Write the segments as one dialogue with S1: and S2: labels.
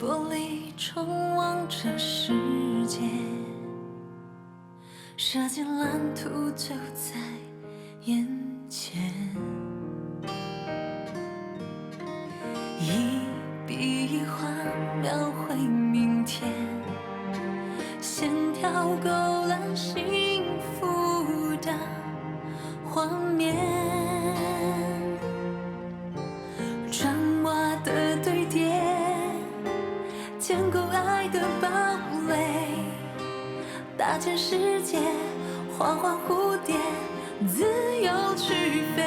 S1: 玻璃冲望着世界，设计蓝图就在眼前，一笔一画描绘明天，线条勾勒幸福的画面，砖瓦的堆叠，建构爱的堡垒，搭建世界，花花蝴蝶，自由去飞。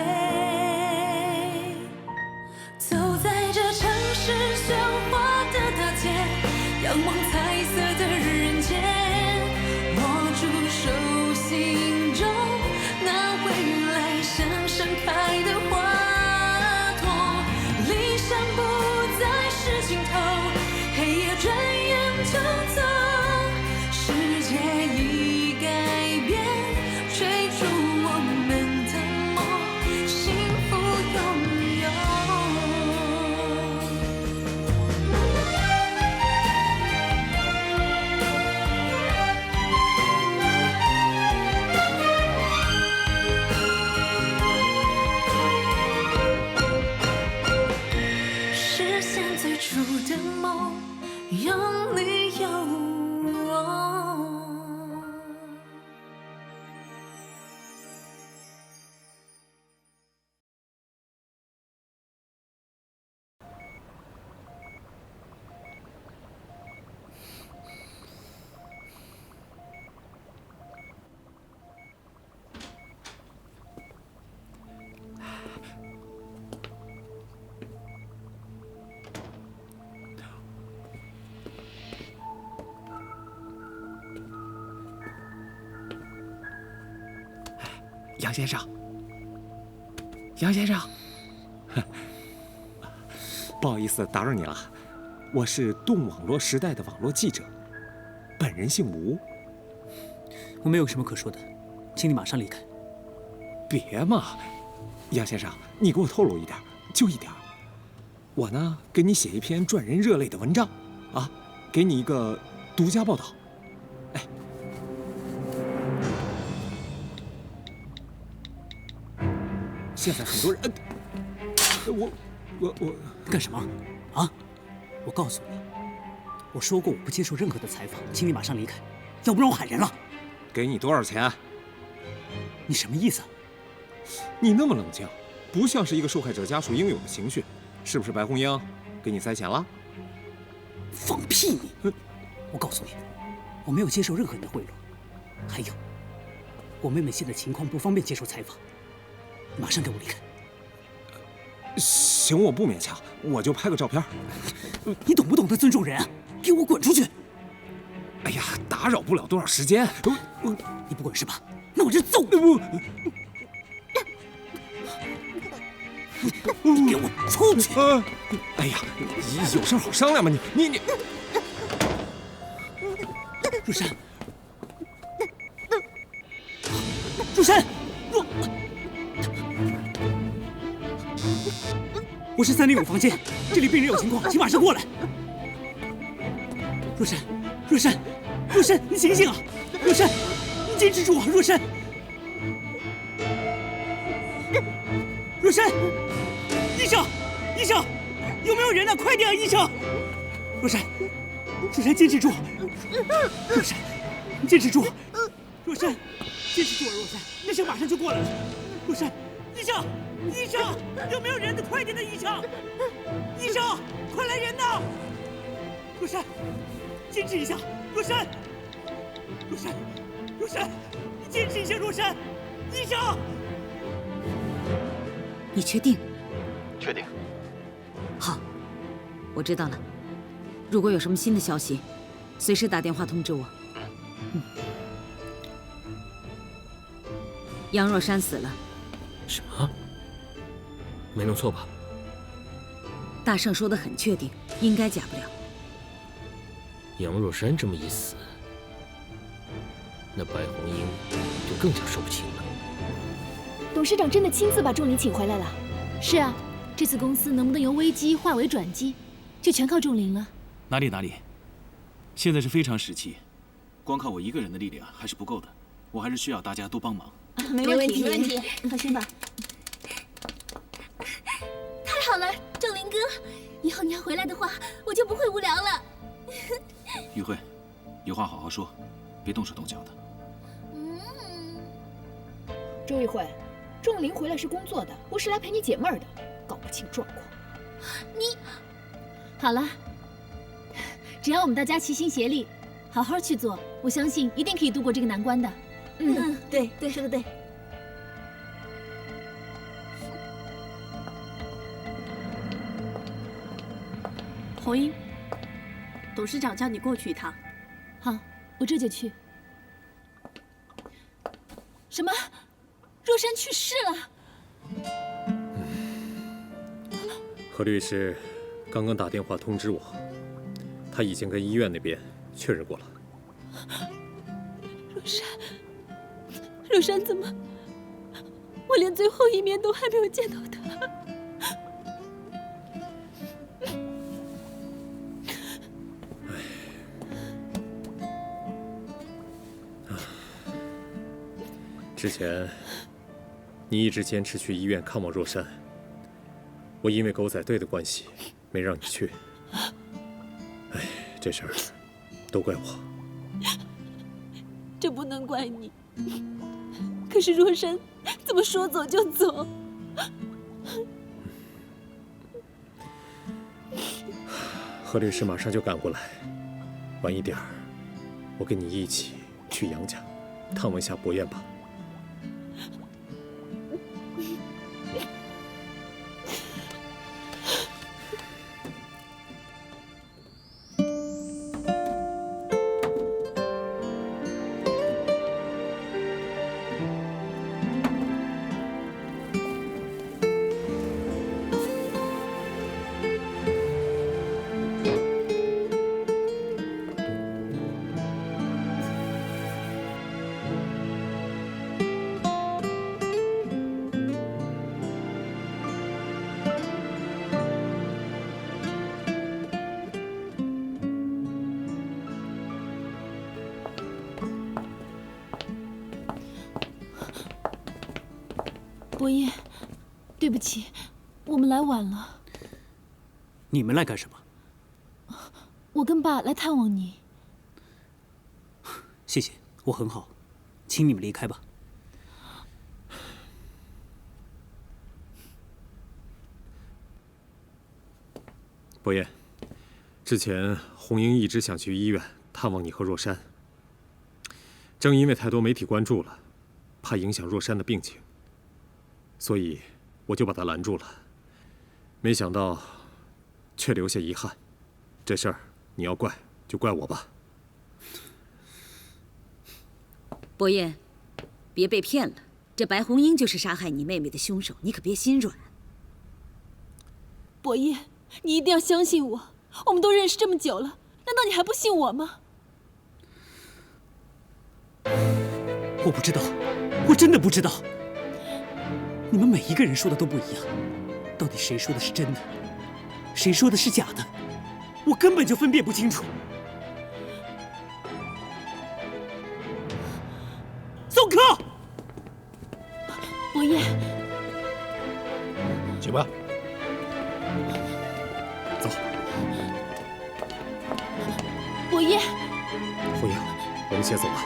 S1: 走在这城市喧哗的大街，仰望彩色的人间，握住手心中那未来闪闪开的花朵，理想不再是尽头，黑夜转眼就走，世界已改变，追逐我们的梦，幸福拥有。实现最初的梦，有你有我。
S2: 杨先生，杨先生，不好意思打扰你了，我是动网络时代的网络记者，本人姓吴。
S3: 我没有什么可说的，请你马上离开。
S2: 别嘛，杨先生，你给我透露一点，就一点。我呢，给你写一篇赚人热泪的文章，啊，给你一个独家报道。哎。现在很多人，我
S3: 干什么？啊！我告诉你，我说过我不接受任何的采访，请你马上离开，要不然我喊人了。
S2: 给你多少钱？
S3: 你什么意思？
S2: 你那么冷静，不像是一个受害者家属应有的情绪，是不是白红英给你塞钱了？
S3: 放屁你！我告诉你，我没有接受任何人的贿赂。还有，我妹妹现在情况不方便接受采访。马上给我离开！
S2: 行，我不勉强，我就拍个照片。
S3: 你懂不懂得尊重人啊？给我滚出去！
S2: 哎呀，打扰不了多少时间。
S3: 你不滚是吧？那我就揍你！你给我出去！
S2: 哎呀，有事好商量嘛，你。
S3: 若山，若山，我是305房间，这里病人有情况，请马上过来。若山，若山，若山，你醒醒啊！若山，你坚持住啊！若山，若山，医生，医生，有没有人呢？快点啊，医生！若山，若山，坚持住！若山，你坚持住！若山，坚持住啊！若山，医生马上就过来了。若山，医生。医生，有没有人的？快点的，医生！医生，快来人呐！若山，坚持一下，若山，若山，若山，你坚持一下，若山！医生，
S4: 你确定？
S5: 确定。
S4: 好，我知道了。如果有什么新的消息，随时打电话通知我。杨若山死了。
S3: 什么？
S5: 没弄错吧？
S4: 大圣说的很确定，应该假不了。
S5: 杨若山这么一死，那白红英就更加说不清了。
S6: 董事长真的亲自把仲林请回来了。是啊，这次公司能不能由危机化为转机，就全靠仲林了。
S3: 哪里，现在是非常时期，光靠我一个人的力量还是不够的，我还是需要大家多帮忙。
S6: 没问题，
S1: 放心吧。太好了，仲林哥，以后你要回来的话，我就不会无聊了。
S3: 玉慧，有话好好说，别动手动脚的。
S6: 周玉慧，仲林回来是工作的，不是来陪你解闷儿的，搞不清状况。
S1: 你
S6: 好了，只要我们大家齐心协力，好好去做，我相信一定可以度过这个难关的。
S1: 对，说的对。
S7: 红英，董事长叫你过去一趟。
S6: 好，我这就去。什么？若山去世了？
S8: 何律师刚刚打电话通知我，他已经跟医院那边确认过了。
S6: 若山怎么？我连最后一面都还没有见到他。
S8: 之前你一直坚持去医院看望若山，我因为狗仔队的关系没让你去。哎，这事儿都怪我。
S6: 这不能怪你。可是若山怎么说走就走？
S8: 何律师马上就赶过来，晚一点儿，我跟你一起去杨家探望一下伯彦吧。
S6: 伯彦，对不起，我们来晚了。
S3: 你们来干什么？
S6: 我跟爸来探望你。
S3: 谢谢，我很好，请你们离开吧。
S8: 伯彦，之前红英一直想去医院探望你和若山，正因为太多媒体关注了，怕影响若山的病情，所以我就把他拦住了。没想到，却留下遗憾。这事儿你要怪就怪我吧。
S4: 伯彦，别被骗了，这白红英就是杀害你妹妹的凶手，你可别心软。
S6: 伯彦，你一定要相信我，我们都认识这么久了，难道你还不信我吗？
S3: 我不知道，我真的不知道。你们每一个人说的都不一样，到底谁说的是真的，谁说的是假的，我根本就分辨不清楚。宋柯，
S6: 伯彦，
S2: 去吧。
S8: 走，
S6: 伯彦，
S8: 红英，我们先走吧。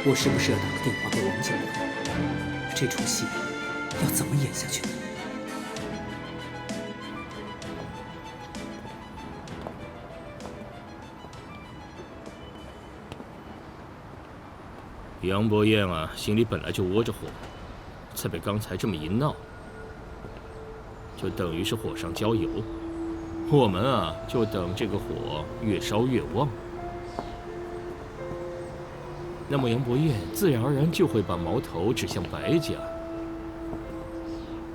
S3: 我是不是要打个电话给王警官？这出戏要怎么演下去呢？
S5: 杨伯彦啊，心里本来就窝着火，再被刚才这么一闹，就等于是火上浇油。我们啊，就等这个火越烧越旺。那么杨伯彦自然而然就会把矛头指向白家。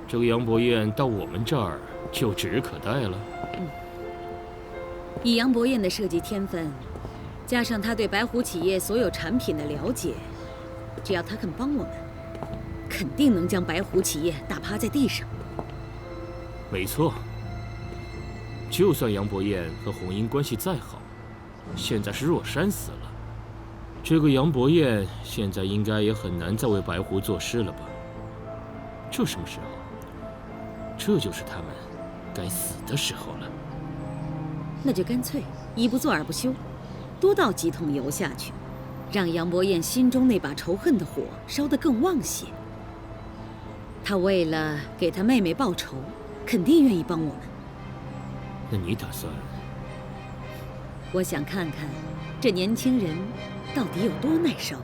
S5: 这个杨伯彦到我们这儿就指日可待了。
S4: 以杨伯彦的设计天分，加上他对白虎企业所有产品的了解，只要他肯帮我们，肯定能将白虎企业打趴在地上。
S5: 没错，就算杨伯彦和红英关系再好，现在是若山死了，这个杨伯彦现在应该也很难再为白虎做事了吧？这什么时候？这就是他们该死的时候了。
S4: 那就干脆一不做二不休，多倒几桶油下去，让杨伯彦心中那把仇恨的火烧得更旺些。他为了给他妹妹报仇，肯定愿意帮我们。
S5: 那你打算？
S4: 我想看看这年轻人到底有多耐烧。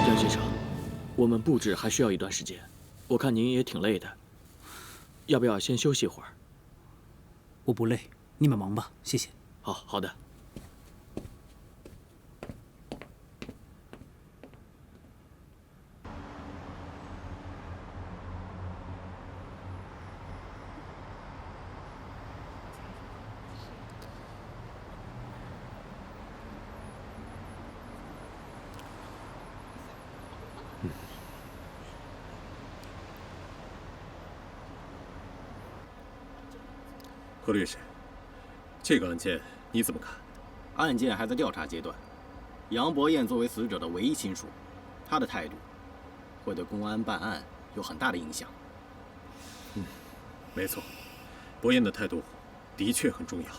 S9: 杨先生，我们布置还需要一段时间，我看您也挺累的，要不要先休息一会儿？
S3: 我不累，你们忙吧，谢谢。
S9: 好的。
S8: 何律师，这个案件你怎么看？
S10: 案件还在调查阶段，杨伯彦作为死者的唯一亲属，他的态度会对公安办案有很大的影响。
S8: 没错，伯彦的态度的确很重要。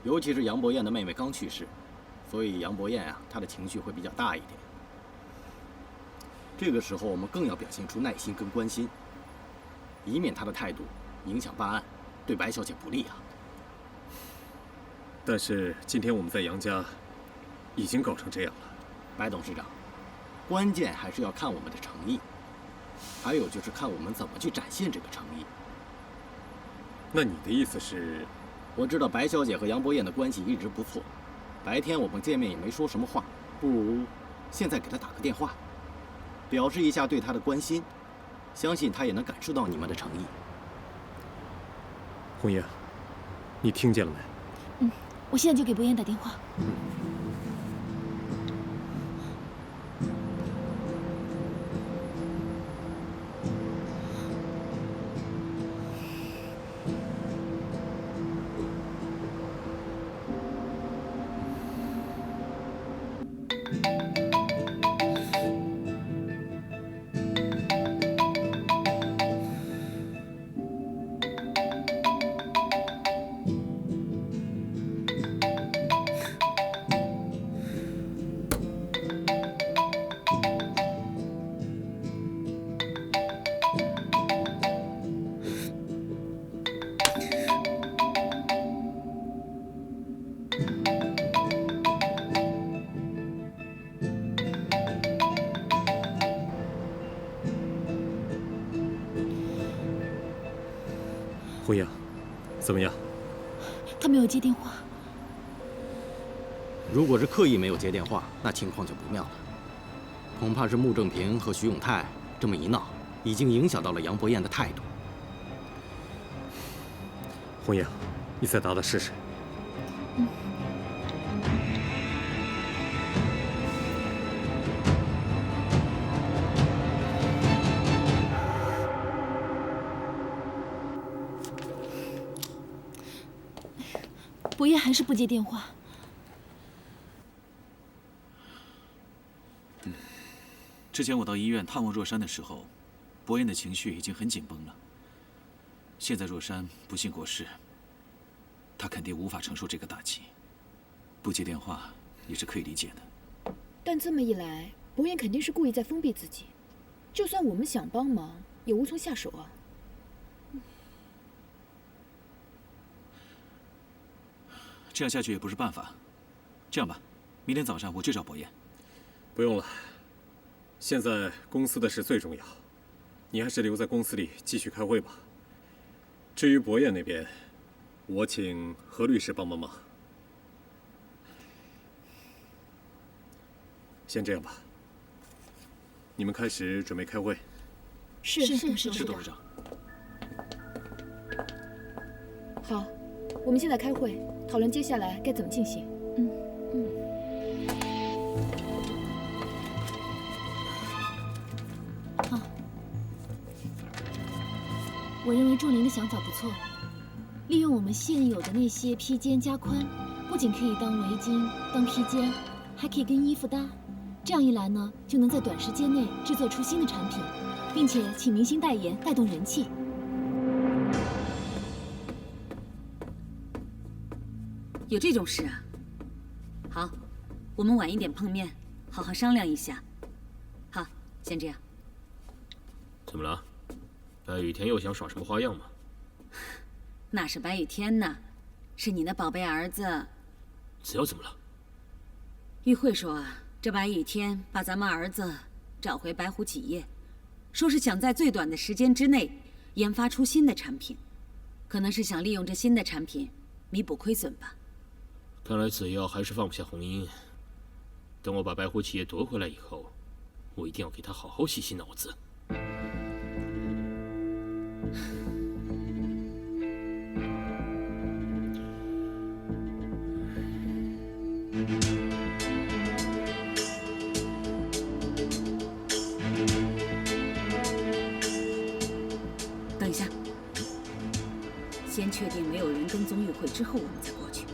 S10: 尤其是杨伯彦的妹妹刚去世，所以杨伯彦啊，他的情绪会比较大一点。这个时候我们更要表现出耐心跟关心，以免他的态度影响办案，对白小姐不利啊。
S8: 但是今天我们在杨家已经搞成这样了，
S10: 白董事长，关键还是要看我们的诚意，还有就是看我们怎么去展现这个诚意。
S8: 那你的意思是？
S10: 我知道白小姐和杨伯彦的关系一直不错，白天我们见面也没说什么话，不如现在给她打个电话，表示一下对她的关心，相信她也能感受到你们的诚意。
S8: 红英，你听见了没？
S6: 我现在就给伯彦打电话。
S8: 红英，怎么样？
S6: 他没有接电话。
S10: 如果是刻意没有接电话，那情况就不妙了。恐怕是穆正平和徐永泰这么一闹，已经影响到了杨伯彦的态度。
S8: 红英，你再打打试试。
S6: 伯彦还是不接电话。
S11: 之前我到医院探望若山的时候，伯彦的情绪已经很紧绷了。现在若山不幸过世，他肯定无法承受这个打击，不接电话也是可以理解的。
S6: 但这么一来，伯彦肯定是故意在封闭自己。就算我们想帮忙，也也无从下手啊。
S11: 这样下去也不是办法。这样吧，明天早上我去找博彦。
S8: 不用了，现在公司的事最重要，你还是留在公司里继续开会吧。至于博彦那边，我请何律师帮帮忙。先这样吧，你们开始准备开会。
S6: 是董事长。好，我们现在开会，讨论接下来该怎么进行。我认为仲林的想法不错，利用我们现有的那些披肩加宽，不仅可以当围巾、当披肩，还可以跟衣服搭。这样一来呢，就能在短时间内制作出新的产品，并且请明星代言，带动人气。
S4: 有这种事啊？好，我们晚一点碰面，好好商量一下。好，先这样。
S5: 怎么了？白雨天又想耍什么花样吗？
S4: 那是白雨天呢，是你的宝贝儿子。
S5: 子瑶怎么了？
S4: 玉慧说啊，这白雨天把咱们儿子找回白虎企业，说是想在最短的时间之内研发出新的产品，可能是想利用这新的产品弥补亏损吧。
S5: 看来子瑶还是放不下红英。等我把白虎企业夺回来以后，我一定要给他好好洗洗脑子。
S4: 等一下，先确定没有人跟踪玉慧之后，我们再过去。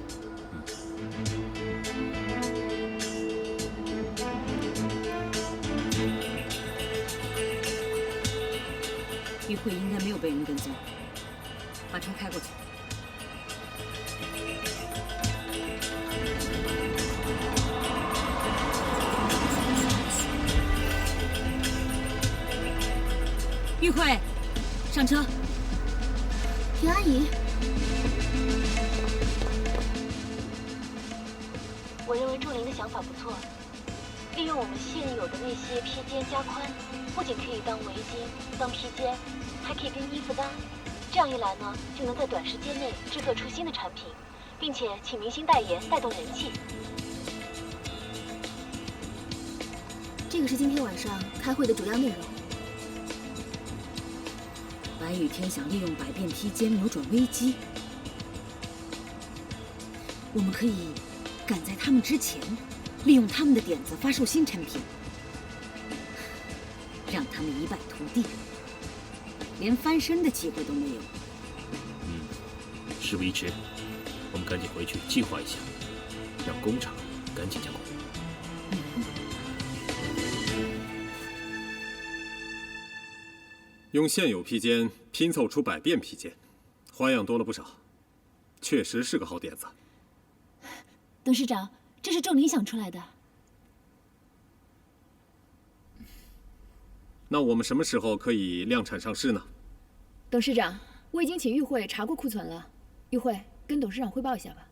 S4: 玉慧应该没有被人跟踪，把车开过去。玉慧，上车。
S6: 田阿姨，我认为仲林的想法不错，利用我们现有的那些披肩加宽，不仅可以当围巾、当披肩，还可以跟衣服搭。这样一来呢，就能在短时间内制作出新的产品，并且请明星代言，带动人气。这个是今天晚上开会的主要内容。
S4: 白雨天想利用百变披肩扭转危机，我们可以赶在他们之前，利用他们的点子发售新产品，让他们一败涂地，连翻身的机会都没有。
S5: 事不宜迟，我们赶紧回去计划一下，让工厂赶紧加工。
S8: 用现有披肩拼凑出百变披肩，花样多了不少，确实是个好点子。
S6: 董事长，这是仲林想出来的。
S8: 那我们什么时候可以量产上市呢？
S6: 董事长，我已经请玉慧查过库存了。玉慧，跟董事长汇报一下吧。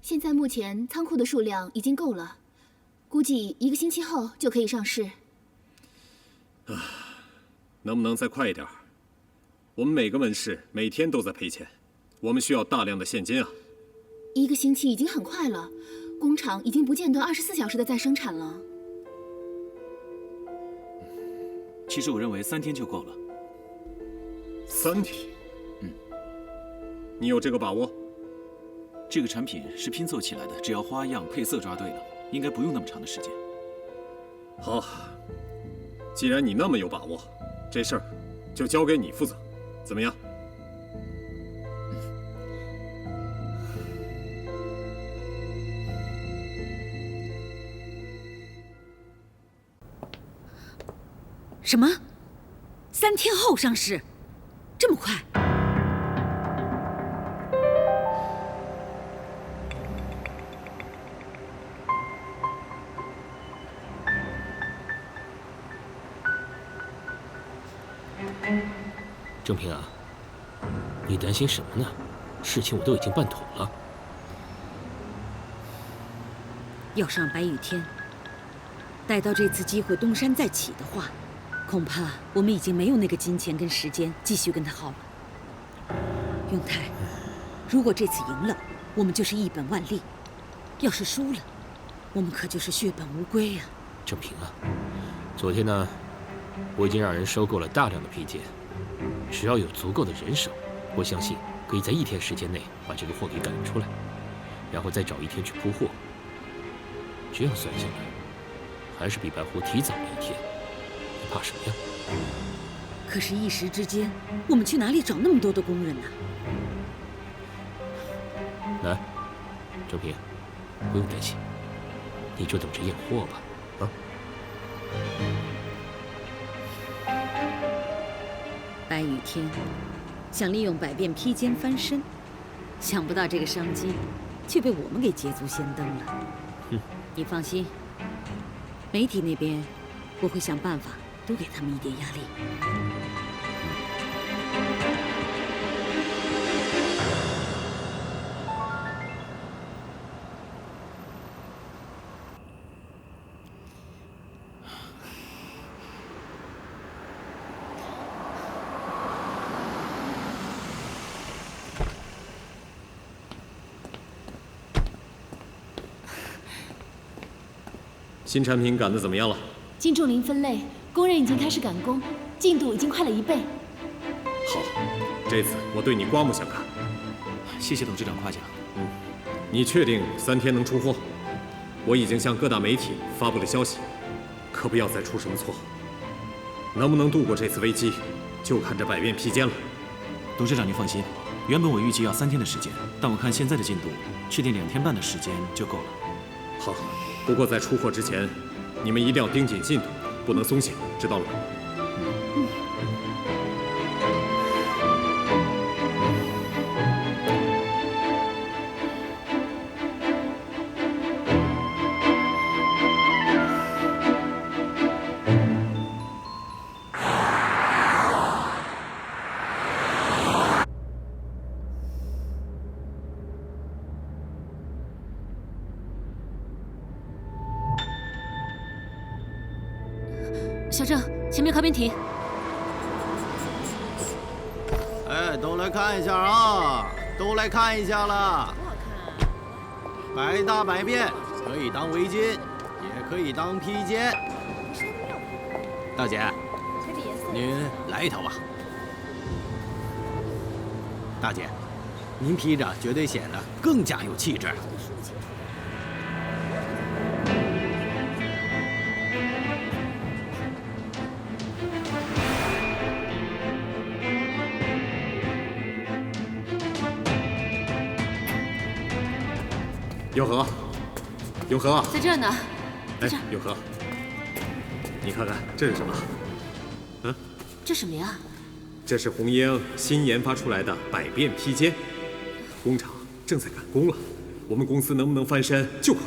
S6: 现在目前仓库的数量已经够了，估计1个星期后就可以上市。
S8: 能不能再快一点？我们每个门市每天都在赔钱，我们需要大量的现金啊。
S6: 1个星期已经很快了，工厂已经不间断24小时的在生产了。
S11: 其实我认为3天就够了。
S8: 3天？你有这个把握？
S11: 这个产品是拼凑起来的，只要花样配色抓对了，应该不用那么长的时间。
S8: 好，既然你那么有把握，这事儿就交给你负责，怎么样？
S4: 什么？3天后上市？这么快？
S5: 郑平啊，你担心什么呢？事情我都已经办妥了。
S4: 要上白雨天，待到这次机会东山再起的话，恐怕我们已经没有那个金钱跟时间继续跟他耗了。永泰，如果这次赢了，我们就是一本万利；要是输了，我们可就是血本无归呀。
S5: 郑平啊，昨天呢，我已经让人收购了大量的披肩，只要有足够的人手，我相信可以在1天时间内把这个货给赶出来，然后再找1天去铺货。这样算下来，还是比白狐提早了1天。你怕什么呀？
S4: 可是，一时之间，我们去哪里找那么多的工人呢？
S5: 来，郑平，不用担心，你就等着验货吧。啊。
S4: 白雨天想利用百变披肩翻身，想不到这个商机却被我们给捷足先登了。你放心，媒体那边我会想办法多给他们一点压力。
S8: 新产品赶得怎么样了？
S6: 经仲林分类，工人已经开始赶工，进度已经快了1倍。
S8: 好，这次我对你刮目相看。
S11: 谢谢董事长夸奖。
S8: 你确定3天能出货？我已经向各大媒体发布了消息，可不要再出什么错。能不能度过这次危机，就看这百变披肩了。
S11: 董事长您放心，原本我预计要3天的时间，但我看现在的进度，确定2天半的时间就够了。
S8: 好，不过在出货之前，你们一定要盯紧进度，不能松懈，知道了吗？
S7: 小郑，前面靠边停。
S10: 哎，都来看一下啊！都来看一下了。百搭百变，可以当围巾，也可以当披肩。大姐，您来一条吧。大姐，您披着绝对显得更加有气质。
S8: 永和，永和，
S7: 在这儿呢。
S8: 哎，永和，你看看这是什么？嗯，
S7: 这什么呀？
S8: 这是红英新研发出来的百变披肩，工厂正在赶工了，我们公司能不能翻身就靠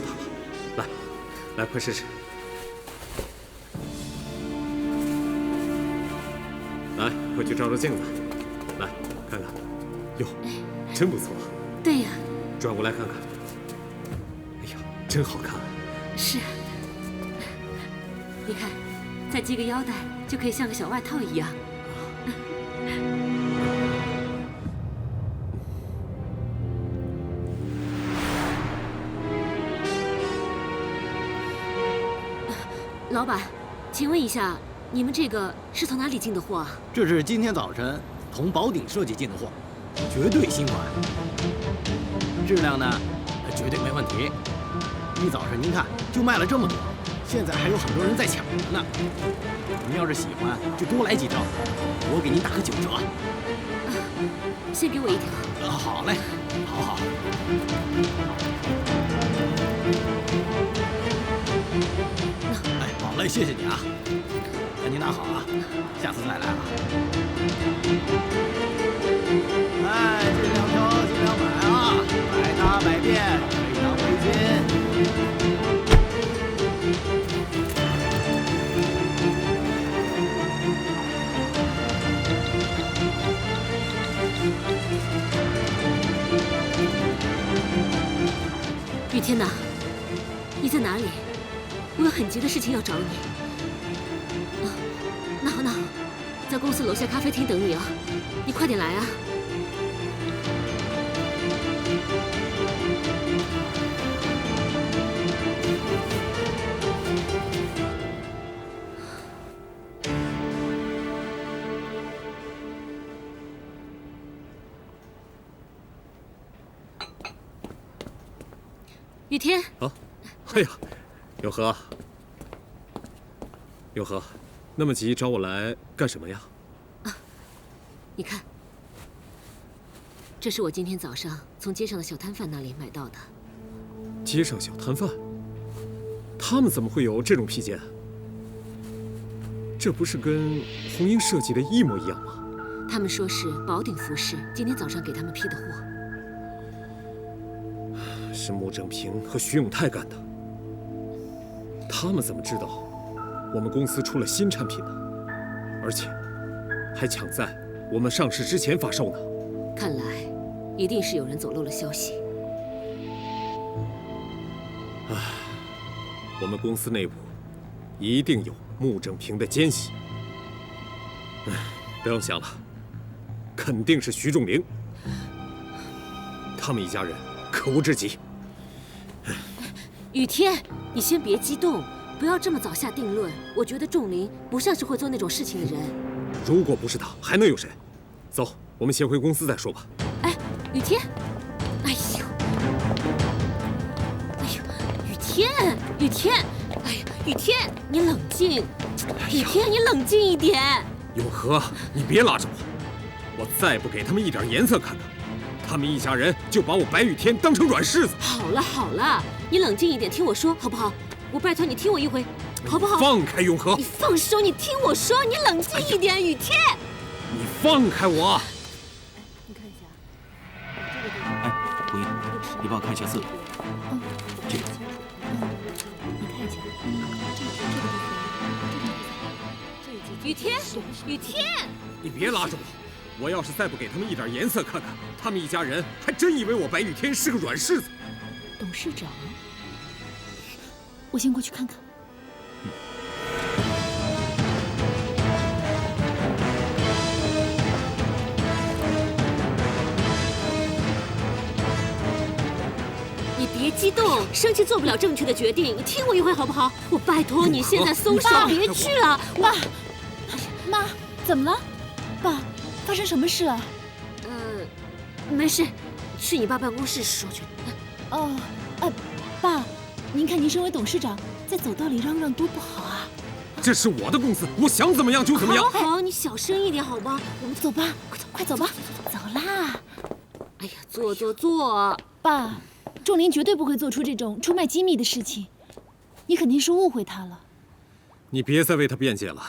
S8: 它了。来，快试试。来，快去照照镜子，来看看，哟，真不错。
S7: 对呀。
S8: 转过来看看。真好看，
S7: 是。你看，再系个腰带，就可以像个小外套一样。老板，请问一下，你们这个是从哪里进的货啊？
S10: 这是今天早晨从宝鼎设计进的货，绝对新款，质量呢，绝对没问题。一早上您看就卖了这么多，现在还有很多人在抢着呢。您要是喜欢，就多来几条，我给您打个9折。
S7: 先给我1条。
S10: 好嘞，好。哎，好嘞，谢谢你啊。那您拿好啊，下次再来啊。哎，这2条尽量买啊，百搭百变，可以当围巾。
S7: 你在哪里？我有很急的事情要找你。那好，在公司楼下咖啡厅等你啊，你快点来啊！雨天
S8: 啊，哎呀，永和，永和，那么急找我来干什么呀？
S7: 你看，这是我今天早上从街上的小摊贩那里买到的。
S8: 街上小摊贩，他们怎么会有这种披肩？这不是跟红英设计的一模一样吗？
S7: 他们说是宝鼎服饰今天早上给他们批的货。
S8: 是穆正平和徐永泰干的。他们怎么知道我们公司出了新产品呢？而且还抢在我们上市之前发售呢？
S7: 看来一定是有人走漏了消息。
S8: 唉，我们公司内部一定有穆正平的奸细。唉，不用想了，肯定是徐仲林。他们一家人可恶至极。
S7: 雨天，你先别激动，不要这么早下定论。我觉得仲林不像是会做那种事情的人。
S8: 如果不是他，还能有谁？走，我们先回公司再说吧。
S7: 哎，雨天，哎呦，雨天，雨天，哎呀，雨天，你冷静，雨天，你冷静一点。
S8: 永和，你别拉着我，我再不给他们一点颜色看看，他们一家人就把我白雨天当成软柿子。
S7: 好了好了，你冷静一点，听我说好不好？我拜托你听我一回，好不好？
S8: 放开永和！
S7: 你放手！你听我说，你冷静一点，雨天。
S8: 你放开我！
S7: 你看一下，
S11: 哎，胡英，你帮我看一下色。这个。
S6: 你看一下，
S7: 雨天，雨天，
S8: 你别拉着我！我要是再不给他们一点颜色看看，他们一家人还真以为我白雨天是个软柿子。
S6: 董事长，我先过去看看。
S7: 你别激动，生气做不了正确的决定。你听我一回好不好？我拜托你现在松手，别去了。
S6: 妈，怎么了？爸，发生什么事了？
S7: 没事，去你爸办公室说去。
S6: 哦，爸，您看您身为董事长，在走道里嚷嚷多不好啊！
S8: 这是我的公司，我想怎么样就怎么样。
S7: 好，你小声一点好吗？
S6: 我们走吧，快走吧，走啦！
S7: 哎呀，坐。
S6: 爸，仲林绝对不会做出这种出卖机密的事情，你肯定是误会他了。
S8: 你别再为他辩解了，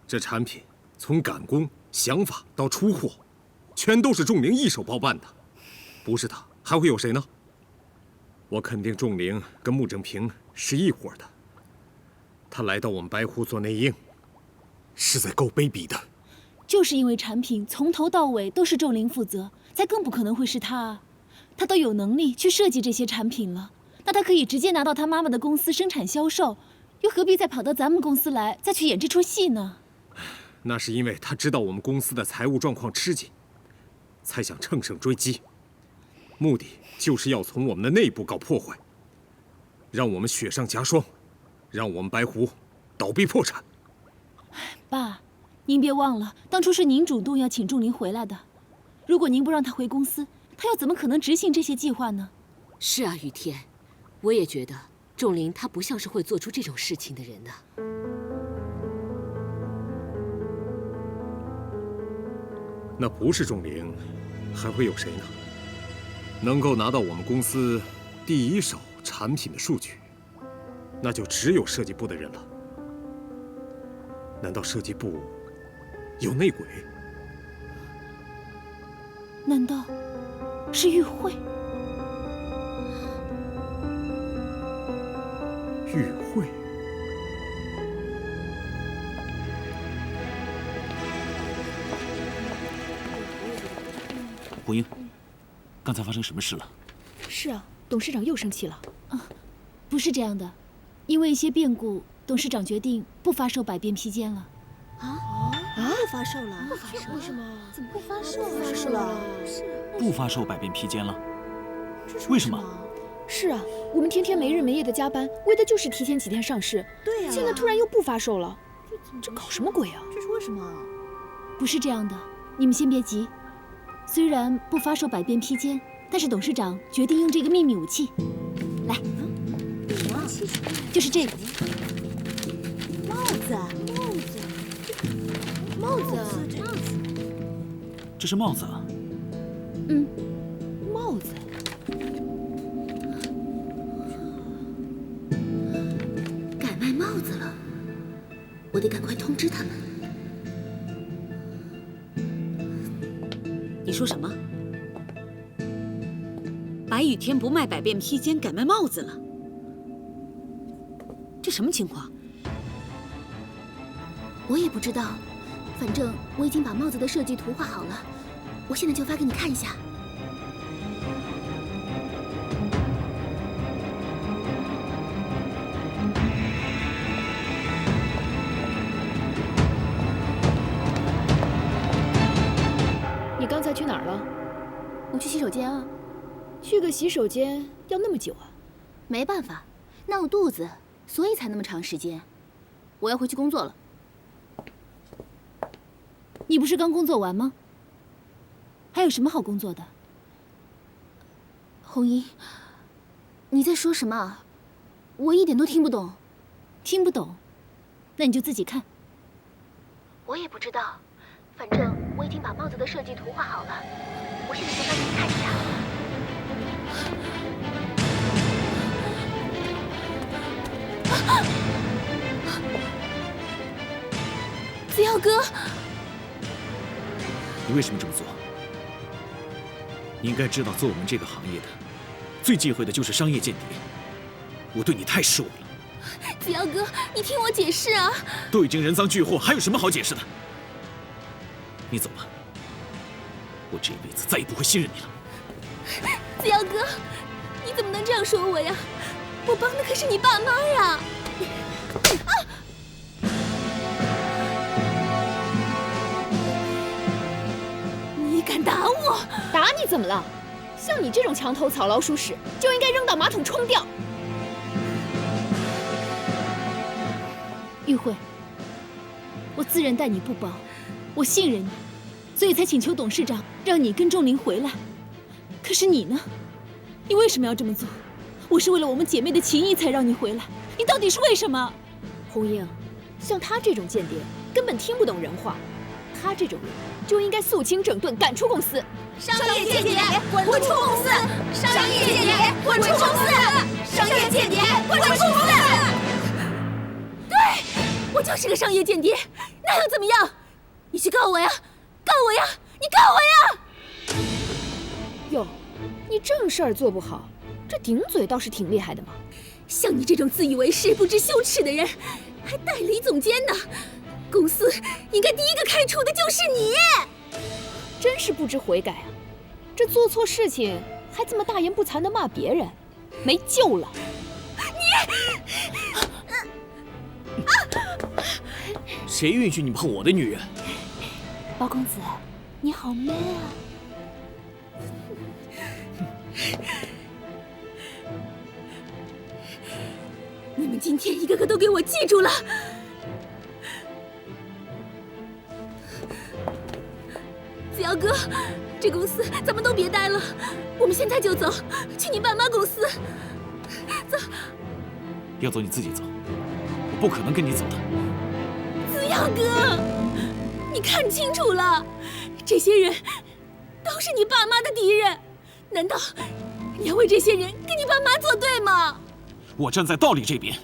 S8: 这产品从赶工、想法到出货，全都是仲林一手包办的，不是他还会有谁呢？我肯定仲林跟穆正平是一伙的，他来到我们白湖做内应，实在够卑鄙的。
S6: 就是因为产品从头到尾都是仲林负责，才更不可能会是他啊。他都有能力去设计这些产品了，那他可以直接拿到他妈妈的公司生产销售，又何必再跑到咱们公司来再去演这出戏呢？
S8: 那是因为他知道我们公司的财务状况吃紧，才想乘胜追击，目的就是要从我们的内部搞破坏，让我们雪上加霜，让我们白湖倒闭破产。
S6: 爸，您别忘了，当初是您主动要请仲林回来的。如果您不让他回公司，他又怎么可能执行这些计划呢？
S7: 是啊，雨天，我也觉得仲林他不像是会做出这种事情的人呢。
S8: 那不是仲林，还会有谁呢？能够拿到我们公司第一手产品的数据，那就只有设计部的人了。难道设计部有内鬼？
S6: 难道是与会？
S8: 与会？
S11: 胡英，刚才发生什么事了？
S12: 是啊，董事长又生气了。
S6: 不是这样的，因为一些变故，董事长决定不发售百变披肩了。
S7: 不发售了？
S6: 为什么？
S7: 怎么不发售
S6: 不发售了？
S11: 不发售百变披肩了？为什么？
S12: 是啊，我们天天没日没夜的加班，为的就是提前几天上市。
S7: 对呀，
S12: 现在突然又不发售了，这搞什么鬼啊？
S7: 这是为什么？
S6: 不是这样的，你们先别急。虽然不发售百变披肩，但是董事长决定用这个秘密武器。来，就是这个
S7: 帽子，
S11: 这是帽子啊？
S12: 帽子。
S7: 改卖帽子了，我得赶快通知他们。
S4: 你说什么？白雨天不卖百变披肩，改卖帽子了？这什么情况？
S6: 我也不知道，反正我已经把帽子的设计图画好了，我现在就发给你看一下。
S12: 你刚才去哪儿了？
S6: 我去洗手间啊。
S12: 去个洗手间要那么久啊？
S6: 没办法，闹肚子，所以才那么长时间。我要回去工作了。你不是刚工作完吗？还有什么好工作的？红英，你在说什么啊？我一点都听不懂。听不懂？那你就自己看。我也不知道，反正我已经把帽子的设计图画好了，我现在就发给你看一下。子耀哥，
S11: 你为什么这么做？你应该知道，做我们这个行业的，最忌讳的就是商业间谍。我对你太失望了。
S6: 子耀哥，你听我解释啊！
S11: 都已经人赃俱获，还有什么好解释的？你走吧，我这一辈子再也不会信任你了。
S6: 子耀哥，你怎么能这样说我呀？我帮的可是你爸妈呀！你敢打我？
S12: 打你怎么了？像你这种墙头草、老鼠屎，就应该扔到马桶冲掉。
S6: 玉慧，我自认待你不薄，我信任你，所以才请求董事长让你跟仲林回来。可是你呢？你为什么要这么做？我是为了我们姐妹的情谊才让你回来，你到底是为什么？
S12: 红英，像他这种间谍根本听不懂人话，他这种人就应该肃清整顿，赶出公司。
S1: 商业间谍，滚出公司！商业间谍，滚出公司！商业间谍，滚出公司！
S6: 对，我就是个商业间谍，那又怎么样？你去告我呀，告我呀，你告我呀！
S12: 哟，你正事儿做不好，这顶嘴倒是挺厉害的嘛。
S6: 像你这种自以为是、不知羞耻的人，还代理总监呢？公司应该第一个开除的就是你。
S12: 真是不知悔改啊！这做错事情还这么大言不惭地骂别人，没救了！
S9: 谁允许你碰我的女人？
S6: 包公子，你好 man 啊！你们今天一个个都给我记住了！子尧哥，这公司咱们都别待了，我们现在就走，去你爸妈公司。走。
S11: 要走你自己走，我不可能跟你走的。
S6: 子尧哥，你看清楚了，这些人都是你爸妈的敌人，难道你要为这些人跟你爸妈作对吗？
S11: 我站在道理这边。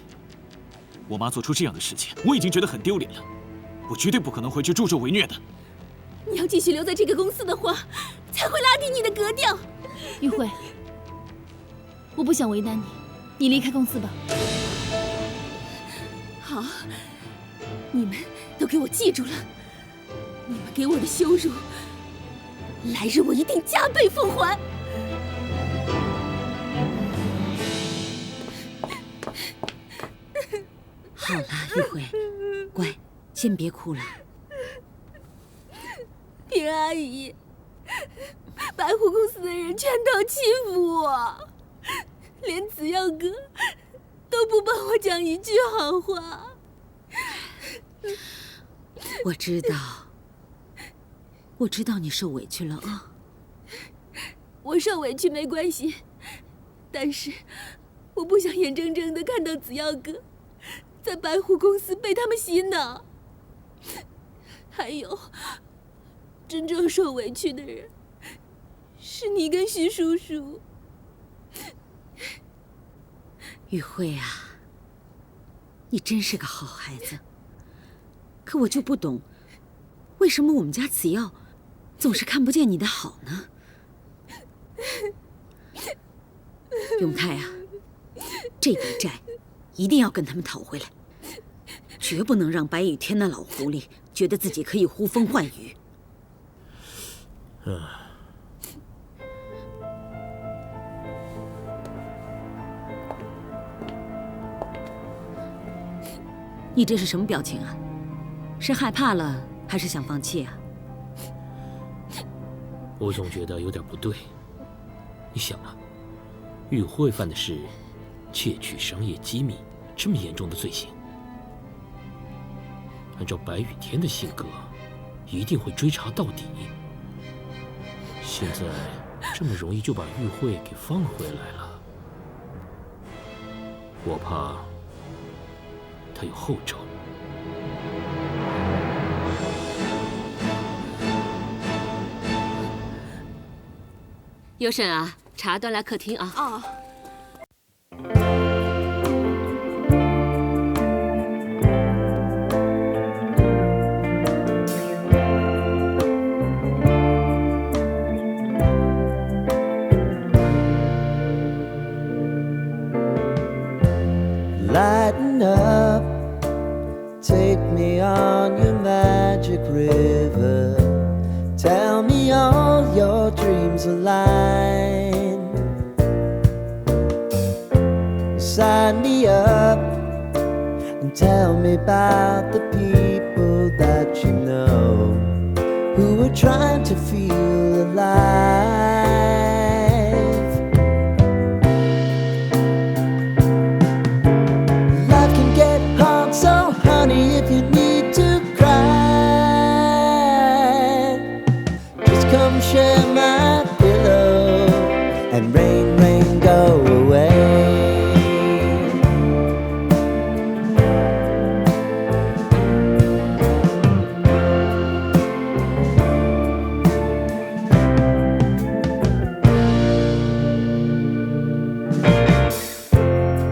S11: 我妈做出这样的事情，我已经觉得很丢脸了，我绝对不可能回去助纣为虐的。
S6: 你要继续留在这个公司的话，才会拉低你的格调。玉慧，我不想为难你，你离开公司吧。好，你们都给我记住了，你们给我的羞辱，来日我一定加倍奉还。
S4: 好了，玉慧，乖，先别哭了。
S6: 平阿姨，白虎公司的人全都欺负我，连子耀哥都不帮我讲一句好话。
S4: 我知道你受委屈了啊。
S6: 我受委屈没关系，但是我不想眼睁睁的看到子耀哥在白虎公司被他们洗脑。还有，真正受委屈的人是你跟徐叔叔。
S4: 玉慧啊，你真是个好孩子。可我就不懂，为什么我们家子耀总是看不见你的好呢？永泰啊，这笔债一定要跟他们讨回来，绝不能让白雨天那老狐狸觉得自己可以呼风唤雨。你这是什么表情啊？是害怕了，还是想放弃啊？
S5: 我总觉得有点不对。你想啊，玉慧犯的是窃取商业机密这么严重的罪行，按照白雨天的性格，一定会追查到底。现在这么容易就把玉慧给放回来了，我怕他有后招。
S7: 优婶啊，茶端来客厅啊。
S12: 哦。
S13: Lighten up, take me on your magic river. Tell me all your dreams align. Sign me up and tell me about the people that you know who are trying to feel alive. Life can get hard, so honey, if you need to cry, just come share my pillow and rain, rain, go away.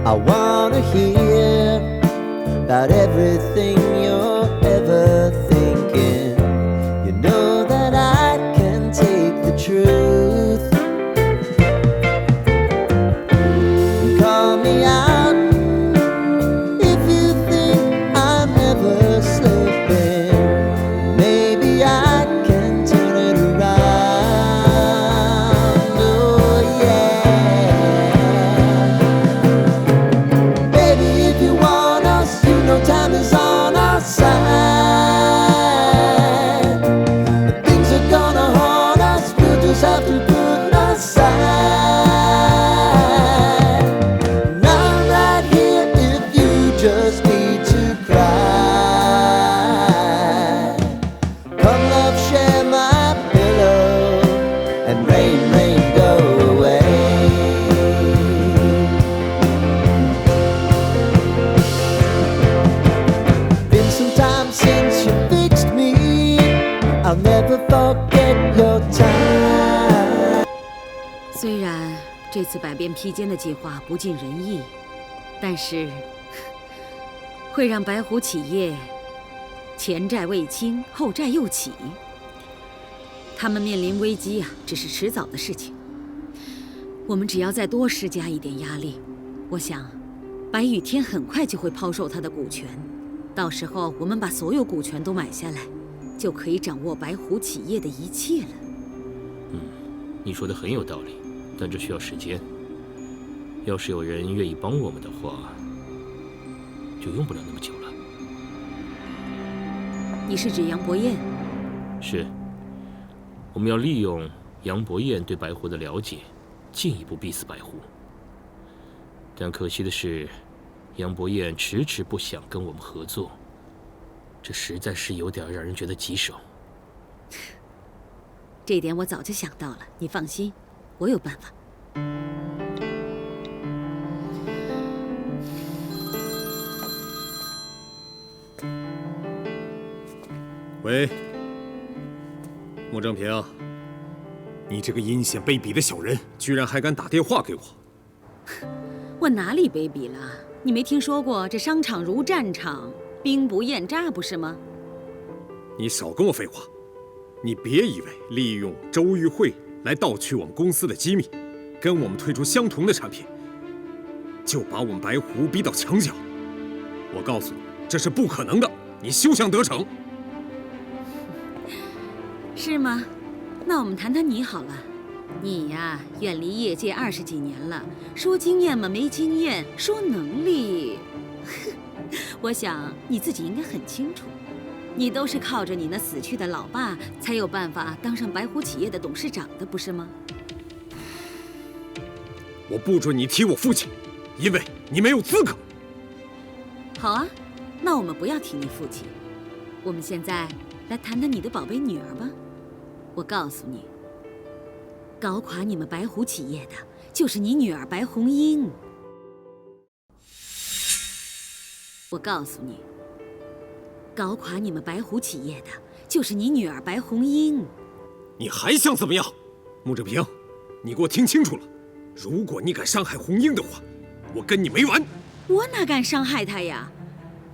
S13: I wanna hear about everything you're ever thinking. You know that I can take the truth. Call me out if you think I'm ever slipping. Maybe I can turn it around. Oh yeah. Baby, if you want us, you know time is on our side. If things are gonna haunt us, we'll just have to put aside. And I'm right here if you just need to cry. Come love, share my pillow and rain, rain, go away. Been some time since you fixed me. I'll never forget your time.
S4: 虽然这次百变披肩的计划不尽人意，但是会让白虎企业前债未清，后债又起。他们面临危机啊，只是迟早的事情。我们只要再多施加一点压力，我想白雨天很快就会抛售他的股权，到时候我们把所有股权都买下来，就可以掌握白虎企业的一切了。
S5: 你说的很有道理，但这需要时间。要是有人愿意帮我们的话，就用不了那么久了。
S4: 你是指杨伯彦？
S5: 是。我们要利用杨伯彦对白狐的了解，进一步逼死白狐。但可惜的是，杨伯彦迟迟不想跟我们合作，这实在是有点让人觉得棘手。
S4: 这一点我早就想到了，你放心，我有办法。
S8: 喂，穆正平，你这个阴险卑鄙的小人，居然还敢打电话给我！
S4: 我哪里卑鄙了？你没听说过这商场如战场，兵不厌诈，不是吗？
S8: 你少跟我废话！你别以为利用周玉慧来盗取我们公司的机密，跟我们推出相同的产品，就把我们白狐逼到墙角。我告诉你，这是不可能的，你休想得逞！
S4: 是吗？那我们谈谈你好了。你呀，远离业界20几年了，说经验嘛没经验，说能力，我想你自己应该很清楚，你都是靠着你那死去的老爸才有办法当上白狐企业的董事长的，不是吗？
S8: 我不准你提我父亲，因为你没有资格。
S4: 好啊，那我们不要提你父亲，我们现在来谈谈你的宝贝女儿吧。我告诉你，搞垮你们白狐企业的就是你女儿白红英。我告诉你，搞垮你们白狐企业的就是你女儿白红英。
S8: 你还想怎么样？穆正平，你给我听清楚了，如果你敢伤害红英的话，我跟你没完。
S4: 我哪敢伤害她呀？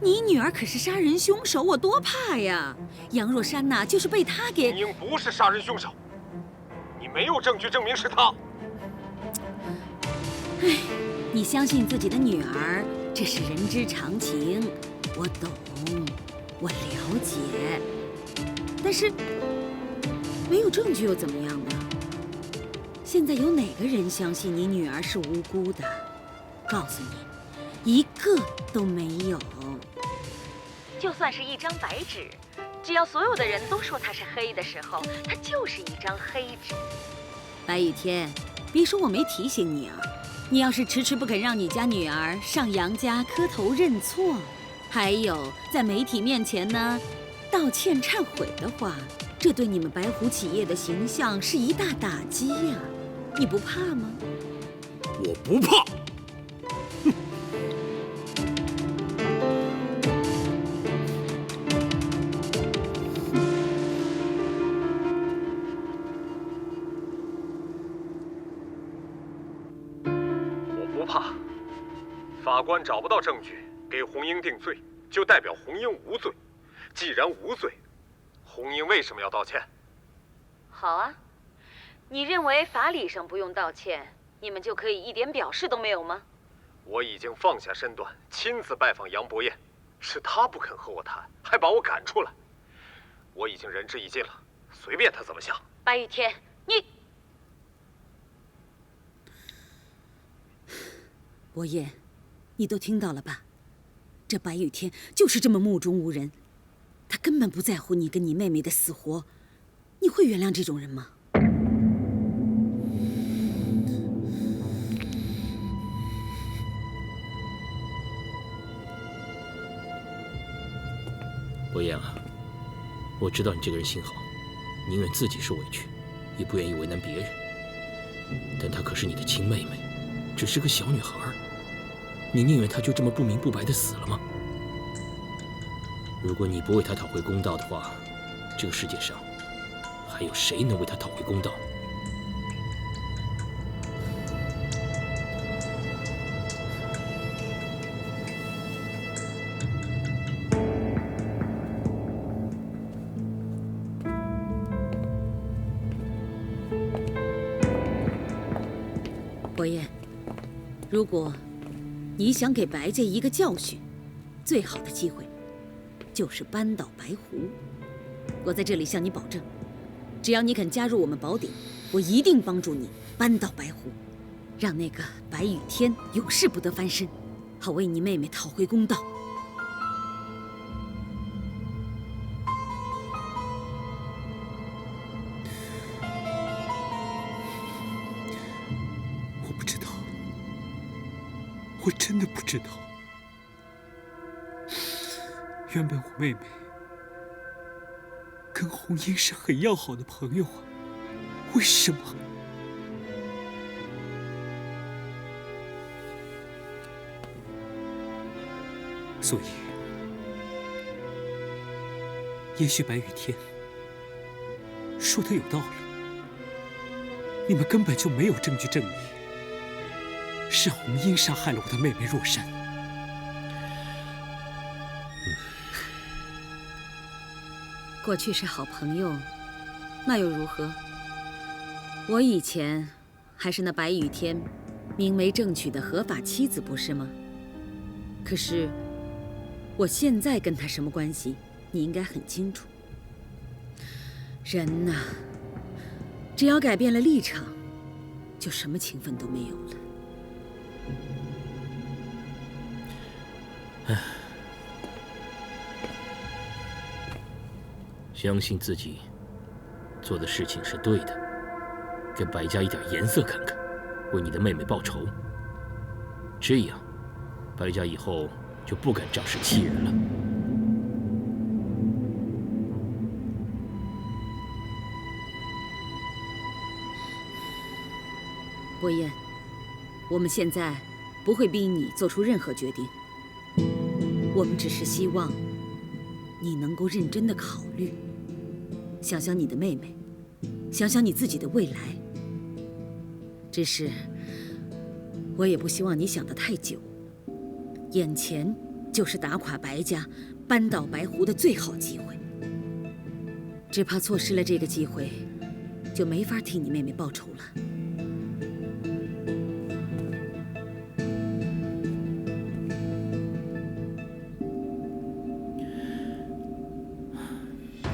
S4: 你女儿可是杀人凶手，我多怕呀！杨若珊呐，就是被她给……
S8: 红英不是杀人凶手，你没有证据证明是她。
S4: 唉，你相信自己的女儿，这是人之常情，我懂，我了解。但是没有证据又怎么样呢？现在有哪个人相信你女儿是无辜的？告诉你，一个都没有。就算是一张白纸，只要所有的人都说它是黑的时候，它就是一张黑纸。白雨天，别说我没提醒你啊，你要是迟迟不肯让你家女儿上杨家磕头认错，还有在媒体面前呢道歉忏悔的话，这对你们白狐企业的形象是一大打击呀！你不怕吗？
S8: 我不怕。怕，法官找不到证据给红英定罪，就代表红英无罪。既然无罪，红英为什么要道歉？
S4: 好啊，你认为法理上不用道歉，你们就可以一点表示都没有吗？
S8: 我已经放下身段，亲自拜访杨伯彦，是他不肯和我谈，还把我赶出来。我已经仁至义尽了，随便他怎么想。
S4: 白雨天，你。伯彦，你都听到了吧？这白雨天就是这么目中无人，他根本不在乎你跟你妹妹的死活。你会原谅这种人吗？
S5: 伯彦啊，我知道你这个人心好，宁愿自己受委屈，也不愿意为难别人。但她可是你的亲妹妹，只是个小女孩，你宁愿她就这么不明不白的死了吗？如果你不为她讨回公道的话，这个世界上还有谁能为她讨回公道？
S4: 伯彦，如果你想给白家一个教训，最好的机会就是扳倒白狐。我在这里向你保证，只要你肯加入我们宝鼎，我一定帮助你扳倒白狐，让那个白雨天永世不得翻身，好为你妹妹讨回公道。
S3: 真的不知道。原本我妹妹跟红英是很要好的朋友啊，为什么？所以，也许白雨天说的有道理，你们根本就没有证据证明是红英杀害了我的妹妹若珊。
S4: 过去是好朋友，那又如何？我以前还是那白雨天明媒正娶的合法妻子，不是吗？可是我现在跟他什么关系，你应该很清楚。人呐，只要改变了立场，就什么情分都没有了。
S5: 唉，相信自己做的事情是对的，给白家一点颜色看看，为你的妹妹报仇。这样，白家以后就不敢仗势欺人了。
S4: 伯彦，我们现在不会逼你做出任何决定，我们只是希望你能够认真的考虑，想想你的妹妹，想想你自己的未来。只是我也不希望你想得太久，眼前就是打垮白家、扳倒白狐的最好机会，只怕错失了这个机会，就没法替你妹妹报仇了。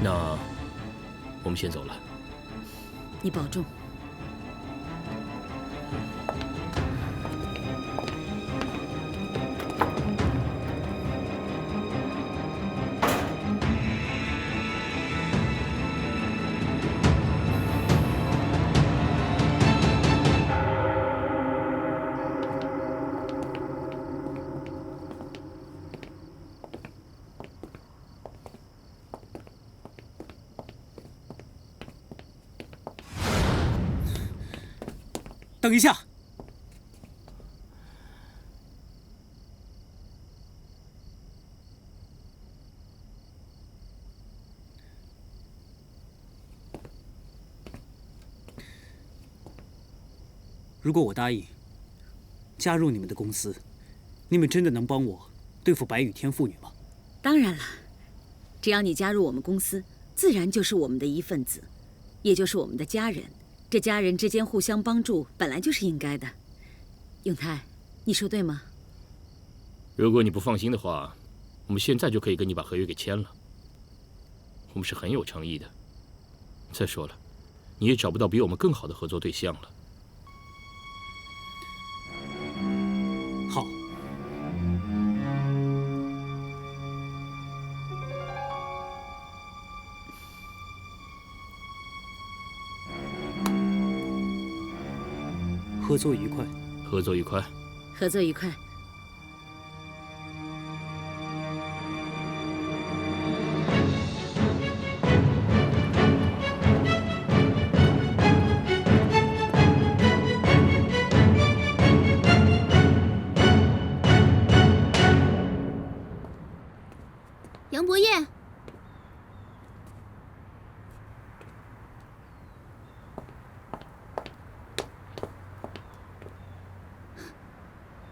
S5: 那我们先走了。
S4: 你保重。
S3: 等一下！如果我答应加入你们的公司，你们真的能帮我对付白雨天父女吗？
S4: 当然了，只要你加入我们公司，自然就是我们的一份子，也就是我们的家人。这家人之间互相帮助，本来就是应该的。永泰，你说对吗？
S5: 如果你不放心的话，我们现在就可以跟你把合约给签了。我们是很有诚意的。再说了，你也找不到比我们更好的合作对象了。
S3: 好。合作愉快。
S5: 合作愉快。
S4: 合作愉快。
S6: 杨伯彦。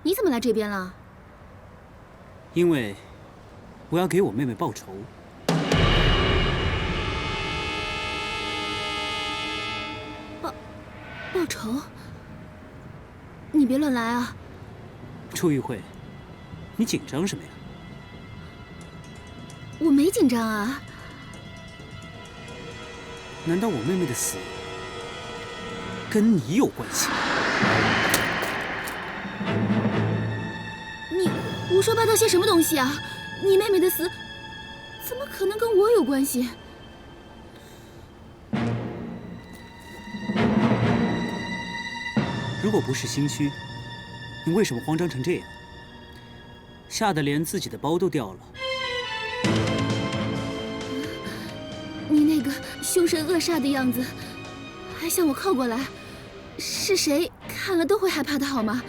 S6: 你怎么来这边了？
S3: 因为我要给我妹妹报仇。
S6: 报仇？你别乱来啊！
S3: 楚玉慧，你紧张什么呀？
S6: 我没紧张啊。
S3: 难道我妹妹的死跟你有关系？
S6: 你胡说八道些什么东西啊！你妹妹的死怎么可能跟我有关系？
S3: 如果不是心虚，你为什么慌张成这样？吓得连自己的包都掉了。
S6: 你那个凶神恶煞的样子，还向我靠过来，是谁看了都会害怕的好吗？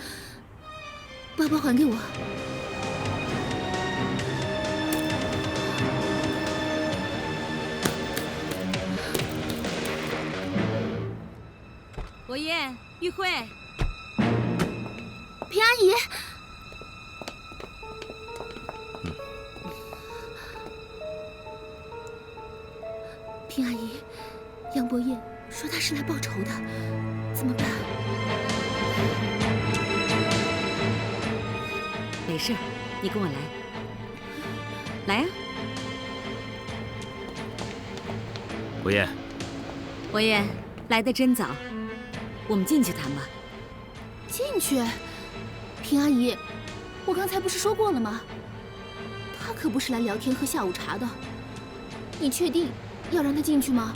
S6: 包包还给我。
S4: 伯彦、玉慧，
S6: 平阿姨。平阿姨，杨伯彦说他是来报仇的，怎么办？
S4: 没事，你跟我来。来啊，
S5: 伯彦。
S4: 伯彦，来得真早，我们进去谈吧。
S6: 进去？平阿姨，我刚才不是说过了吗？他可不是来聊天喝下午茶的。你确定要让他进去吗？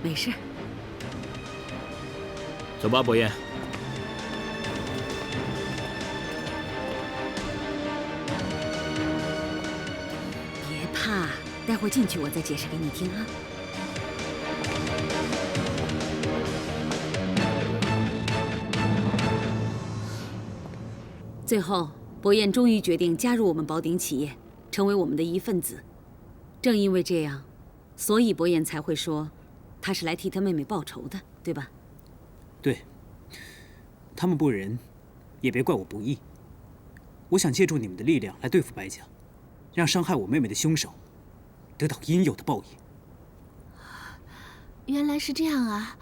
S4: 没事。
S5: 走吧，伯彦。
S4: 别怕，待会儿进去我再解释给你听啊。最后，伯彦终于决定加入我们宝鼎企业，成为我们的一份子。正因为这样，所以伯彦才会说，他是来替他妹妹报仇的，对吧？
S3: 对，他们不仁，也别怪我不义。我想借助你们的力量来对付白家，让伤害我妹妹的凶手得到应有的报应。
S6: 原来是这样啊！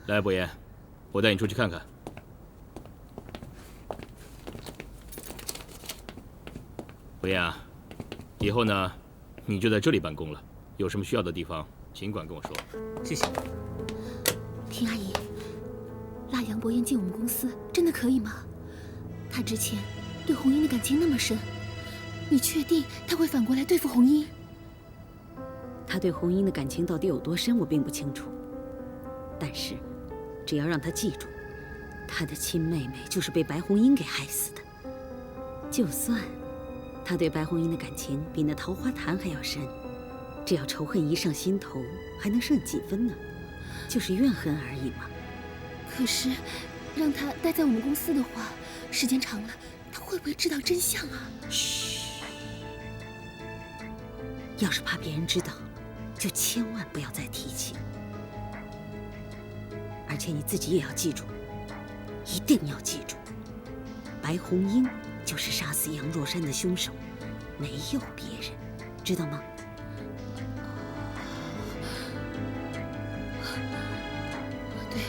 S5: 来，伯彦，我带你出去看看。伯彦啊，以后呢，你就在这里办公了。有什么需要的地方，尽管跟我说。
S3: 谢谢。
S6: 平阿姨，拉杨伯彦进我们公司，真的可以吗？他之前对红英的感情那么深，你确定他会反过来对付红英？
S4: 他对红英的感情到底有多深，我并不清楚。但是，只要让他记住，他的亲妹妹就是被白红英给害死的。就算他对白红英的感情比那桃花潭还要深，只要仇恨一上心头，还能剩几分呢？就是怨恨而已嘛。
S6: 可是，让他待在我们公司的话，时间长了，他会不会知道真相啊？
S4: 嘘，要是怕别人知道，就千万不要再提起。而且你自己也要记住，一定要记住，白红英就是杀死杨若山的凶手，没有别人，知道吗？
S6: 对，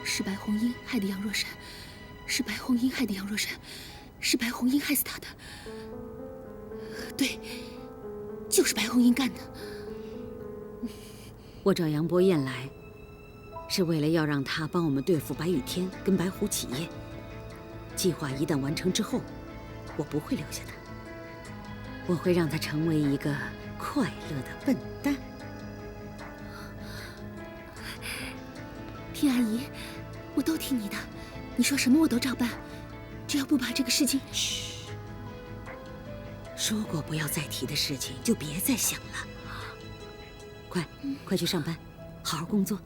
S6: 是白红英害的杨若山，是白红英害的杨若山，是白红英害死他的。对，就是白红英干的。
S4: 我找杨伯彦来，是为了要让他帮我们对付白雨天跟白虎企业。计划一旦完成之后，我不会留下他，我会让他成为一个快乐的笨蛋。
S6: 平阿姨，我都听你的，你说什么我都照办，只要不把这个事情……
S4: 嘘，说过不要再提的事情就别再想了。快去上班，好好工作。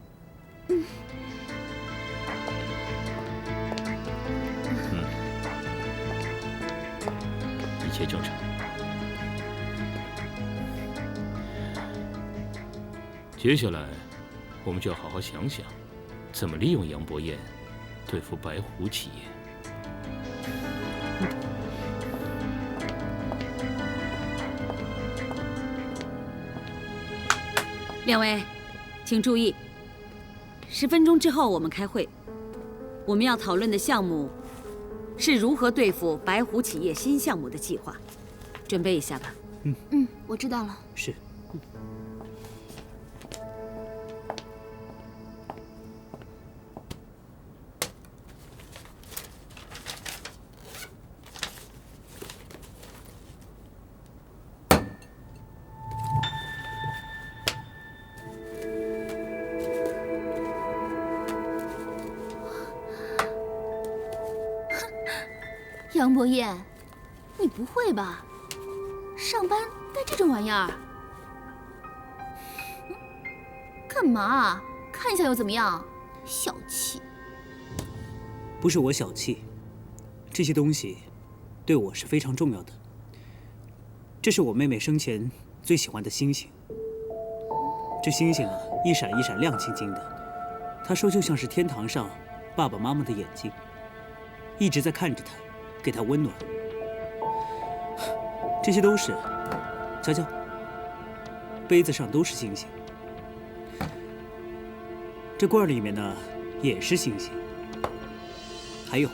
S5: 一切正常。接下来，我们就要好好想想，怎么利用杨伯彦对付白虎企业。
S4: 两位，请注意，10分钟之后我们开会。我们要讨论的项目是如何对付白虎企业新项目的计划，准备一下吧。
S6: 我知道了。
S3: 是。
S12: 杨博彦，你不会吧？上班带这种玩意儿？干嘛？看一下又怎么样？小气。
S3: 不是我小气，这些东西对我是非常重要的。这是我妹妹生前最喜欢的星星。这星星啊，一闪一闪亮晶晶的，她说就像是天堂上爸爸妈妈的眼睛，一直在看着她，给她温暖。这些都是，瞧瞧，杯子上都是星星。这罐里面呢也是星星。还有，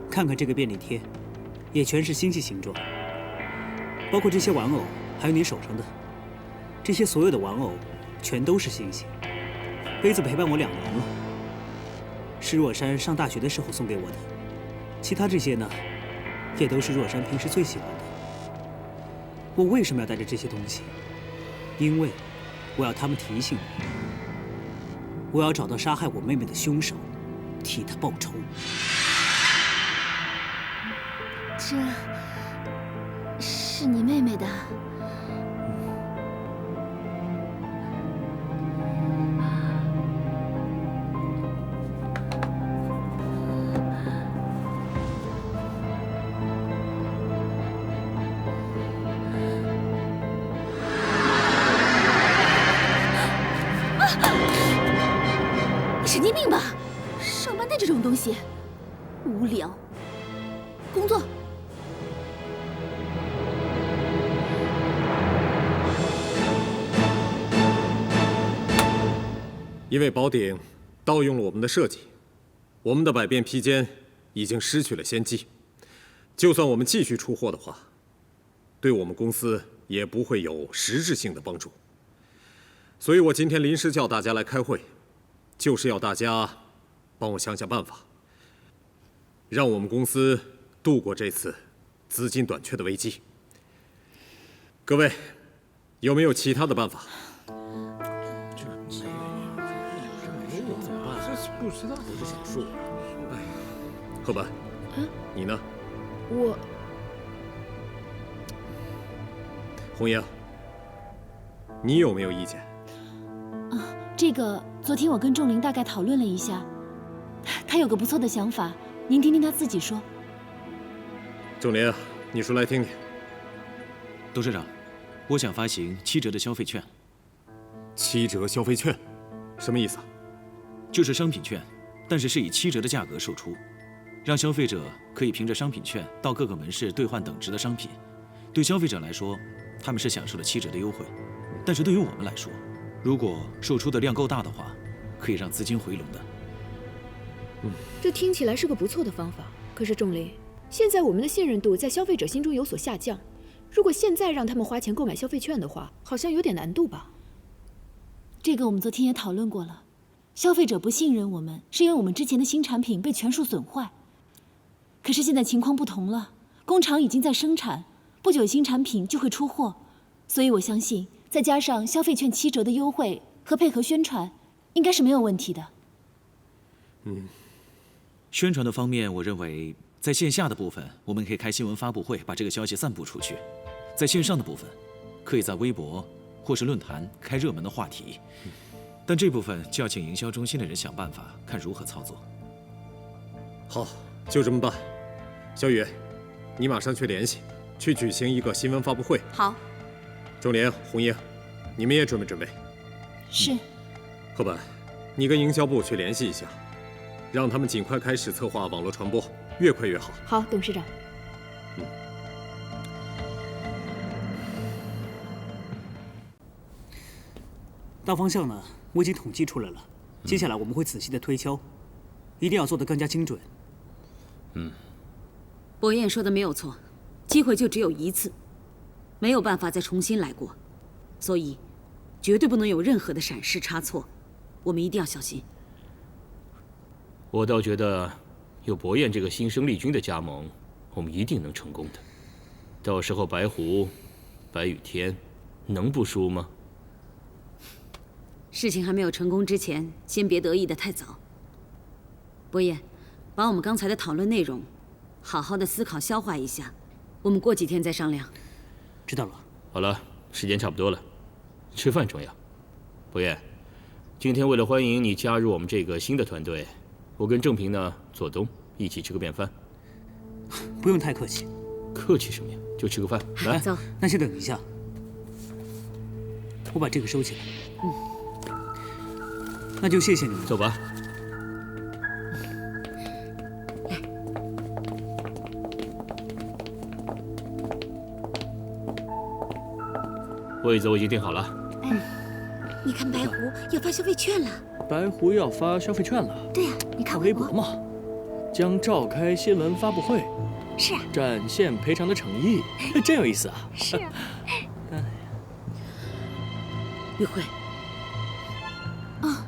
S3: 看看这个便利贴，也全是星星形状。包括这些玩偶，还有你手上的这些所有的玩偶，全都是星星。杯子陪伴我2年了，是若山上大学的时候送给我的。其他这些呢，也都是若山平时最喜欢的。我为什么要带着这些东西？因为我要他们提醒我，我要找到杀害我妹妹的凶手，替他报仇。
S12: 这是你妹妹的。神经病吧！上班带这种东西，无聊。工作。
S8: 因为宝鼎盗用了我们的设计，我们的百变披肩已经失去了先机。就算我们继续出货的话，对我们公司也不会有实质性的帮助。所以我今天临时叫大家来开会，就是要大家帮我想想办法，让我们公司度过这次资金短缺的危机。各位，有没有其他的办法？
S2: 不知道，我就想说，
S8: 赫本，你呢？
S12: 我，
S8: 红英，你有没有意见？
S6: 这个昨天我跟仲林大概讨论了一下，他有个不错的想法，您听听他自己说。
S8: 仲林，你说来听听。
S11: 董事长，我想发行7折的消费券。
S8: 7折消费券，什么意思啊？
S11: 就是商品券，但是以7折的价格售出，让消费者可以凭着商品券到各个门市兑换等值的商品。对消费者来说，他们是享受了7折的优惠，但是对于我们来说，如果售出的量够大的话，可以让资金回笼的。
S12: 这听起来是个不错的方法。可是仲林，现在我们的信任度在消费者心中有所下降，如果现在让他们花钱购买消费券的话，好像有点难度吧？
S6: 这个我们昨天也讨论过了。消费者不信任我们，是因为我们之前的新产品被全数损坏。可是现在情况不同了，工厂已经在生产，不久新产品就会出货，所以我相信，再加上消费券7折的优惠和配合宣传，应该是没有问题的。
S11: 宣传的方面，我认为在线下的部分，我们可以开新闻发布会，把这个消息散布出去；在线上的部分，可以在微博或是论坛开热门的话题。但这部分就要请营销中心的人想办法，看如何操作。
S8: 好，就这么办。小雨，你马上去联系，去举行一个新闻发布会。
S12: 好。
S8: 仲林、红英，你们也准备准备。
S6: 是。
S8: 赫本，你跟营销部去联系一下，让他们尽快开始策划网络传播，越快越好。
S12: 好，董事长。
S3: 大方向呢，我已经统计出来了。接下来我们会仔细的推敲，一定要做得更加精准。
S4: 博彦说的没有错，机会就只有一次，没有办法再重新来过，所以绝对不能有任何的闪失差错，我们一定要小心。
S5: 我倒觉得，有博彦这个新生力军的加盟，我们一定能成功的。到时候白狐、白雨天，能不输吗？
S4: 事情还没有成功之前，先别得意的太早。博彦，把我们刚才的讨论内容好好的思考消化一下，我们过几天再商量。
S3: 知道了。
S5: 好了，时间差不多了，吃饭重要。博彦，今天为了欢迎你加入我们这个新的团队，我跟郑平呢、左东一起吃个便饭。
S3: 不用太客气。
S5: 客气什么呀？就吃个饭。来，
S4: 走。
S3: 那先等一下，我把这个收起来。那就谢谢你们。
S5: 走吧。位子我已经订好了。
S14: 你看白狐要发消费券了。
S9: 白狐要发消费券了？
S14: 对呀，你看
S9: 微博嘛，将召开新闻发布会。
S14: 是啊。
S9: 展现赔偿的诚意，真有意思啊。
S14: 是啊。
S4: 玉慧。
S6: 啊。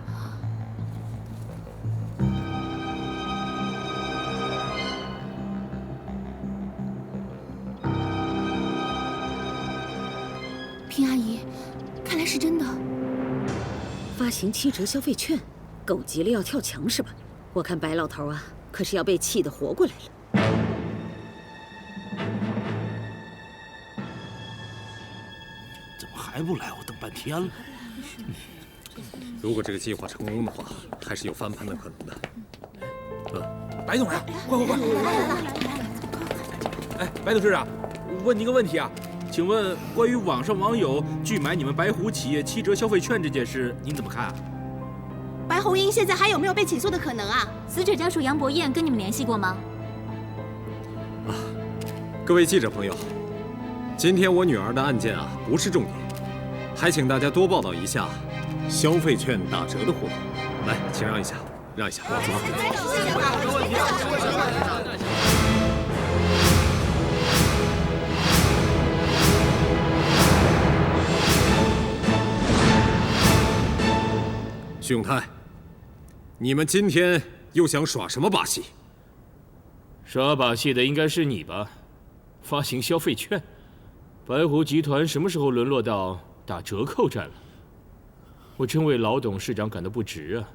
S6: 平阿姨，看来是真的。
S4: 发行7折消费券，狗急了要跳墙是吧？我看白老头啊，可是要被气得活过来了。
S15: 怎么还不来？我等半天了。
S8: 如果这个计划成功的话，还是有翻盘的可能的。
S16: 白总呀，快！哎，白董事长，问您个问题啊，请问关于网上网友拒买你们白狐企业7折消费券这件事，您怎么看啊？
S14: 白红英现在还有没有被起诉的可能啊？死者家属杨博彦跟你们联系过吗？
S8: 各位记者朋友，今天我女儿的案件啊不是重点，还请大家多报道一下消费券打折的活动。来，请让一下，让一下，我走。徐永泰，你们今天又想耍什么把戏？
S5: 耍把戏的应该是你吧？发行消费券，白狐集团什么时候沦落到打折扣战了？我真为老董事长感到不值啊！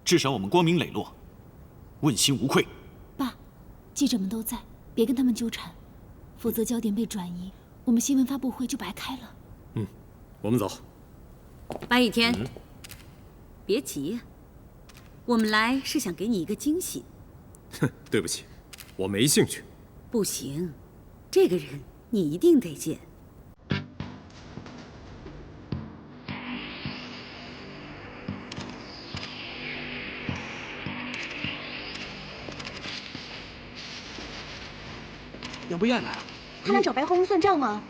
S15: 至少我们光明磊落，问心无愧。
S6: 爸，记者们都在，别跟他们纠缠，否则焦点被转移，我们新闻发布会就白开了。
S8: 我们走。
S4: 白雨天，别急呀，我们来是想给你一个惊喜。
S8: 哼，对不起，我没兴趣。
S4: 不行，这个人你一定得见。
S15: 杨博彦来了，
S14: 他来找白红算账吗？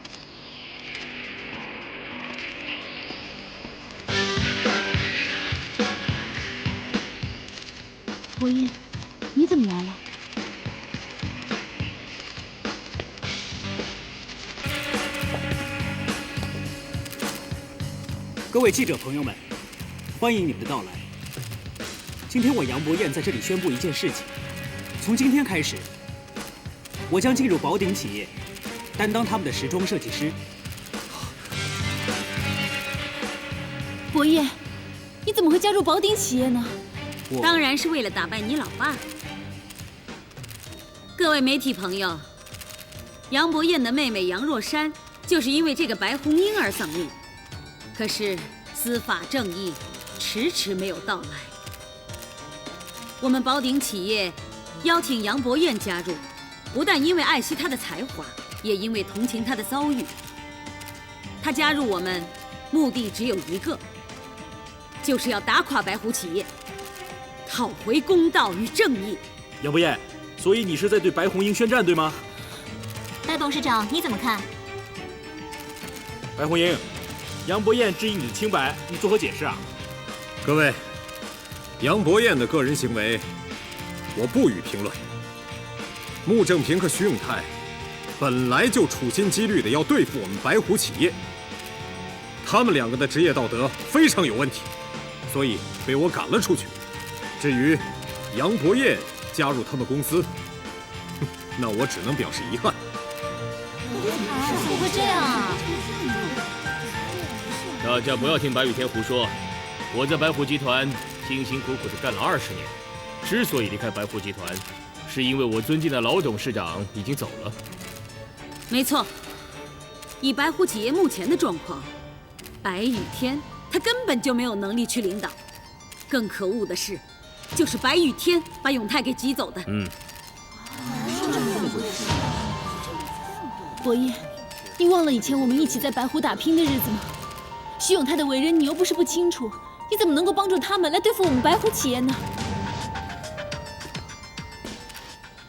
S6: 博彦，你怎么来了？
S3: 各位记者朋友们，欢迎你们的到来。今天我杨博彦在这里宣布一件事情：从今天开始，我将进入宝鼎企业，担当他们的时装设计师。
S6: 博彦，你怎么会加入宝鼎企业呢？
S4: 当然是为了打败你老爸。各位媒体朋友，杨博彦的妹妹杨若珊就是因为这个白红英而丧命，可是司法正义迟迟没有到来。我们宝鼎企业邀请杨博彦加入，不但因为爱惜他的才华，也因为同情他的遭遇。他加入我们，目的只有一个，就是要打垮白狐企业，讨回公道与正义。
S15: 杨博彦，所以你是在对白红英宣战，对吗？
S14: 白董事长，你怎么看？
S15: 白红英，杨博彦质疑你的清白，你作何解释啊？
S8: 各位，杨博彦的个人行为，我不予评论。穆正平和徐永泰本来就处心积虑的要对付我们白狐企业，他们两个的职业道德非常有问题，所以被我赶了出去。至于杨博彦加入他们公司，那我只能表示遗憾。
S14: 怎么会这样啊？
S5: 大家不要听白雨天胡说，我在白虎集团辛辛苦苦的干了20年，之所以离开白虎集团，是因为我尊敬的老董事长已经走了。
S4: 没错，以白虎企业目前的状况，白雨天他根本就没有能力去领导。更可恶的是，就是白雨天把永泰给挤走的。
S6: 伯爷，你忘了以前我们一起在白虎打拼的日子吗？徐永泰的为人你又不是不清楚，你怎么能够帮助他们来对付我们白虎企业呢？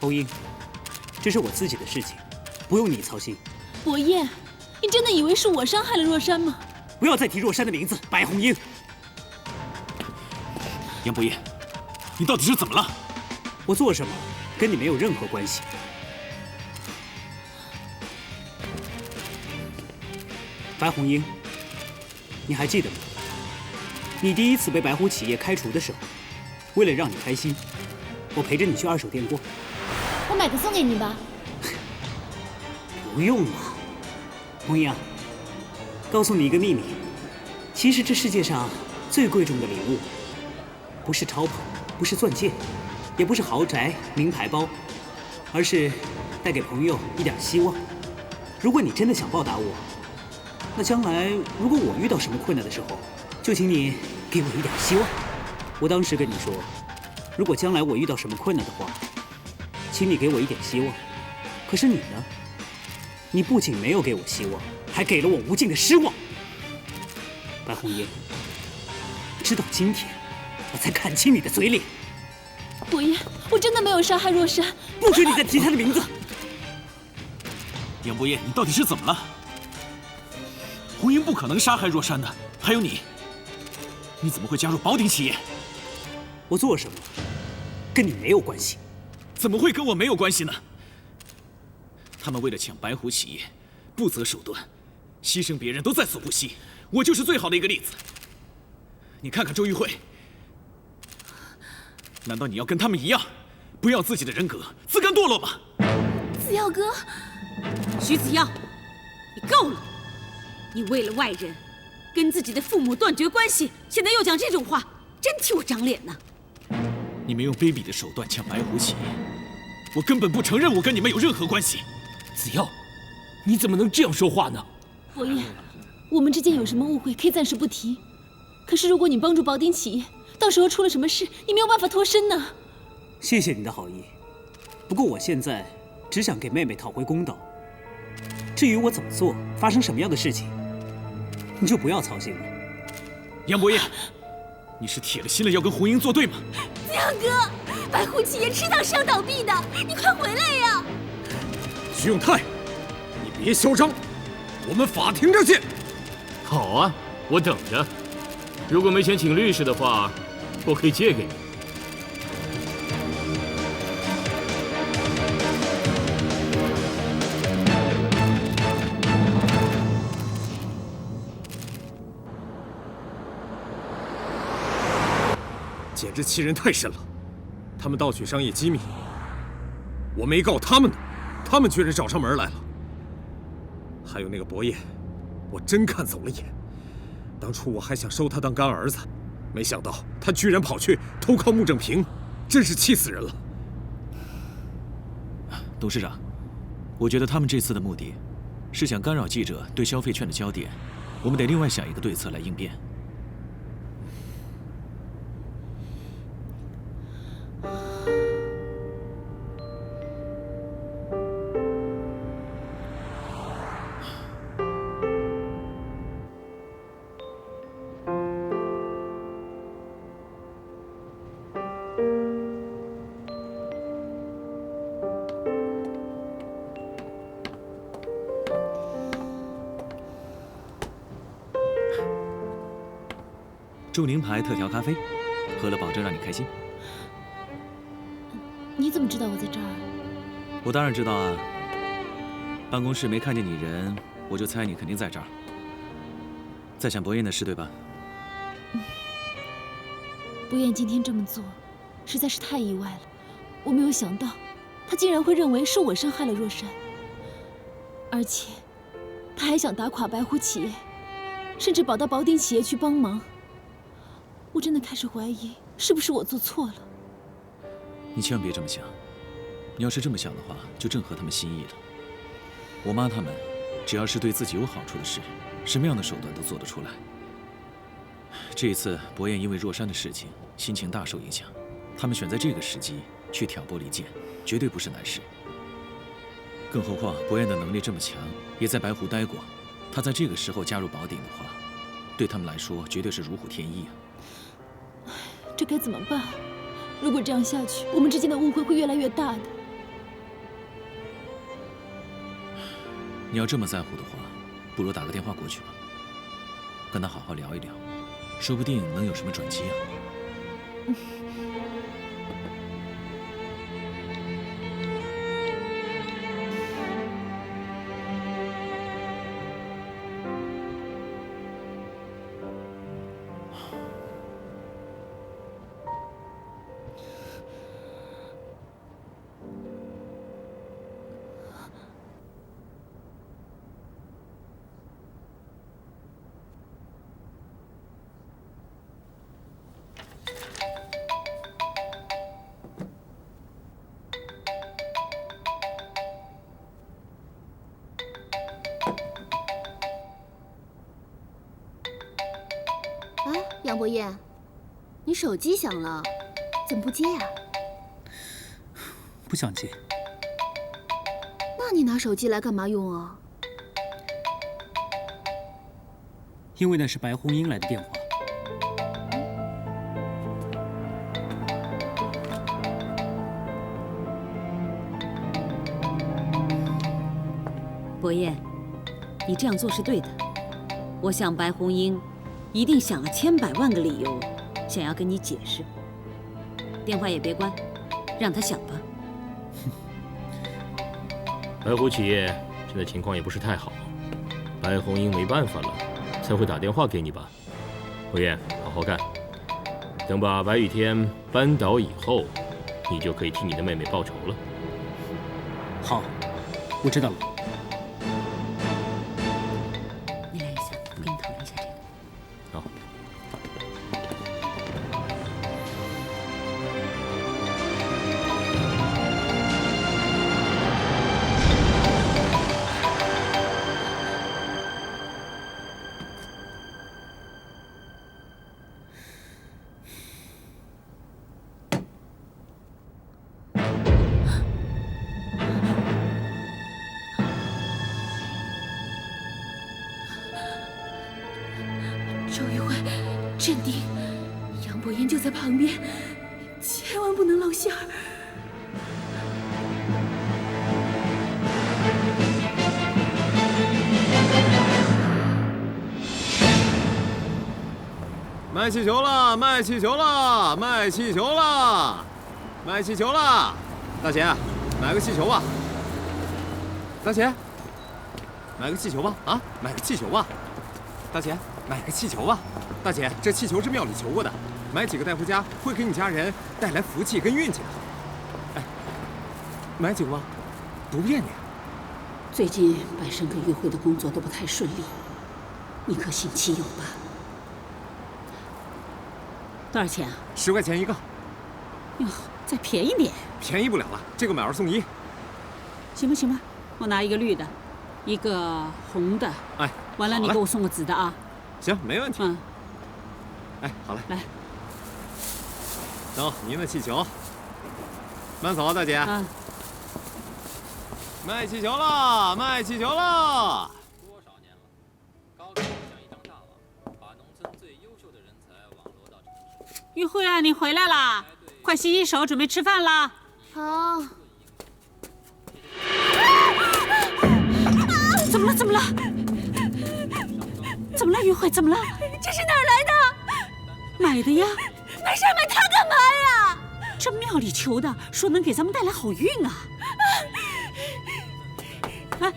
S3: 欧英，这是我自己的事情，不用你操心。
S6: 伯爷，你真的以为是我伤害了若山吗？
S3: 不要再提若山的名字，白红英。
S11: 杨伯彦，你到底是怎么了？
S3: 我做什么跟你没有任何关系。白红英，你还记得吗？你第一次被白虎企业开除的时候，为了让你开心，我陪着你去二手店逛。
S6: 我买个送给你吧。
S3: 不用了，红英啊，告诉你一个秘密，其实这世界上最贵重的礼物，不是超跑，不是钻戒，也不是豪宅、名牌包，而是带给朋友一点希望。如果你真的想报答我，那将来如果我遇到什么困难的时候，就请你给我一点希望。我当时跟你说，如果将来我遇到什么困难的话，请你给我一点希望。可是你呢？你不仅没有给我希望，还给了我无尽的失望。白红英，直到今天，我才看清你的嘴脸。
S6: 伯爷，我真的没有杀害若山，
S3: 不准你再提他的名字。
S11: 杨伯彦，你到底是怎么了？红英不可能杀害若山的，还有你，你怎么会加入宝鼎企业？
S3: 我做什么跟你没有关系。
S11: 怎么会跟我没有关系呢？他们为了抢白虎企业，不择手段，牺牲别人都在所不惜。我就是最好的一个例子。你看看周玉慧，难道你要跟他们一样，不要自己的人格，自甘堕落吗？
S6: 子耀哥，
S4: 徐子耀，你够了！你为了外人，跟自己的父母断绝关系，现在又讲这种话，真替我长脸呢。
S11: 你们用卑鄙的手段抢白虎企业，我根本不承认我跟你们有任何关系。
S5: 子耀，你怎么能这样说话呢？
S6: 伯爷，我们之间有什么误会可以暂时不提，可是如果你帮助宝鼎企业，到时候出了什么事，你没有办法脱身呢。
S3: 谢谢你的好意，不过我现在只想给妹妹讨回公道。至于我怎么做，发生什么样的事情，你就不要操心了。
S11: 杨伯彦，你是铁了心了要跟红英作对吗？
S6: 子阳哥，白虎企业迟早是要倒闭的，你快回来呀！
S8: 徐永泰，你别嚣张，我们法庭这见。
S5: 好啊，我等着。如果没钱请律师的话，我可以借给你。
S8: 简直欺人太甚了！他们盗取商业机密，我没告他们呢，他们居然找上门来了。还有那个伯彦，我真看走了眼。当初我还想收他当干儿子，没想到他居然跑去投靠穆正平，真是气死人了。
S11: 董事长，我觉得他们这次的目的是想干扰记者对消费券的焦点，我们得另外想一个对策来应变。祝宁牌特调咖啡，喝了保证让你开心。
S6: 你怎么知道我在这儿？
S11: 我当然知道啊，办公室没看见你人，我就猜你肯定在这儿，在想伯彦的事，对吧？
S6: 伯彦今天这么做，实在是太意外了。我没有想到，他竟然会认为是我伤害了若山，而且他还想打垮白虎企业，甚至跑到宝鼎企业去帮忙。我真的开始怀疑，是不是我做错了？
S11: 你千万别这么想。你要是这么想的话，就正合他们心意了。我妈他们，只要是对自己有好处的事，什么样的手段都做得出来。这一次，伯彦因为若山的事情，心情大受影响。他们选在这个时机去挑拨离间，绝对不是难事。更何况伯彦的能力这么强，也在白湖待过。他在这个时候加入宝鼎的话，对他们来说绝对是如虎添翼啊！
S6: 这该怎么办？如果这样下去，我们之间的误会会越来越大的。
S11: 你要这么在乎的话，不如打个电话过去吧，跟他好好聊一聊，说不定能有什么转机啊。
S14: 杨博彦，你手机响了，怎么不接呀？
S3: 不想接。
S14: 那你拿手机来干嘛用啊？
S3: 因为那是白红英来的电话。
S4: 伯彦，你这样做是对的。我想白红英一定想了千百万个理由，想要跟你解释。电话也别关，让他想吧。
S5: 白湖企业现在情况也不是太好，白红英没办法了，才会打电话给你吧。伯彦，好好干，等把白雨天扳倒以后，你就可以替你的妹妹报仇了。
S3: 好，我知道了。
S4: 你来一下，我跟你讨论一下这个。
S5: 好。
S6: 周玉慧，镇定，杨博彦就在旁边，千万不能露馅儿。
S8: 卖气球了，卖气球了，卖气球了，卖气球了！大姐，买个气球吧。大姐，买个气球吧！啊，买个气球吧！大姐，买个气球吧！大姐，这气球是庙里求过的，买几个带回家会给你家人带来福气跟运气的。哎，买几个吧，不骗你。
S7: 最近白生跟玉慧的工作都不太顺利，你可信其有吧？多少钱啊
S8: ？10块钱一个。
S7: 哟，再便宜点。
S8: 便宜不了了，这个买2送1。
S7: 行吧行吧，我拿一个绿的，一个红的。
S8: 哎，
S7: 完了你给我送个紫的啊。
S8: 行，没问题。
S7: 嗯。
S8: 哎，好嘞。
S7: 来。
S8: 走，您的气球。慢走啊，大姐。
S7: 嗯。
S8: 卖气球了，卖气球了！
S17: 多少年了，高考像一张大网，把农村最优秀的人才网罗到城市。
S7: 玉慧啊，你回来啦！快洗洗手，准备吃饭啦。
S14: 好。
S7: 怎么了？怎么了？怎么了？玉慧，怎么了？
S14: 这是哪儿来的？
S7: 买的呀。
S14: 买啥买它干嘛呀？
S7: 这庙里求的，说能给咱们带来好运啊。哎，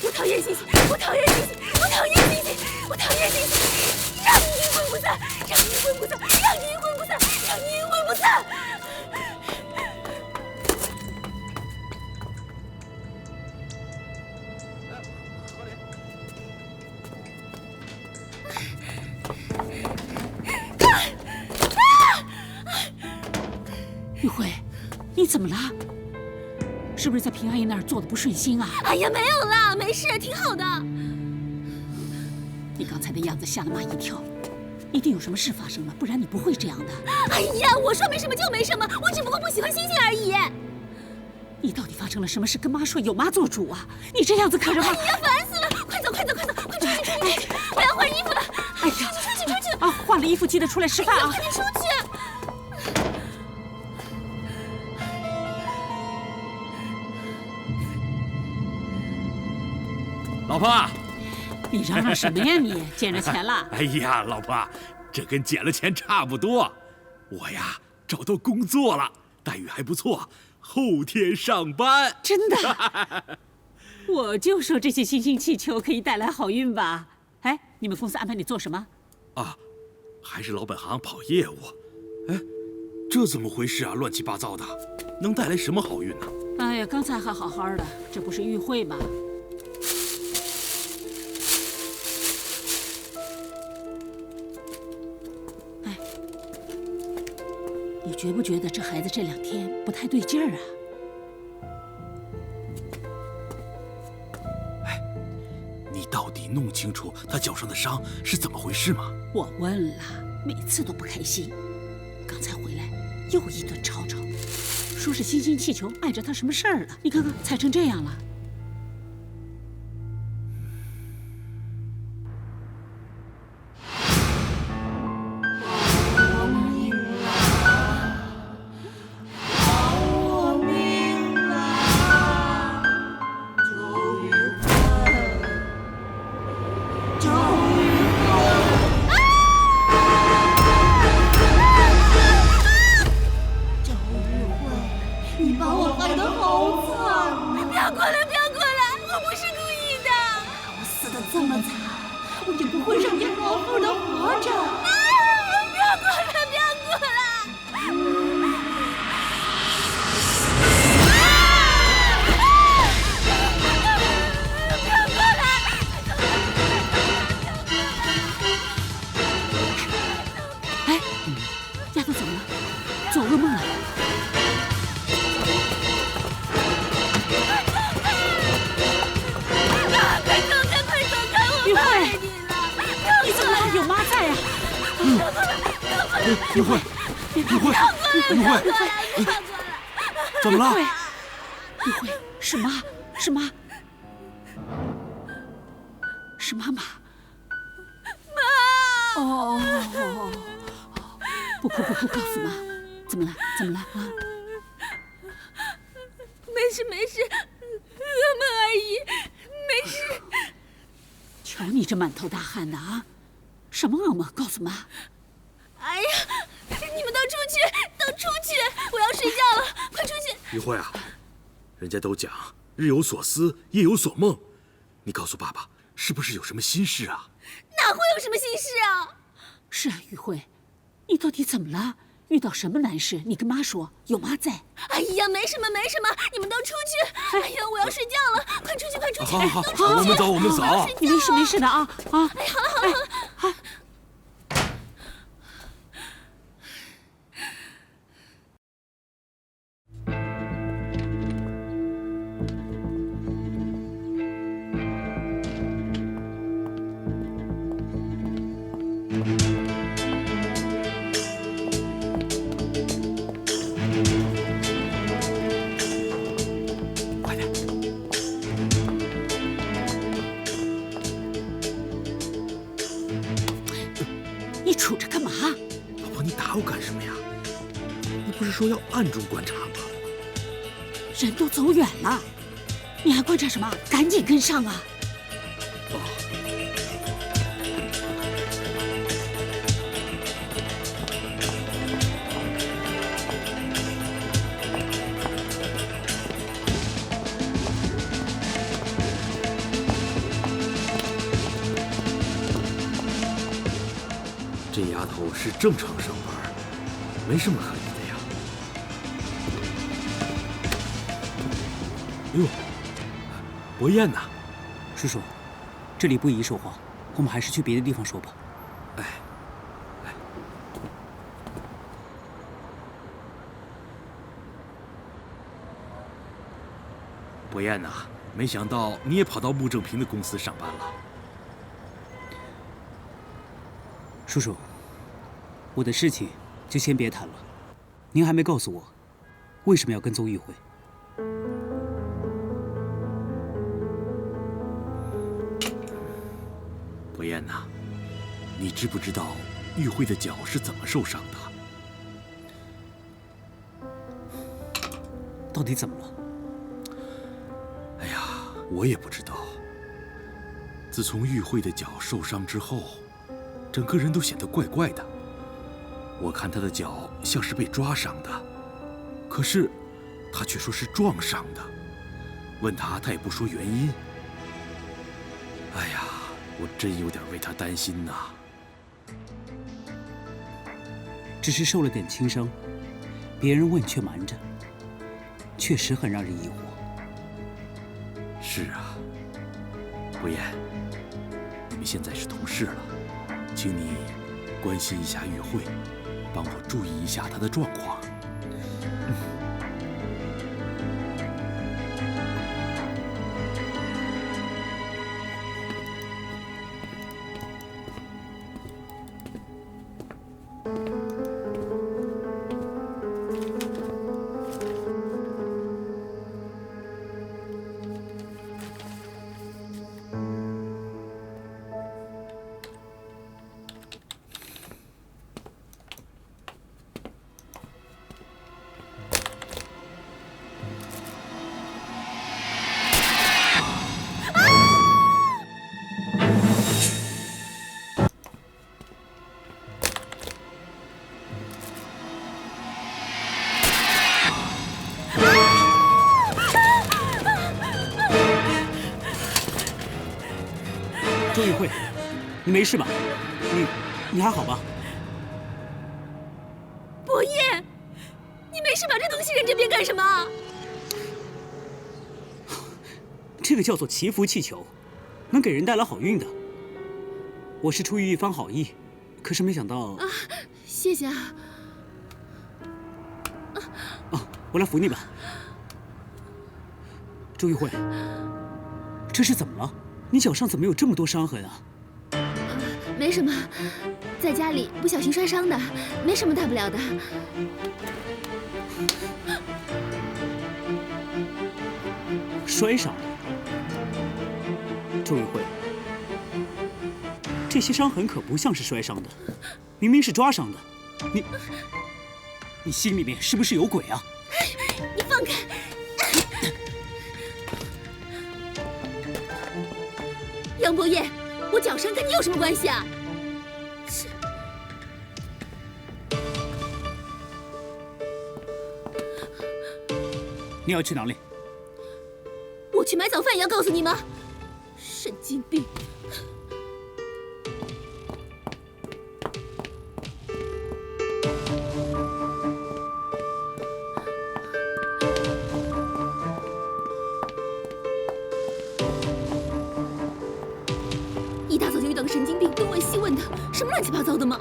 S14: 我讨厌星星，我讨厌星星，我讨厌星星，我讨厌星星！让你阴魂不散，让你阴魂不散，让你阴魂不散，让你阴魂不散！
S4: 玉慧，你怎么了？是不是在平阿姨那儿做的不顺心啊？
S14: 哎呀，没有啦，没事，挺好的。
S4: 你刚才的样子吓了妈一跳，一定有什么事发生了，不然你不会这样的。
S14: 哎呀，我说没什么就没什么，我只不过不喜欢星星而已。
S4: 你到底发生了什么事？跟妈说，有妈做主啊！你这样子可是妈……
S14: 哎呀，烦死了！快走，快走，快走，快出去，出去！我要换衣服了。
S4: 哎呀，
S14: 出去！
S4: 啊，换了衣服记得出来吃饭啊！
S14: 快点出去！
S15: 老婆，
S4: 你嚷嚷什么呀你？捡着钱了？
S15: 哎呀，老婆，这跟捡了钱差不多。我呀找到工作了，待遇还不错，后天上班。
S4: 真的？我就说这些星星气球可以带来好运吧。哎，你们公司安排你做什么？
S15: 啊，还是老本行跑业务。哎，这怎么回事啊？乱七八糟的，能带来什么好运呢？
S4: 哎呀，刚才还好好的，这不是与会吗？哎，你觉不觉得这孩子这2天不太对劲儿啊？
S15: 你到底弄清楚他脚上的伤是怎么回事吗？
S4: 我问了，每次都不开心。刚才回来又一顿吵吵，说是星星气球碍着他什么事儿了。你看看，踩成这样了。
S15: 玉慧，怎么了？
S4: 玉慧，是妈，是妈，是妈妈。妈！哦，不哭不哭，告诉妈，怎么了？怎么了啊？
S14: 没事没事，噩梦而已，没事。
S4: 瞧你这满头大汗的啊，什么噩梦？告诉妈。
S14: 哎呀，你们都出去，都出去！我要睡觉了，快出去！
S15: 玉慧啊，人家都讲日有所思，夜有所梦，你告诉爸爸，是不是有什么心事啊？
S14: 哪会有什么心事啊？
S4: 是啊，玉慧，你到底怎么了？遇到什么难事？你跟妈说，有妈在。
S14: 哎呀，没什么没什么，你们都出去！哎呀，我要睡觉了，快出去快出去！
S15: 好，我们走我们走。
S4: 你没事没事的啊啊！
S14: 哎，好了好了好了。
S4: 你杵着干嘛？
S15: 老婆，你打我干什么呀？你不是说要暗中观察吗？
S4: 人都走远了，你还观察什么？赶紧跟上啊！
S15: 这丫头是正常上班，没什么可疑的呀。哎呦，伯彦呢？
S3: 师叔，这里不宜说话，我们还是去别的地方说吧。
S15: 伯彦呐，没想到你也跑到穆正平的公司上班了。
S3: 叔叔，我的事情就先别谈了。您还没告诉我，为什么要跟踪玉慧？
S15: 伯彦呐，你知不知道玉慧的脚是怎么受伤的？
S3: 到底怎么了？
S15: 哎呀，我也不知道。自从玉慧的脚受伤之后，整个人都显得怪怪的。我看她的脚像是被抓伤的，可是她却说是撞伤的。问她，她也不说原因。哎呀，我真有点为她担心呐。
S3: 只是受了点轻伤，别人问却瞒着，确实很让人疑惑。
S15: 是啊，伯彦，你们现在是同事了，请你关心一下玉慧，帮我注意一下她的状况。
S3: 周玉慧，你没事吧？你还好吧？
S14: 伯彦，你没事把这东西扔这边干什么？
S3: 这个叫做祈福气球，能给人带来好运的。我是出于一番好意，可是没想到
S14: 啊，谢谢啊。
S3: 我来扶你吧。周玉慧，这是怎么了？你脚上怎么有这么多伤痕啊？
S14: 没什么，在家里不小心摔伤的，没什么大不了的。
S3: 摔伤了？周玉慧，这些伤痕可不像是摔伤的，明明是抓伤的。你心里面是不是有鬼啊？
S14: 你放开！杨伯彦，我脚伤跟你有什么关系啊？是。
S3: 你要去哪里？
S14: 我去买早饭也要告诉你吗？神经病！一大早就遇到个神经病，东问西问的，什么乱七八糟的吗？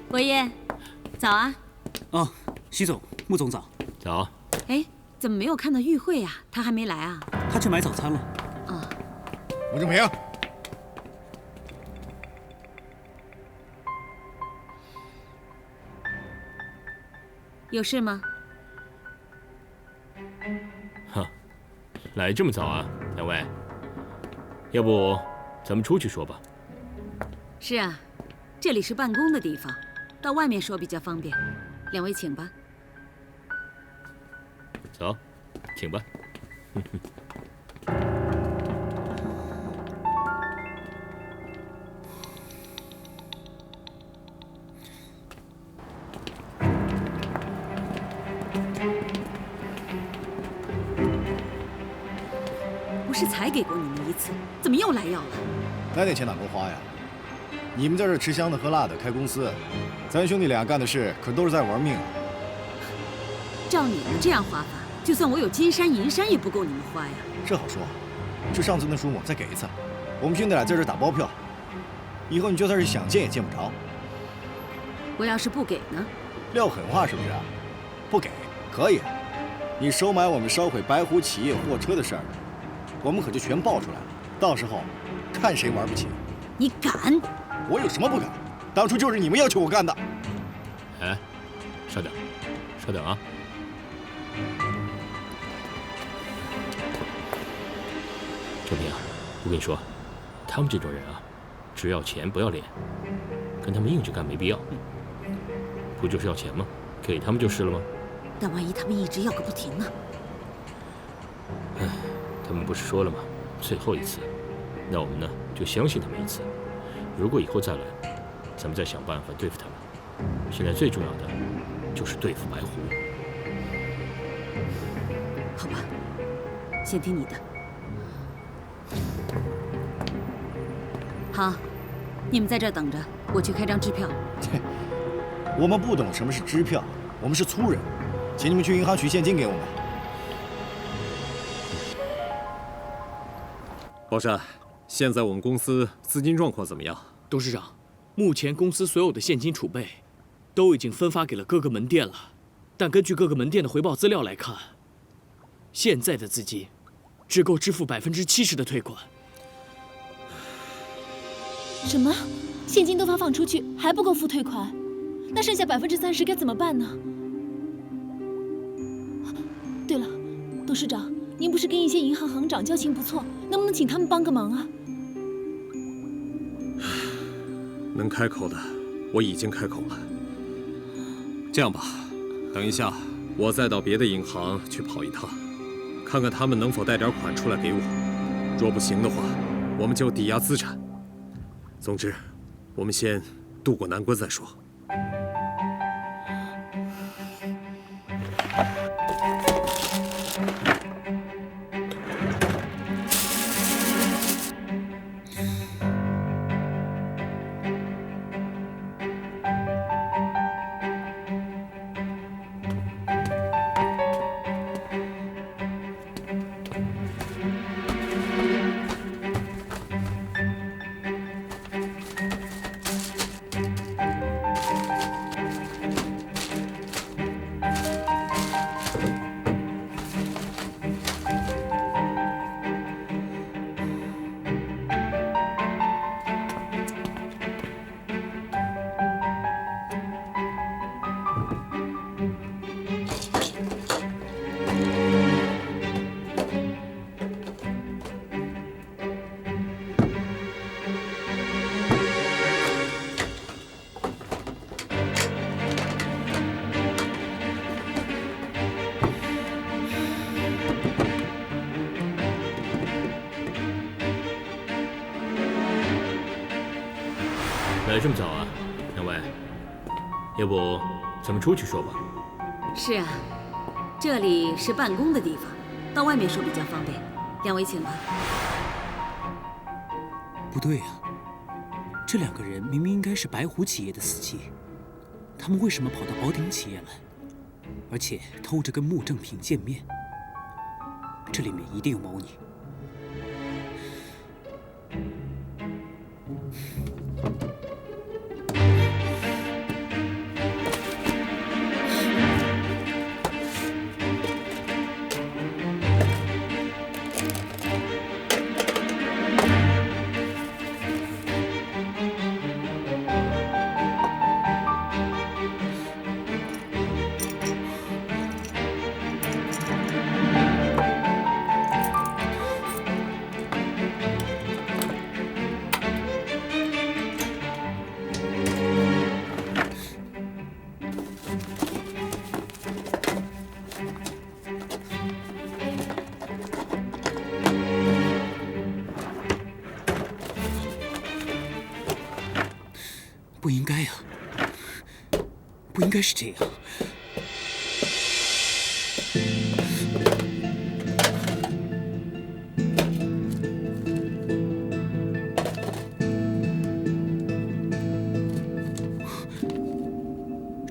S4: 伯彦，早啊！
S3: 哦，徐总、穆总早。
S5: 早。
S4: 哎，怎么没有看到玉慧呀？她还没来啊？
S3: 她去买早餐了。
S4: 哦。
S18: 穆正平，
S4: 有事吗？
S5: 哼，来这么早啊，两位？要不咱们出去说吧？
S4: 是啊，这里是办公的地方，到外面说比较方便。两位请吧。
S5: 走，请吧。
S4: 不是才给过你们一次，怎么又来要了？
S18: 那钱哪够花呀？你们在这吃香的喝辣的开公司，咱兄弟俩干的事可都是在玩命啊！
S4: 照你们这样花法，就算我有金山银山也不够你们花呀。
S18: 这好说，就上次那数目再给一次，我们兄弟俩在这打包票，以后你就算是想见也见不着。
S4: 我要是不给呢？
S18: 撂狠话是不是？不给可以，你收买我们烧毁白狐企业货车的事儿，我们可就全爆出来了。到时候看谁玩不起。
S4: 你敢？
S18: 我有什么不敢？当初就是你们要求我干的。
S5: 哎，稍等，稍等啊！周平啊，我跟你说，他们这种人啊，只要钱不要脸，跟他们硬着干没必要。不就是要钱吗？给他们就是了吗？
S4: 但万一他们一直要个不停呢？
S5: 哎，他们不是说了吗？最后一次，那我们呢就相信他们一次。如果以后再来，咱们再想办法对付他们。现在最重要的就是对付白狐。
S4: 好吧，先听你的。好，你们在这儿等着，我去开张支票。
S18: 我们不懂什么是支票，我们是粗人，请你们去银行取现金给我们。
S8: 宝山，现在我们公司资金状况怎么样？
S9: 董事长，目前公司所有的现金储备都已经分发给了各个门店了，但根据各个门店的回报资料来看，现在的资金只够支付70%的退款。
S6: 什么？现金都发放出去，还不够付退款？那剩下30%该怎么办呢？对了，董事长，您不是跟一些银行行长交情不错，能不能请他们帮个忙啊？
S8: 能开口的，我已经开口了。这样吧，等一下我再到别的银行去跑一趟，看看他们能否贷点款出来给我。若不行的话，我们就抵押资产。总之，我们先渡过难关再说。
S5: 来这么早啊，两位，要不咱们出去说吧？
S4: 是啊，这里是办公的地方，到外面说比较方便。两位请吧。
S3: 不对啊，这两个人明明应该是白狐企业的司机，他们为什么跑到宝鼎企业来？而且偷着跟穆正平见面，这里面一定有猫腻。不应该呀，不应该是这样。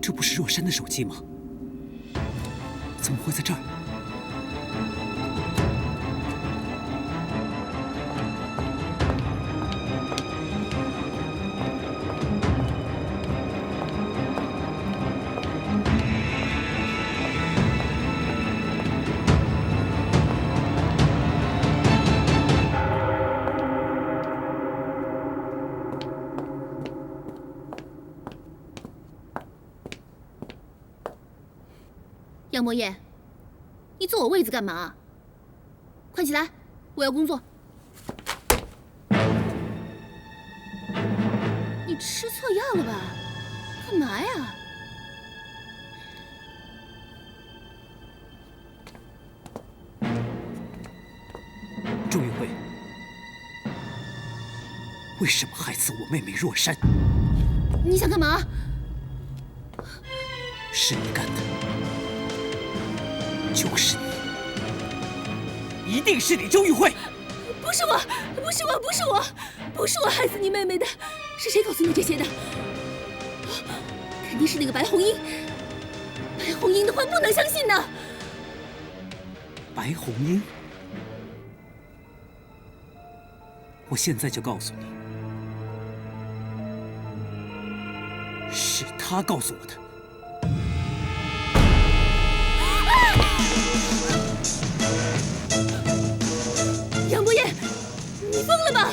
S3: 这不是若山的手机吗？怎么会在这儿？
S6: 杨博彦，你坐我位子干嘛？快起来，我要工作。你吃错药了吧？干嘛呀？
S3: 周玉慧，为什么害死我妹妹若山？
S6: 你想干嘛？
S3: 是你干的。就是你，一定是你，周玉慧！
S6: 不是我，不是我，不是我，不是我害死你妹妹的，是谁告诉你这些的？肯定是那个白红英。白红英的话不能相信的。
S3: 白红英，我现在就告诉你，是她告诉我的。
S6: 杨博彦，你疯了吧？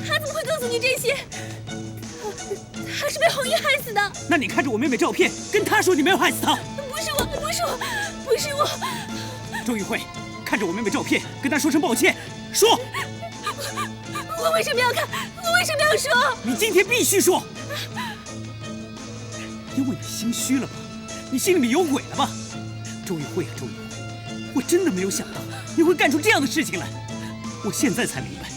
S6: 他怎么会告诉你这些？他是被红英害死的。
S3: 那你看着我妹妹照片，跟她说你没有害死她。
S6: 不是我，不是我，不是我。
S3: 周玉慧，看着我妹妹照片，跟她说声抱歉。说。
S6: 我为什么要看？我为什么要说？
S3: 你今天必须说，因为你心虚了吧？你心里面有鬼了吧？周玉慧啊，周玉慧，我真的没有想到你会干出这样的事情来。我现在才明白，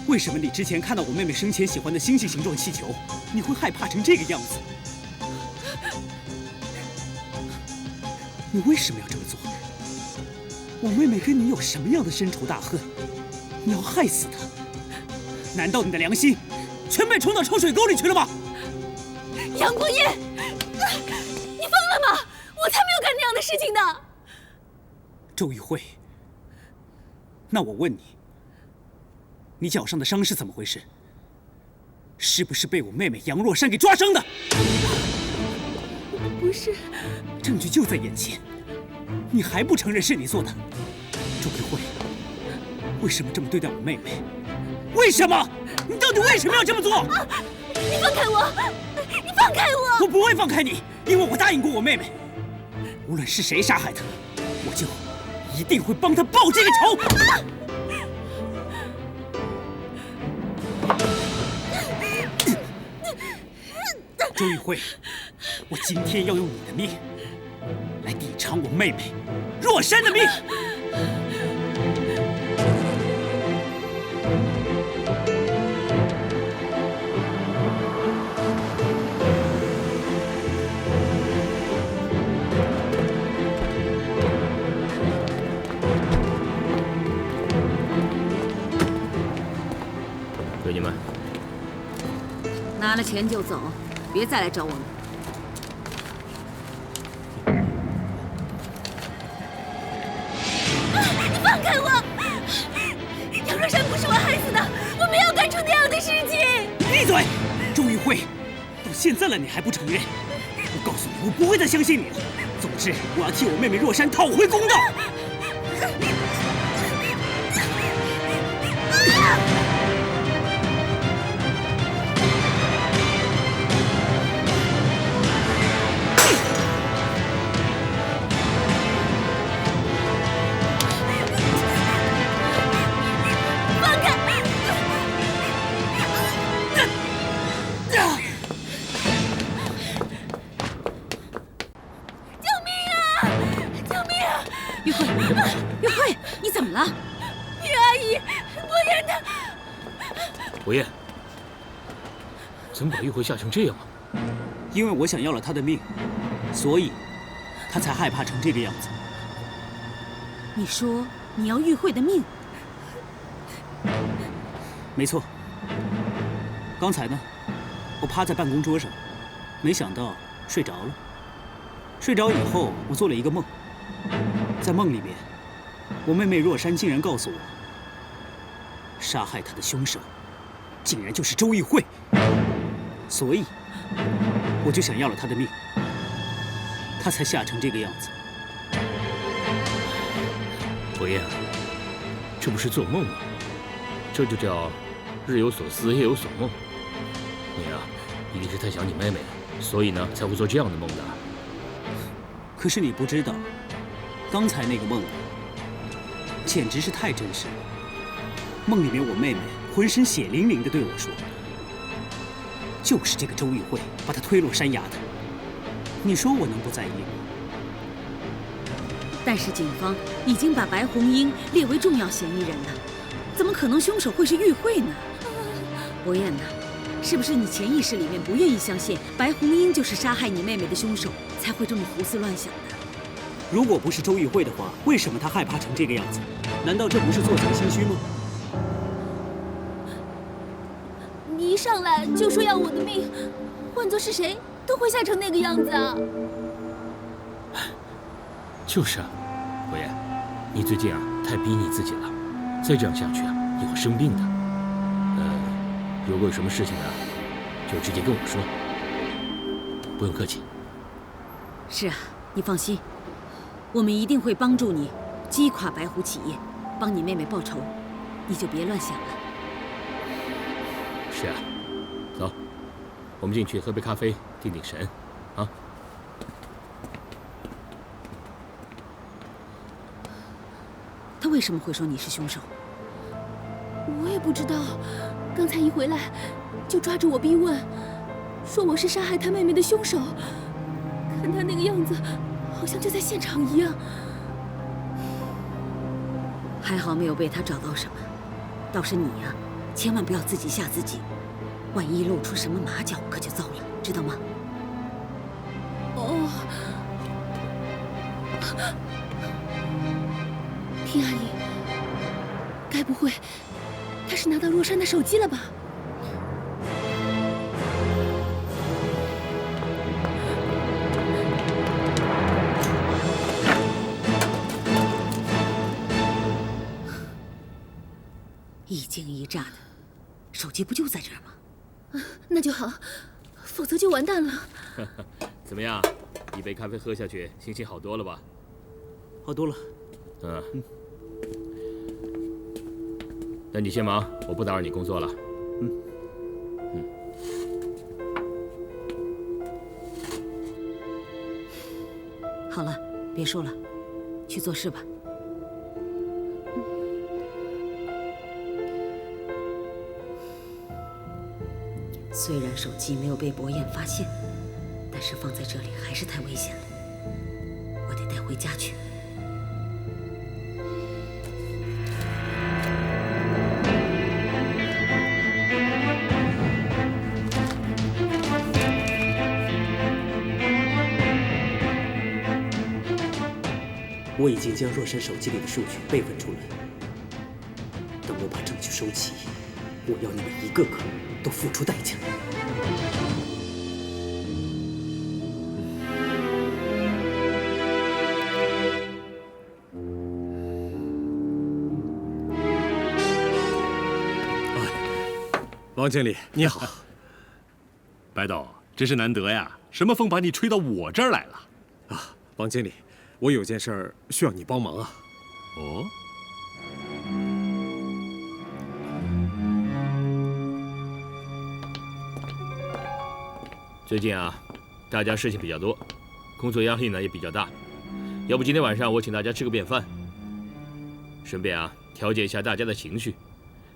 S3: 为什么你之前看到我妹妹生前喜欢的星星形状气球，你会害怕成这个样子。你为什么要这么做？我妹妹跟你有什么样的深仇大恨？你要害死她？难道你的良心全被冲到臭水沟里去了吗？
S6: 杨博彦，你疯了吗？我才没有干那样的事情呢。
S3: 周玉慧，那我问你，你脚上的伤是怎么回事？是不是被我妹妹杨若山给抓伤的？
S6: 不是。
S3: 证据就在眼前，你还不承认是你做的？周玉慧，为什么这么对待我妹妹？为什么？你到底为什么要这么做？
S6: 你放开我！你放开我！
S3: 我不会放开你，因为我答应过我妹妹，无论是谁杀害她，我就一定会帮她报这个仇。周玉慧，我今天要用你的命来抵偿我妹妹若山的命。
S5: 给你们。
S4: 拿了钱就走，别再来找我们。
S6: 你放开我！杨若山不是我害死的，我没有干出那样的事情。
S3: 闭嘴！周玉慧，到现在了你还不承认？我告诉你，我不会再相信你了。总之，我要替我妹妹若山讨回公道。
S4: 玉慧，你怎么了？
S6: 于阿姨，博彦他……
S5: 博彦，怎曾把玉慧吓成这样吗？
S3: 因为我想要了他的命，所以他才害怕成这个样子。
S4: 你说你要玉慧的命？
S3: 没错。刚才呢，我趴在办公桌上，没想到睡着了。睡着以后，我做了一个梦，在梦里面，我妹妹若珊竟然告诉我，杀害她的凶手竟然就是周玉慧，所以我就想要了她的命，她才吓成这个样子。
S5: 伯彦，这不是做梦吗？这就叫日有所思，夜有所梦。你啊，一定是太想你妹妹了，所以呢才会做这样的梦的。
S3: 可是你不知道，刚才那个梦简直是太真实了。梦里面我妹妹浑身血淋淋地对我说，就是这个周玉慧把她推落山崖的。你说我能不在意吗？
S4: 但是警方已经把白红英列为重要嫌疑人了，怎么可能凶手会是玉慧呢？伯彦呐，是不是你潜意识里面不愿意相信白红英就是杀害你妹妹的凶手，才会这么胡思乱想的？
S3: 如果不是周玉慧的话，为什么她害怕成这个样子？难道这不是做贼心虚吗？
S14: 你一上来就说要我的命，换做是谁都会吓成那个样子啊！
S5: 就是啊，伯彦，你最近啊太逼你自己了，再这样下去啊，你会生病的。如果有什么事情呢，就直接跟我说，不用客气。
S4: 是啊，你放心，我们一定会帮助你击垮白虎企业，帮你妹妹报仇，你就别乱想了。
S5: 是啊，走，我们进去喝杯咖啡，定定神，啊。
S4: 他为什么会说你是凶手？
S14: 我也不知道，刚才一回来就抓着我逼问，说我是杀害他妹妹的凶手。看他那个样子，好像就在现场一样。
S4: 还好没有被他找到什么，倒是你呀，千万不要自己吓自己，万一露出什么马脚，可就糟了，知道吗？
S14: 哦，天啊你，该不会他是拿到若珊的手机了吧？
S4: 一惊一乍的，手机不就在这儿吗？
S14: 那就好，否则就完蛋了。
S5: 怎么样，一杯咖啡喝下去，心情好多了吧？
S3: 好多了。
S5: 那你先忙，我不打扰你工作了。
S4: 好了，别说了，去做事吧。虽然手机没有被伯彦发现，但是放在这里还是太危险了，我得带回家去。
S3: 我已经将若珊手机里的数据备份出来，等我把证据收齐，我要你们一个个都付出代价。
S8: 王经理，你好。
S15: 白董，真是难得呀！什么风把你吹到我这儿来了？
S8: 啊，王经理，我有件事儿需要你帮忙啊。
S15: 哦。
S5: 最近啊，大家事情比较多，工作压力呢也比较大，要不今天晚上我请大家吃个便饭，顺便啊调节一下大家的情绪，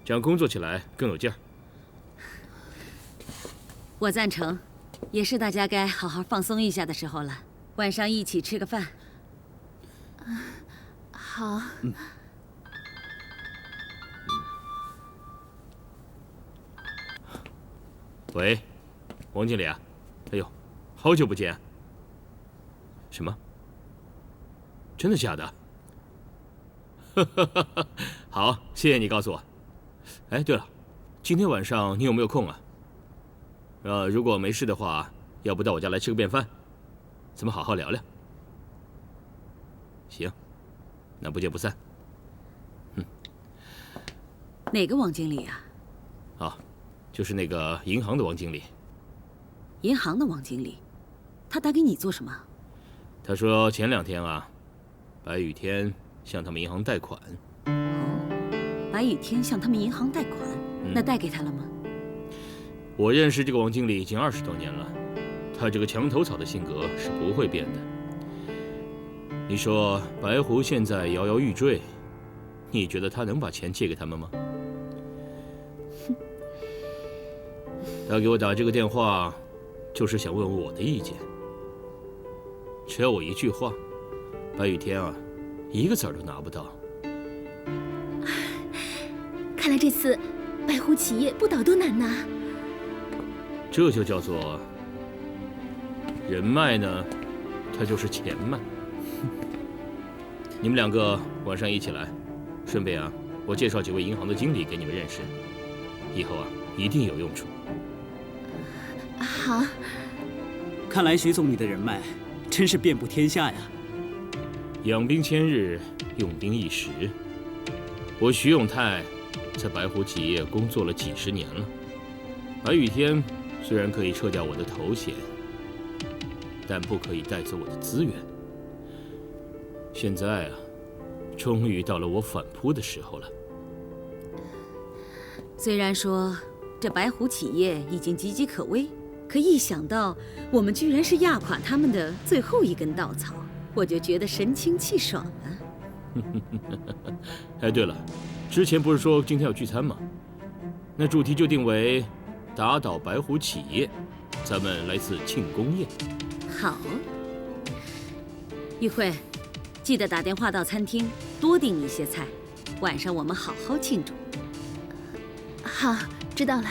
S5: 这样工作起来更有劲儿。
S4: 我赞成，也是大家该好好放松一下的时候了。晚上一起吃个饭。
S14: 好。
S5: 喂，王经理啊，哎呦，好久不见。什么？真的假的？好，谢谢你告诉我。哎，对了，今天晚上你有没有空啊？如果没事的话，要不到我家来吃个便饭，咱们好好聊聊。行，那不见不散。
S4: 哪个王经理啊？
S5: 啊，就是那个银行的王经理。
S4: 银行的王经理，他打给你做什么？
S5: 他说前2天啊，白雨天向他们银行贷款。
S4: 白雨天向他们银行贷款，那贷给他了吗？
S5: 我认识这个王经理已经20多年了，他这个墙头草的性格是不会变的。你说白狐现在摇摇欲坠，你觉得他能把钱借给他们吗？他给我打这个电话，就是想问我的意见。只要我一句话，白雨天啊，一个子儿都拿不到。
S14: 看来这次白狐企业不倒都难拿。
S5: 这就叫做人脉呢，它就是钱脉。你们2个晚上一起来，顺便啊，我介绍几位银行的经理给你们认识，以后啊一定有用处。
S14: 好。
S3: 看来徐总你的人脉真是遍布天下呀。
S5: 养兵千日，用兵一时。我徐永泰在白狐企业工作了几10年了。白雨天虽然可以撤掉我的头衔，但不可以带走我的资源。现在啊，终于到了我反扑的时候了。
S4: 虽然说这白狐企业已经岌岌可危，可一想到我们居然是压垮他们的最后一根稻草，我就觉得神清气爽了。
S5: 哎，对了，之前不是说今天要聚餐吗？那主题就定为打倒白狐企业，咱们来次庆功宴。
S4: 好，玉慧，记得打电话到餐厅多订一些菜，晚上我们好好庆祝。
S14: 好，知道了。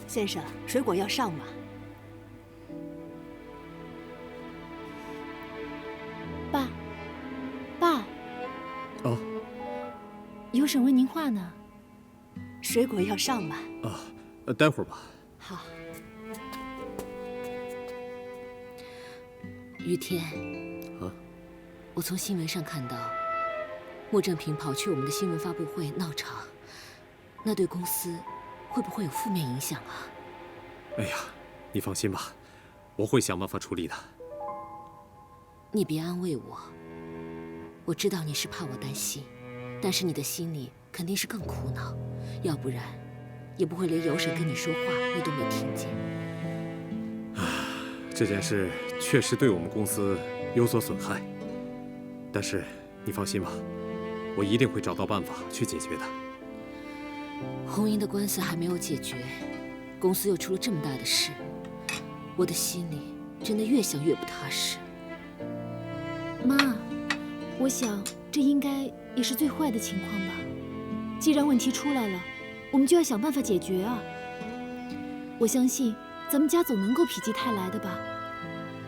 S19: 先生，水果要上吗？
S6: 爸，爸。
S18: 哦。
S6: 有审问您话呢。
S19: 水果要上吗？
S18: 待会儿吧。
S19: 好。
S7: 雨天。
S18: 啊。
S7: 我从新闻上看到，穆正平跑去我们的新闻发布会闹场，那对公司会不会有负面影响啊？
S8: 哎呀，你放心吧，我会想办法处理的。
S7: 你别安慰我，我知道你是怕我担心，但是你的心里肯定是更苦恼，要不然也不会连姚婶跟你说话你都没听见。
S8: 这件事确实对我们公司有所损害，但是你放心吧，我一定会找到办法去解决的。
S7: 红英的官司还没有解决，公司又出了这么大的事，我的心里真的越想越不踏实。
S6: 妈，我想这应该也是最坏的情况吧。既然问题出来了，我们就要想办法解决啊。我相信咱们家总能够否极泰来的吧，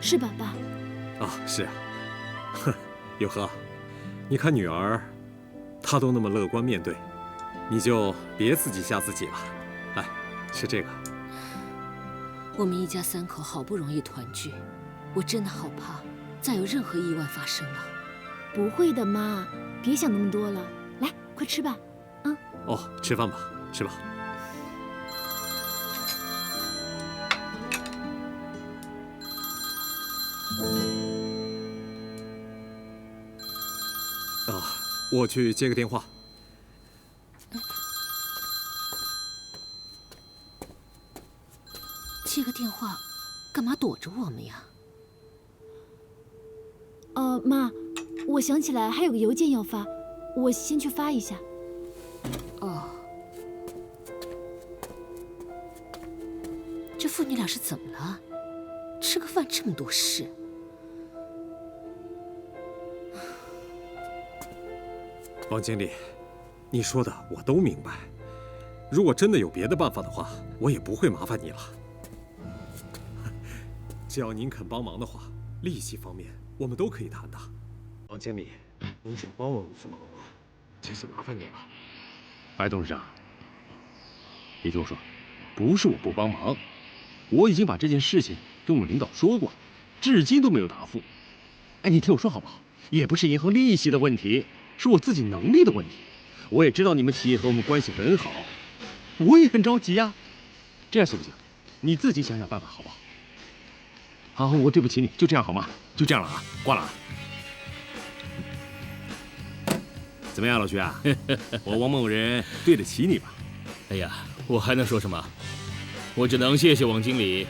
S6: 是吧，爸？
S8: 是啊。哼，有和，你看女儿，她都那么乐观面对，你就别自己吓自己了。来，吃这个。
S7: 我们一家3口好不容易团聚，我真的好怕再有任何意外发生了。
S6: 不会的，妈，别想那么多了。来，快吃吧。
S8: 吃饭吧，吃吧。我去接个电话。
S7: 接个电话，干嘛躲着我们呀？
S6: 妈，我想起来还有个邮件要发，我先去发一下。
S7: 哦，这父女俩是怎么了？吃个饭这么多事。
S8: 王经理，你说的我都明白。如果真的有别的办法的话，我也不会麻烦你了。只要您肯帮忙的话，利息方面我们都可以谈的。王经理，您想帮我们什么？真是麻烦你了。
S20: 白董事长，你听我说，不是我不帮忙，我已经把这件事情跟我们领导说过，至今都没有答复。哎，你听我说好不好？也不是银行利息的问题，是我自己能力的问题。我也知道你们企业和我们关系很好，我也很着急呀。这样行不行？你自己想想办法好不好？好，我对不起你，就这样好吗？就这样了啊，挂了啊。怎么样，老徐啊？我王某人对得起你吧？
S5: 哎呀，我还能说什么？我只能谢谢王经理、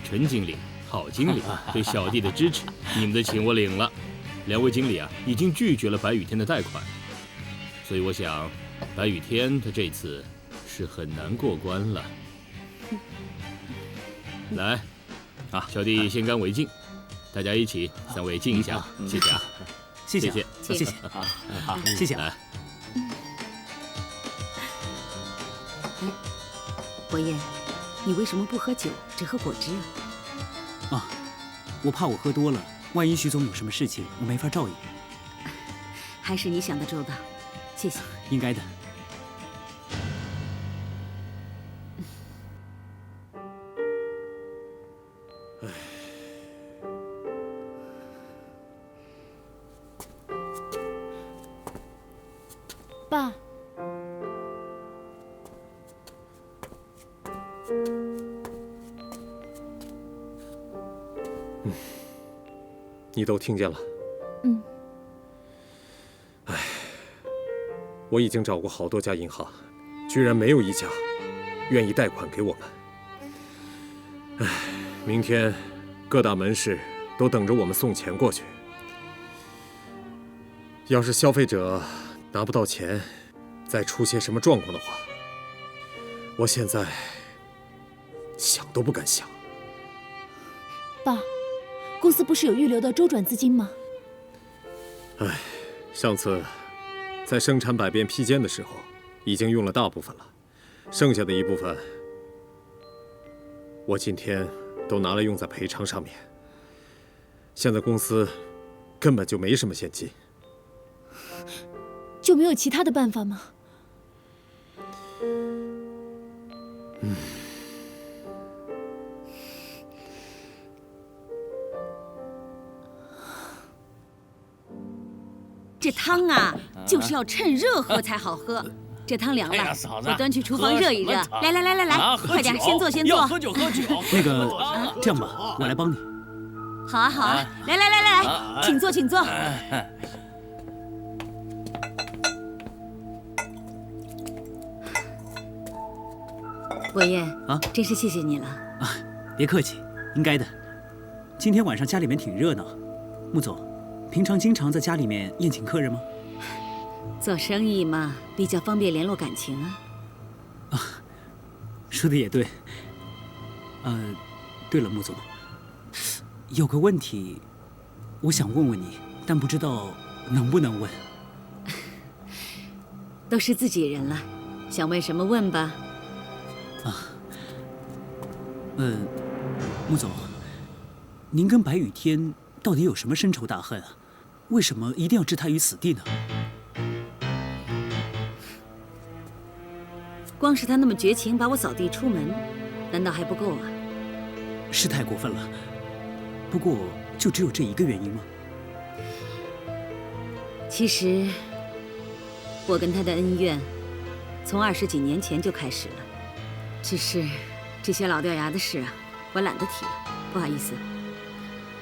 S5: 陈经理、郝经理对小弟的支持，你们的情我领了。两位经理啊，已经拒绝了白雨天的贷款，所以我想，白雨天他这次是很难过关了。来，啊，小弟先干为敬，大家一起3位敬一下，谢谢啊。
S3: 谢谢，
S5: 谢谢，
S3: 好，谢谢。
S5: 来，
S4: 伯爷，你为什么不喝酒，只喝果汁啊？
S3: 啊，我怕我喝多了，万一徐总有什么事情，我没法照应。
S4: 还是你想的周到，谢谢。
S3: 应该的。
S6: 爸，
S8: 你都听见了。
S6: 嗯。
S8: 我已经找过好多家银行，居然没有一家愿意贷款给我们。明天各大门市都等着我们送钱过去。要是消费者拿不到钱，再出些什么状况的话，我现在想都不敢想。
S6: 爸，公司不是有预留的周转资金吗？
S8: 上次在生产百变披肩的时候，已经用了大部分了，剩下的一部分，我今天都拿来用在赔偿上面。现在公司根本就没什么现金。
S6: 就没有其他的办法吗？
S4: 这汤啊，就是要趁热喝才好喝。这汤凉了，我端去厨房热一热。来，快点，先坐。
S9: 要喝酒。
S3: 那个，这样吧，我来帮你。
S4: 好啊，来，请坐。伯爷啊，真是谢谢你了啊！
S3: 别客气，应该的。今天晚上家里面挺热闹，穆总，平常经常在家里面宴请客人吗？
S4: 做生意嘛，比较方便联络感情啊。
S3: 啊，说的也对。对了，穆总，有个问题，我想问问你，但不知道能不能问。
S4: 都是自己人了，想问什么问吧。
S3: 穆总，您跟白雨天到底有什么深仇大恨啊？为什么一定要置他于死地呢？
S4: 光是他那么绝情，把我扫地出门，难道还不够啊？
S3: 是太过分了。不过，就只有这一个原因吗？
S4: 其实，我跟他的恩怨，从20几年前就开始了，只是这些老掉牙的事啊，我懒得提了，不好意思。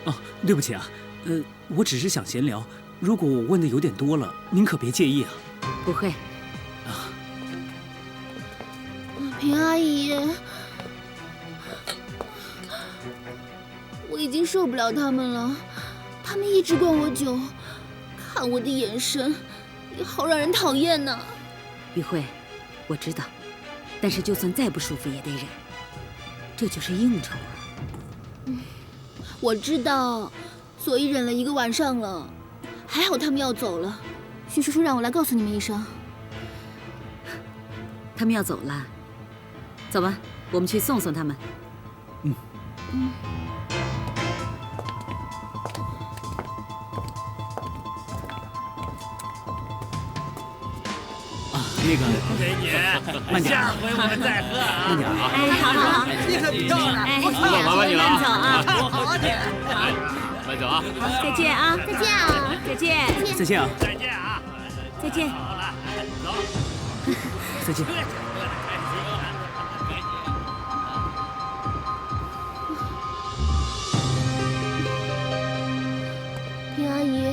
S3: 哦，对不起啊，我只是想闲聊，如果我问的有点多了，您可别介意啊。
S4: 不会。
S6: 平阿姨，
S14: 我已经受不了他们了，他们一直灌我酒，看我的眼神也好让人讨厌呢。
S4: 于慧，我知道，但是就算再不舒服也得忍，这就是应酬啊。
S14: 我知道，所以忍了1个晚上了。还好他们要走了，徐叔叔让我来告诉你们一声。
S4: 他们要走了，走吧，我们去送送他们。
S3: 那个
S21: 美女，
S3: 慢点，
S21: 下回我们再喝啊！
S3: 慢点啊！
S21: 哎，好，
S3: 你可漂亮！
S21: 麻烦你了，
S4: 慢走啊！
S21: 多好点，
S5: 慢走啊！
S4: 再见啊！
S14: 再见啊！
S4: 再见！
S3: 再见啊！
S21: 再见啊！
S4: 再见！
S21: 好了，走。
S3: 再见。
S14: 平阿姨，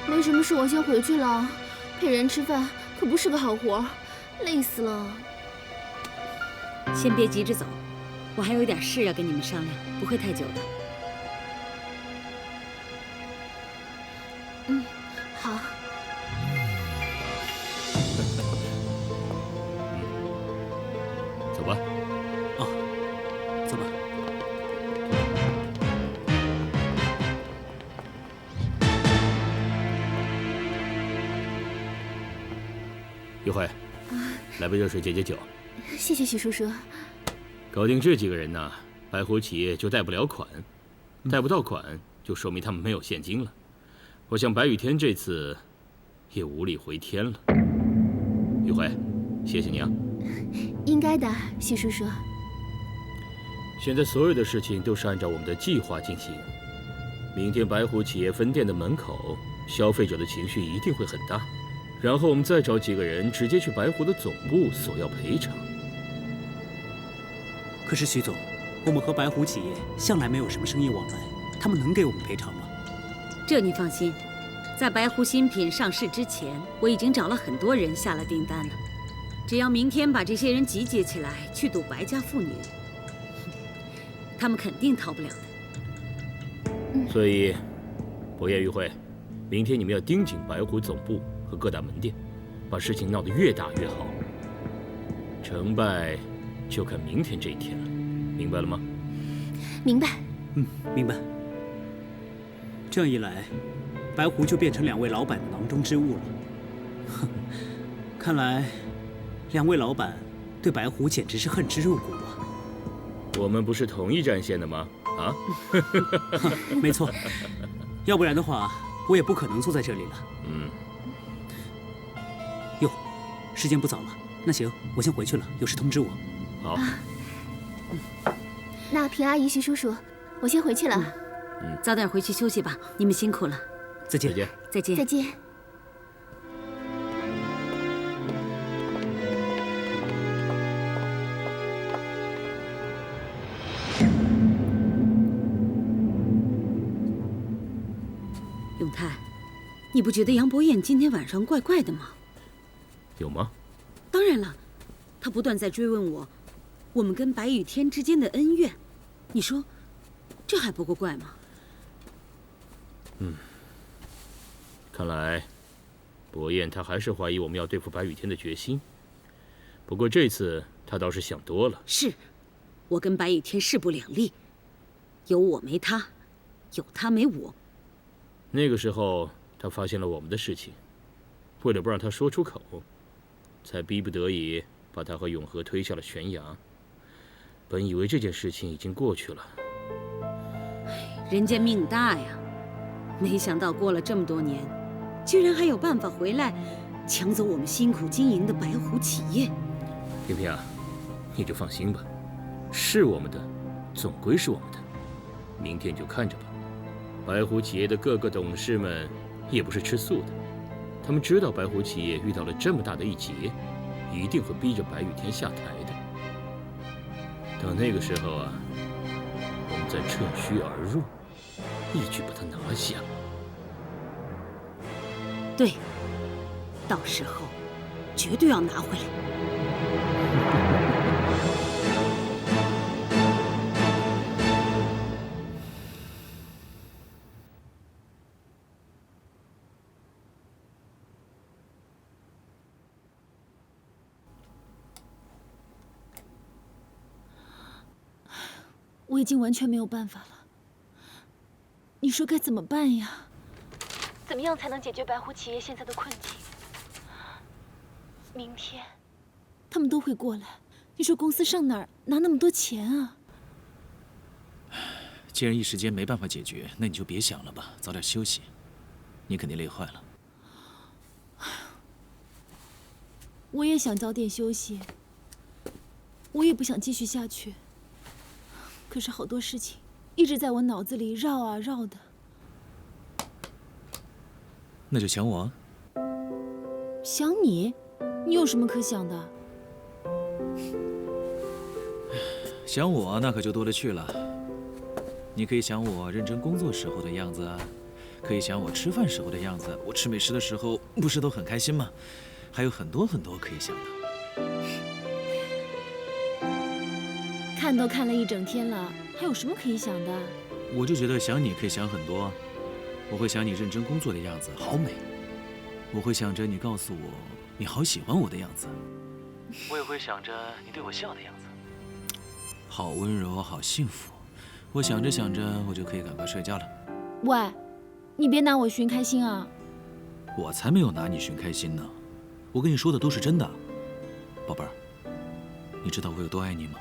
S14: 没什么事，我先回去了。陪人吃饭可不是个好活，累死了。
S4: 先别急着走，我还有点事要跟你们商量，不会太久的。
S14: 好。
S5: 走吧。
S3: 哦，走吧。
S5: 玉慧，来杯热水解解酒。
S14: 谢谢徐叔叔。
S5: 搞定这几个人呢，白虎企业就贷不了款，贷不到款就说明他们没有现金了。我想白雨天这次也无力回天了。玉慧，谢谢你啊。
S14: 应该的，徐叔叔。
S5: 现在所有的事情都是按照我们的计划进行。明天白虎企业分店的门口，消费者的情绪一定会很大。然后我们再找几个人直接去白虎的总部索要赔偿。
S3: 可是徐总，我们和白虎企业向来没有什么生意往来，他们能给我们赔偿吗？
S4: 这你放心，在白虎新品上市之前，我已经找了很多人下了订单了。只要明天把这些人集结起来去赌白家妇女，他们肯定逃不了的。
S5: 所以，博彦、玉慧，明天你们要盯紧白虎总部和各大门店，把事情闹得越大越好。成败就看明天这一天了，明白了吗？
S14: 明白。
S3: 明白。这样一来，白狐就变成2位老板的囊中之物了。哼，看来2位老板对白狐简直是恨之入骨啊！
S5: 我们不是同一战线的吗？啊？
S3: 没错，要不然的话，我也不可能坐在这里了。哟，时间不早了，那行，我先回去了，有事通知我。
S5: 好。
S14: 那平阿姨、徐叔叔，我先回去了。
S4: 早点回去休息吧，你们辛苦了。
S3: 再见。
S4: 再见。
S14: 再见。
S4: 永泰，你不觉得杨博彦今天晚上怪怪的吗？
S5: 有吗？
S4: 当然了，他不断在追问我们跟白雨天之间的恩怨，你说，这还不够怪吗？
S5: 看来，博彦他还是怀疑我们要对付白雨天的决心。不过这次他倒是想多了。
S4: 是，我跟白雨天势不两立，有我没他，有他没我。
S5: 那个时候他发现了我们的事情，为了不让他说出口，才逼不得已把他和永和推下了悬崖。本以为这件事情已经过去了，
S4: 人家命大呀，没想到过了这么多年，居然还有办法回来抢走我们辛苦经营的白虎企业。
S5: 萍萍啊，你就放心吧，是我们的，总归是我们的，明天就看着吧。白虎企业的各个董事们也不是吃素的，他们知道白虎企业遇到了这么大的一劫，一定会逼着白雨天下台的。等那个时候啊，我们再趁虚而入，一举把他拿下。
S4: 对，到时候绝对要拿回来。
S6: 我已经完全没有办法了。你说该怎么办呀？怎么样才能解决白狐企业现在的困境？明天，他们都会过来。你说公司上哪儿拿那么多钱啊？
S11: 既然一时间没办法解决，那你就别想了吧，早点休息。你肯定累坏了。
S6: 我也想早点休息，我也不想继续下去。可是好多事情一直在我脑子里绕啊绕的。
S11: 那就想我啊。
S6: 想你？你有什么可想的？
S11: 想我那可就多了去了。你可以想我认真工作时候的样子啊，可以想我吃饭时候的样子。我吃美食的时候不是都很开心吗？还有很多很多可以想的。
S6: 看都看了一整天了，还有什么可以想的？
S11: 我就觉得想你可以想很多。我会想你认真工作的样子，好美。我会想着你告诉我你好喜欢我的样子。我也会想着你对我笑的样子，好温柔，好幸福。我想着想着，我就可以赶快睡觉了。
S6: 喂，你别拿我寻开心啊！
S11: 我才没有拿你寻开心呢，我跟你说的都是真的，宝贝儿。你知道我有多爱你吗？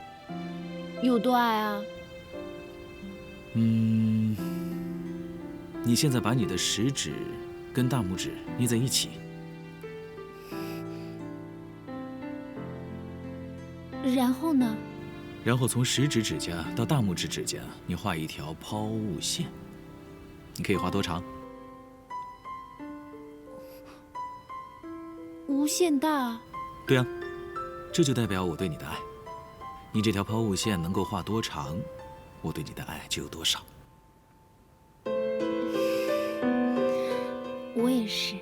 S6: 有多爱啊？
S11: 你现在把你的食指跟大拇指捏在一起，
S6: 然后呢？
S11: 然后从食指指甲到大拇指指甲，你画一条抛物线。你可以画多长？
S6: 无限大。
S11: 对啊，这就代表我对你的爱。你这条抛物线能够画多长，我对你的爱就有多少。
S6: 我也是。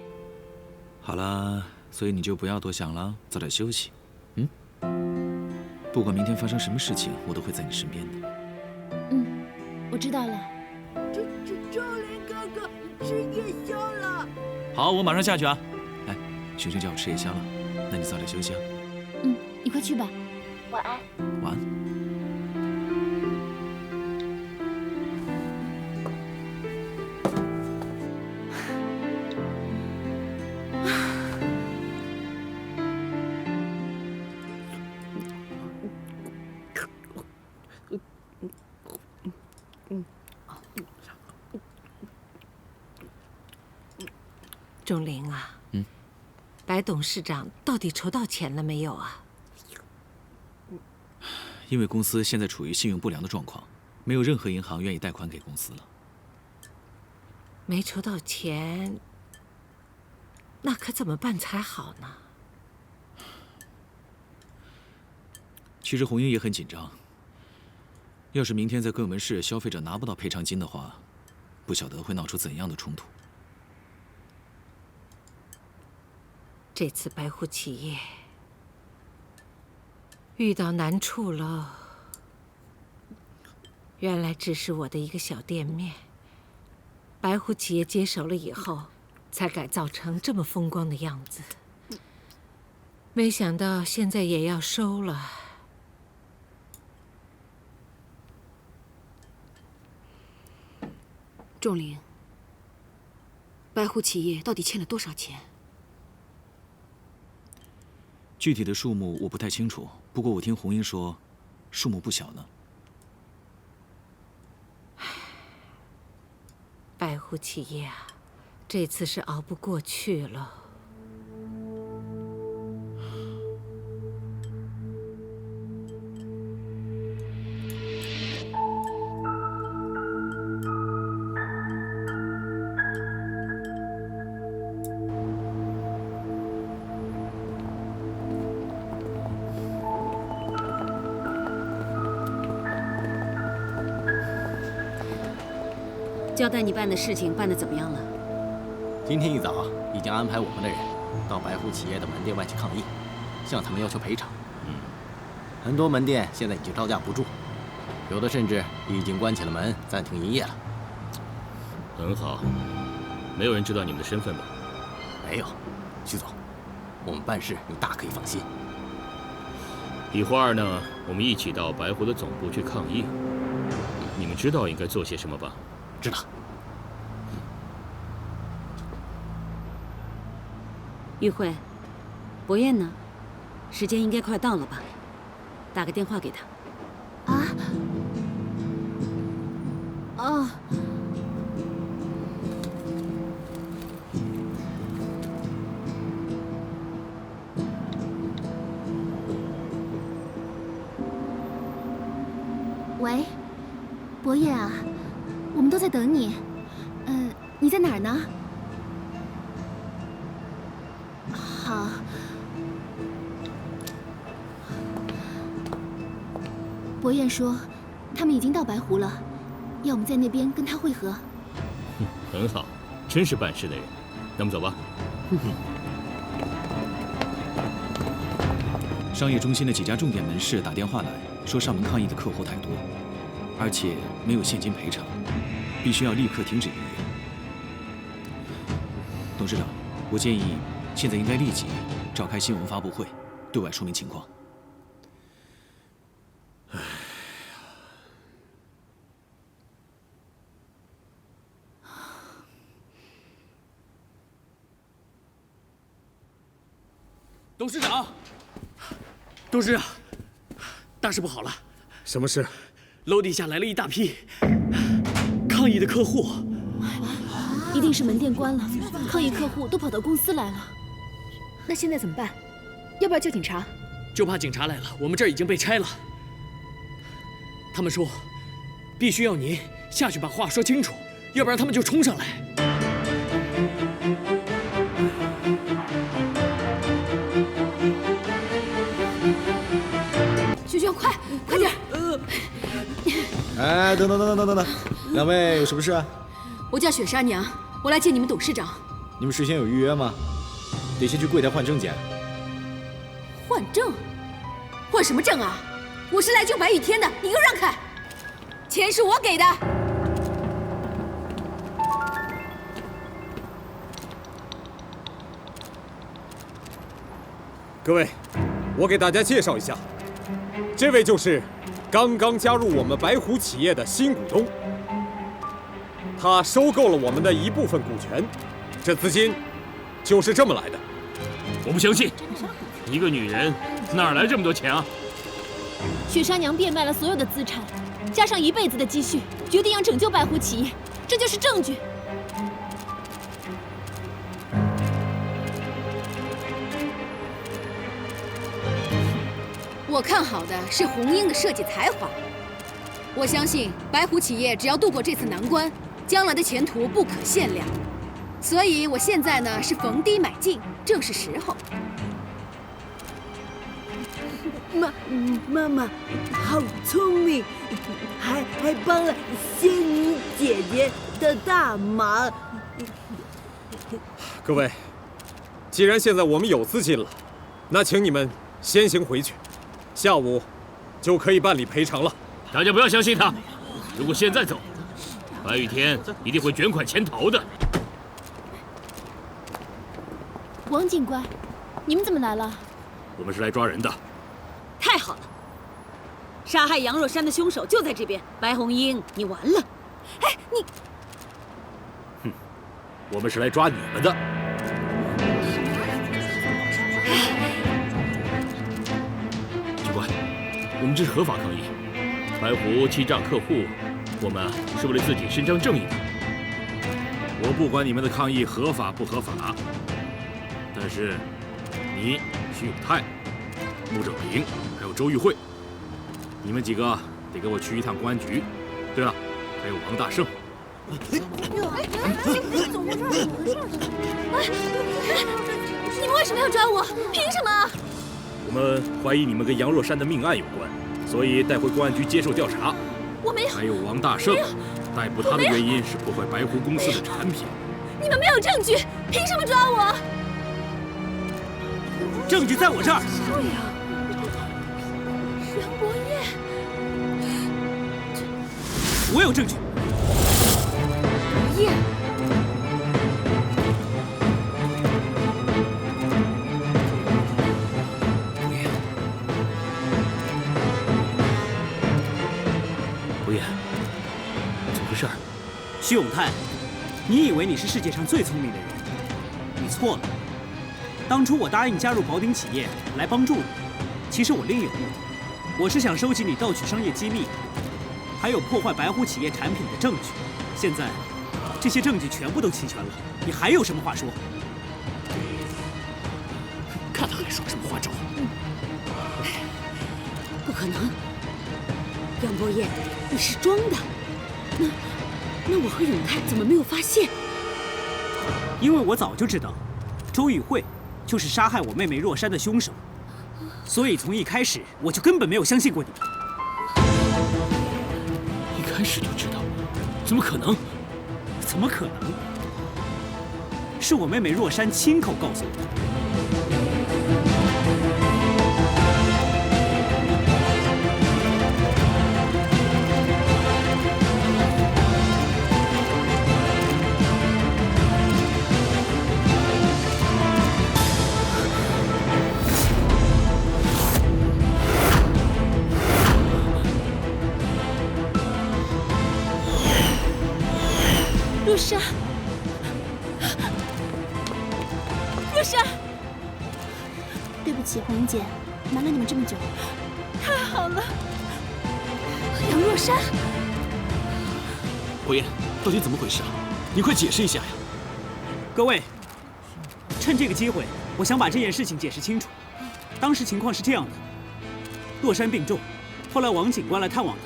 S11: 好了，所以你就不要多想了，早点休息。不管明天发生什么事情，我都会在你身边的。
S6: 我知道了。
S10: 周林哥哥，吃夜宵了。
S11: 好，我马上下去啊。哎，萱萱叫我吃夜宵了，那你早点休息啊。
S6: 你快去吧。
S10: 晚安。
S11: 晚安。
S22: 钟灵啊，白董事长到底筹到钱了没有啊？
S11: 因为公司现在处于信用不良的状况，没有任何银行愿意贷款给公司了。
S22: 没筹到钱，那可怎么办才好呢？
S11: 其实红英也很紧张。要是明天在各门市消费者拿不到赔偿金的话，不晓得会闹出怎样的冲突。
S22: 这次白狐企业遇到难处了。原来只是我的一个小店面，白狐企业接手了以后，才改造成这么风光的样子。没想到现在也要收了。
S12: 仲灵，白狐企业到底欠了多少钱？
S11: 具体的数目我不太清楚，不过我听红英说，数目不小呢。
S22: 白狐企业啊，这次是熬不过去了。
S4: 交代你办的事情办得怎么样了？
S18: 今天一早已经安排我们的人到白狐企业的门店外去抗议，向他们要求赔偿。很多门店现在已经招架不住，有的甚至已经关起了门，暂停营业了。
S5: 很好，没有人知道你们的身份吧？
S18: 没有，徐总，我们办事你大可以放心。
S5: 一会儿呢，我们一起到白狐的总部去抗议。你们知道应该做些什么吧？
S18: 知道。
S4: 玉慧，博彦呢？时间应该快到了吧？打个电话给他。
S14: 啊？哦。喂，博彦啊，我们都在等你。你在哪儿呢？好。博彦说，他们已经到白湖了，要我们在那边跟他会合。
S5: 很好，真是办事的人。那么走吧。
S11: 商业中心的几家重点门市打电话来说，上门抗议的客户太多，而且没有现金赔偿，必须要立刻停止营业。董事长，我建议现在应该立即召开新闻发布会，对外说明情况。
S9: 董事长，董事长，大事不好了！
S8: 什么事？
S9: 楼底下来了一大批抗议的客户，
S6: 一定是门店关了，抗议客户都跑到公司来了。
S12: 那现在怎么办？要不要叫警察？
S9: 就怕警察来了，我们这儿已经被拆了。他们说，必须要您下去把话说清楚，要不然他们就冲上来。
S14: 学学，快点！
S18: 哎，等，两位有什么事啊？
S14: 我叫雪纱娘，我来见你们董事长。
S18: 你们事先有预约吗？得先去柜台换证件。
S14: 换证？换什么证啊？我是来救白雨天的，你给我让开！钱是我给的。
S8: 各位，我给大家介绍一下，这位就是刚刚加入我们白湖企业的新股东，他收购了我们的一部分股权，这资金就是这么来的。
S5: 我不相信，一个女人哪来这么多钱啊？
S6: 雪纱娘变卖了所有的资产，加上一辈子的积蓄，决定要拯救白湖企业，这就是证据。
S14: 我看好的是红英的设计才华，我相信白湖企业只要度过这次难关，将来的前途不可限量。所以我现在呢是逢低买进，正是时候。
S10: 妈妈好聪明，还帮了仙女姐姐的大忙。
S8: 各位，既然现在我们有资金了，那请你们先行回去，下午就可以办理赔偿了。
S5: 大家不要相信他，如果现在走，白雨天一定会卷款潜逃的。
S6: 王警官，你们怎么来了？
S16: 我们是来抓人的。
S4: 太好了，杀害杨若山的凶手就在这边。白红英，你完了！
S14: 哎，你，
S16: 我们是来抓你们的。
S5: 警官，我们这是合法抗议，白湖欺诈客户，我们是为了自己伸张正义的。
S16: 我不管你们的抗议合法不合法，但是你徐永泰、穆正平还有周玉慧，你们几个得跟我去一趟公安局。对了，还有王大胜。
S6: 怎么回事？你们为什么要抓我？凭什么？
S16: 我们怀疑你们跟杨若山的命案有关，所以带回公安局接受调查。
S6: 我没有。
S16: 还有王大胜，逮捕他的原因是破坏白湖公司的产品。
S6: 你们没有证据，凭什么抓我？
S3: 证据在我这儿。
S6: 对呀，袁博彦，
S3: 我有证据。
S14: 博彦，
S5: 博彦，事儿？
S3: 徐永泰，你以为你是世界上最聪明的人？你错了。当初我答应加入宝鼎企业来帮助你，其实我另有目的，我是想收集你盗取商业机密，还有破坏白虎企业产品的证据。现在，这些证据全部都齐全了，你还有什么话说？
S9: 看他还耍什么花招！
S4: 不可能，杨博彦，你是装的。那我和永泰怎么没有发现？
S3: 因为我早就知道，周玉慧就是杀害我妹妹若珊的凶手，所以从一开始我就根本没有相信过你。
S5: 一开始就知道？怎么可能？
S3: 怎么可能？是我妹妹若珊亲口告诉我的。
S14: 若珊，若珊，
S1: 对不起，红英姐，瞒了你们这么久。
S14: 太好了，杨若珊。
S11: 博彦，到底怎么回事啊？你快解释一下呀！
S3: 各位，趁这个机会，我想把这件事情解释清楚。当时情况是这样的：若珊病重，后来王警官来探望她。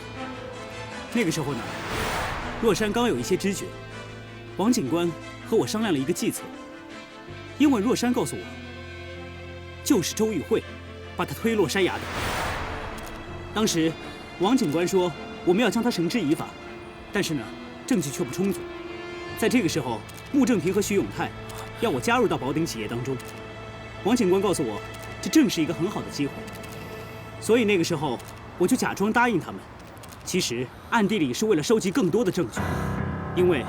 S3: 那个时候呢，若珊刚有一些知觉。王警官和我商量了一个计策，因为若珊告诉我，就是周玉慧把她推落山崖的。当时，王警官说我们要将她绳之以法，但是呢，证据却不充足。在这个时候，穆正平和徐永泰要我加入到宝鼎企业当中。王警官告诉我，这正是一个很好的机会，所以那个时候我就假装答应他们，其实暗地里是为了收集更多的证据，因为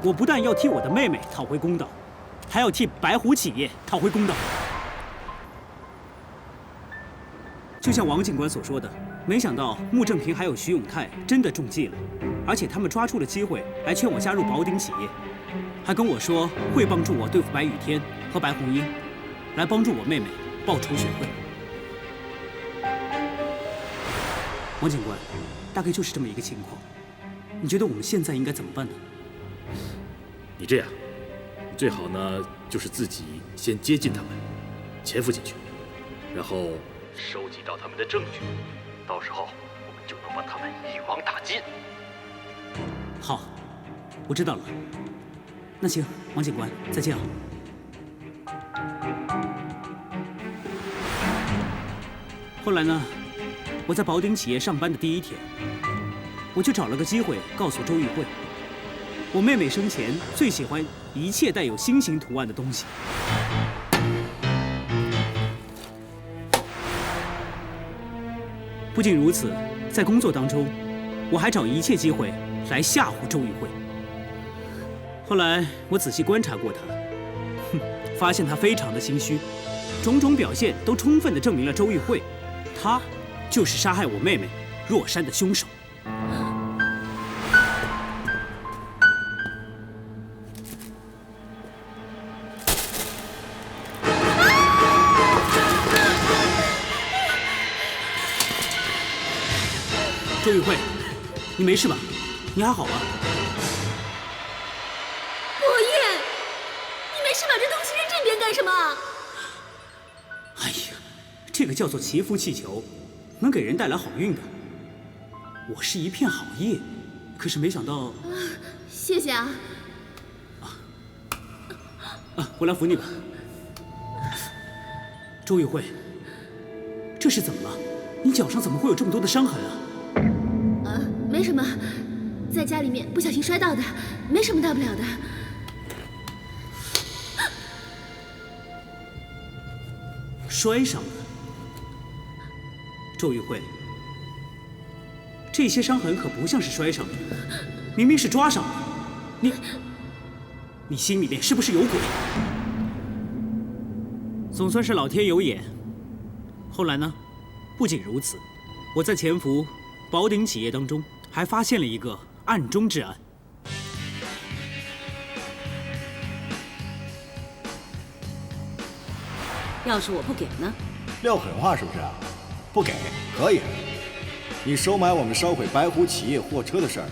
S3: 我不但要替我的妹妹讨回公道，还要替白虎企业讨回公道。就像王警官所说的，没想到穆正平还有徐永泰真的中计了，而且他们抓住了机会来劝我加入宝鼎企业，还跟我说会帮助我对付白雨天和白红英，来帮助我妹妹报仇雪恨。王警官，大概就是这么一个情况。你觉得我们现在应该怎么办呢？
S16: 你这样，最好呢就是自己先接近他们，潜伏进去，然后收集到他们的证据，到时候我们就能把他们一网打尽。
S3: 好，我知道了。那行，王警官，再见啊。后来呢，我在宝鼎企业上班的第一天，我就找了个机会告诉周玉慧，我妹妹生前最喜欢一切带有星形图案的东西。不仅如此，在工作当中，我还找一切机会来吓唬周玉慧。后来我仔细观察过她，发现她非常的心虚，种种表现都充分地证明了周玉慧，她就是杀害我妹妹若珊的凶手。周玉慧，你没事吧？你还好吧？
S14: 博彦，你没事把这东西扔这边干什么？
S3: 哎呀，这个叫做祈福气球，能给人带来好运的。我是一片好意，可是没想到……
S14: 谢谢啊。
S3: 我来扶你吧。周玉慧，这是怎么了？你脚上怎么会有这么多的伤痕啊？
S14: 没什么，在家里面不小心摔到的，没什么大不了的。
S3: 摔伤的。周玉慧，这些伤痕可不像是摔伤的，明明是抓伤的。你心里面是不是有鬼？总算是老天有眼。后来呢？不仅如此，我在潜伏宝鼎企业当中还发现了一个暗中之案。
S4: 要是我不给呢？
S2: 撂狠话是不是啊？不给可以。你收买我们烧毁白虎企业货车的事儿，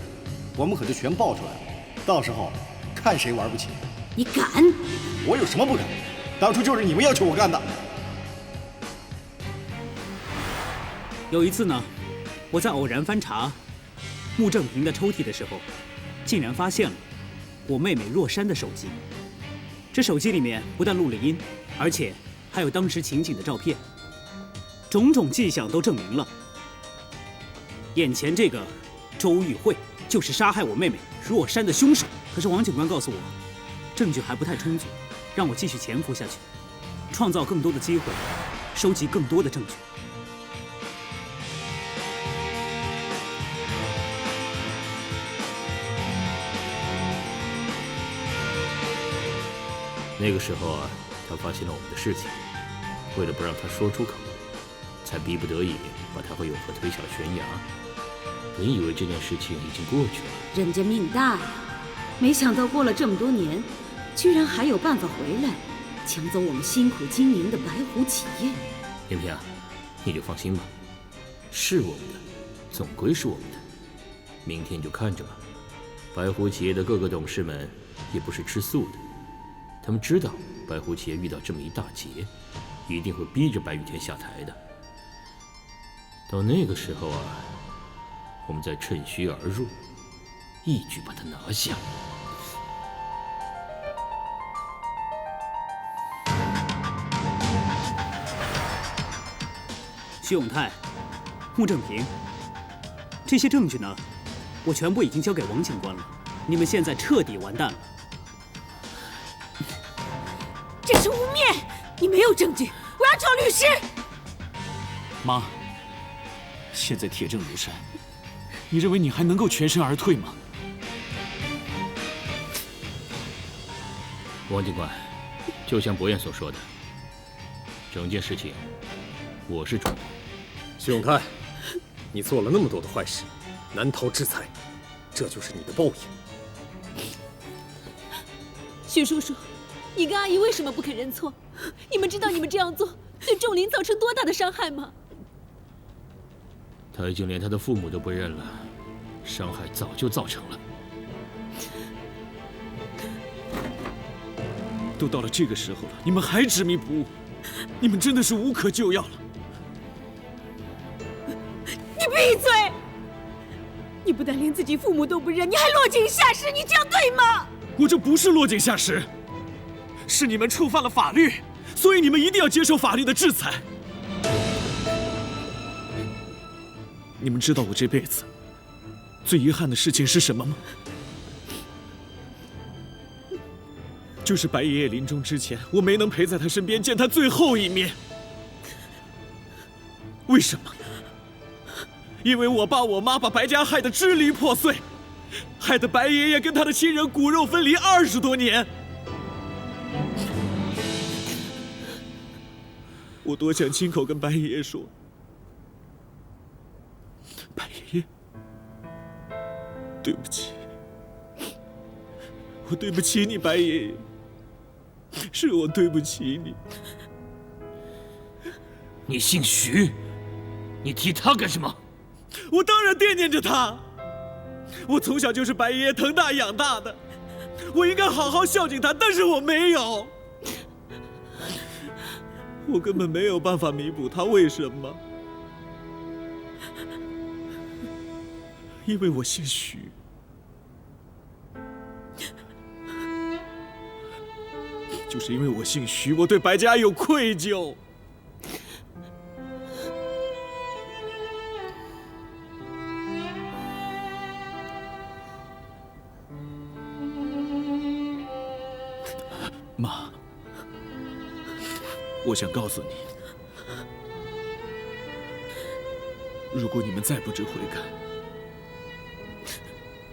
S2: 我们可就全爆出来了。到时候看谁玩不起。
S4: 你敢？
S2: 我有什么不敢？当初就是你们要求我干的。
S3: 有一次呢，我在偶然翻查穆正平的抽屉的时候，竟然发现了我妹妹若山的手机。这手机里面不但录了音，而且还有当时情景的照片，种种迹象都证明了，眼前这个周玉慧就是杀害我妹妹若山的凶手。可是王警官告诉我，证据还不太充足，让我继续潜伏下去，创造更多的机会，收集更多的证据。
S5: 那个时候啊，他发现了我们的事情，为了不让他说出口，才逼不得已把他和永和推下了悬崖。本以为这件事情已经过去了，
S4: 人家命大呀，没想到过了这么多年，居然还有办法回来，抢走我们辛苦经营的白虎企业。
S5: 平平啊，你就放心吧，是我们的，总归是我们的。明天你就看着吧。白虎企业的各个董事们也不是吃素的。他们知道白虎企业遇到这么一大劫，一定会逼着白雨天下台的。到那个时候啊，我们再趁虚而入，一举把他拿下。
S3: 徐永泰、穆正平，这些证据呢，我全部已经交给王警官了。你们现在彻底完蛋了。
S14: 这是污蔑！你没有证据，我要找律师。
S11: 妈，现在铁证如山，你认为你还能够全身而退吗？
S5: 王警官，就像伯彦所说的，整件事情我是主谋。
S8: 徐永泰，你做了那么多的坏事，难逃制裁，这就是你的报应。
S14: 徐叔叔，你跟阿姨为什么不肯认错？你们知道你们这样做对仲林造成多大的伤害吗？
S5: 他已经连他的父母都不认了，伤害早就造成了。
S9: 都到了这个时候了，你们还执迷不悟，你们真的是无可救药了。
S14: 你闭嘴！你不但连自己父母都不认，你还落井下石，你这样对吗？
S9: 我这不是落井下石，是你们触犯了法律，所以你们一定要接受法律的制裁。你们知道我这辈子最遗憾的事情是什么吗？就是白爷爷临终之前，我没能陪在他身边见他最后一面。为什么？因为我爸我妈把白家害得支离破碎，害得白爷爷跟他的亲人骨肉分离20多年。我多想亲口跟白爷爷说，白爷爷，对不起，我对不起你，白爷爷，是我对不起你。
S5: 你姓徐，你提他干什么？
S9: 我当然惦念着他，我从小就是白爷爷疼大养大的，我应该好好孝敬他，但是我没有，我根本没有办法弥补他。为什么？因为我姓徐。就是因为我姓徐，我对白家有愧疚。妈，我想告诉你，如果你们再不知悔改，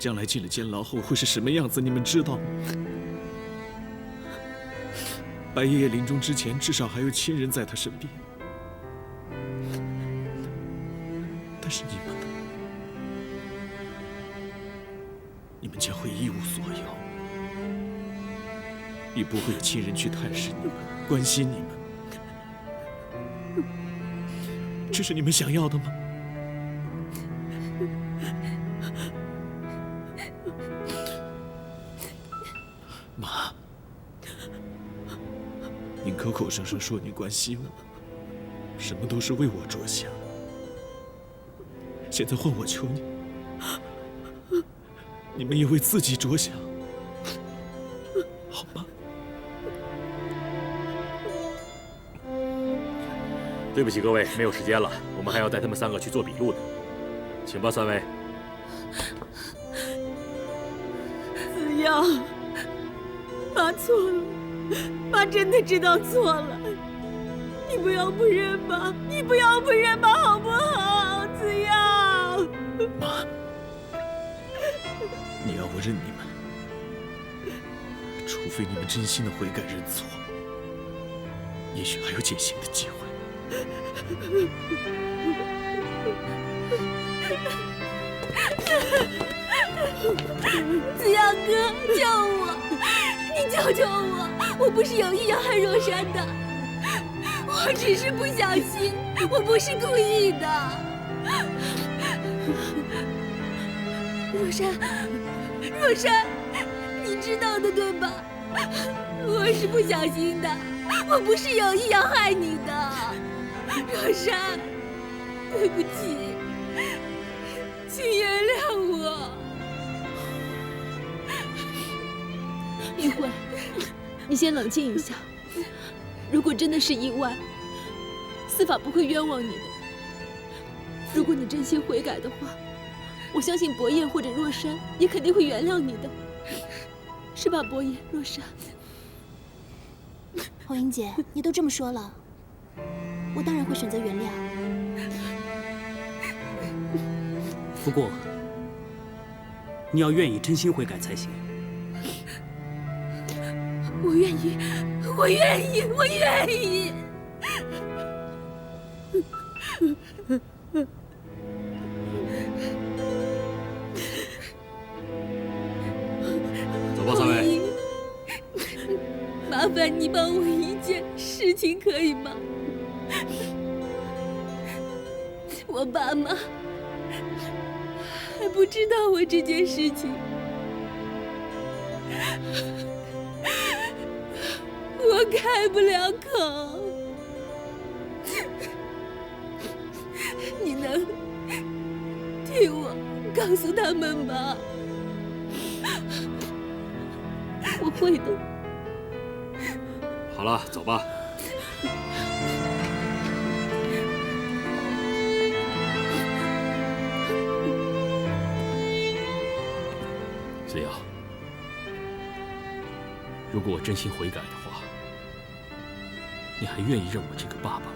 S9: 将来进了监牢后会是什么样子，你们知道吗？白爷爷临终之前，至少还有亲人在他身边，但是你们呢？你们将会一无所有，也不会有亲人去探视你们、关心你们。这是你们想要的吗？妈，您口口声声说您关心我，什么都是为我着想，现在换我求你，你们也为自己着想，好吗？
S5: 对不起各位，没有时间了，我们还要带他们3个去做笔录呢，请吧，3位。
S10: 子耀，妈错了，妈真的知道错了，你不要不认妈，你不要不认妈，好不好？子耀，
S9: 妈，你要我认你们，除非你们真心的悔改认错，也许还有减刑的机会。
S14: 子耀哥，救我！你救救我！我不是有意要害若山的，我只是不小心，我不是故意的。若山，若山，你知道的对吧？我是不小心的，我不是有意要害你的。若山，对不起，请原谅我。
S6: 玉慧，你先冷静一下。如果真的是意外，司法不会冤枉你的。如果你真心悔改的话，我相信伯彦或者若山也肯定会原谅你的，是吧，伯彦、若山？
S1: 红英姐，你都这么说了，我当然会选择原谅。
S3: 不过，你要愿意真心悔改才行。
S14: 我愿意，我愿意，我愿意。
S5: 走吧，3位。
S14: 麻烦你帮我一件事情，可以吗？我爸妈还不知道我这件事情，我开不了口。你能替我告诉他们吗？
S6: 我会的。
S5: 好了，走吧。子瑶，如果我真心悔改的话，你还愿意认我这个爸爸吗？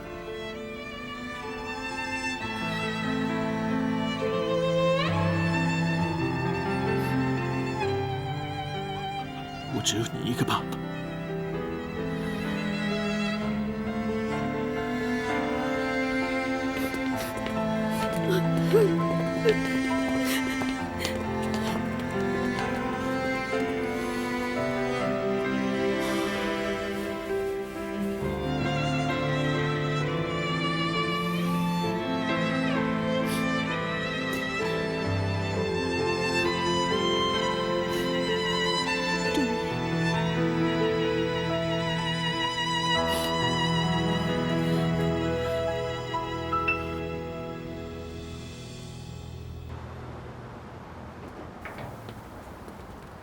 S9: 我只有你一个爸爸。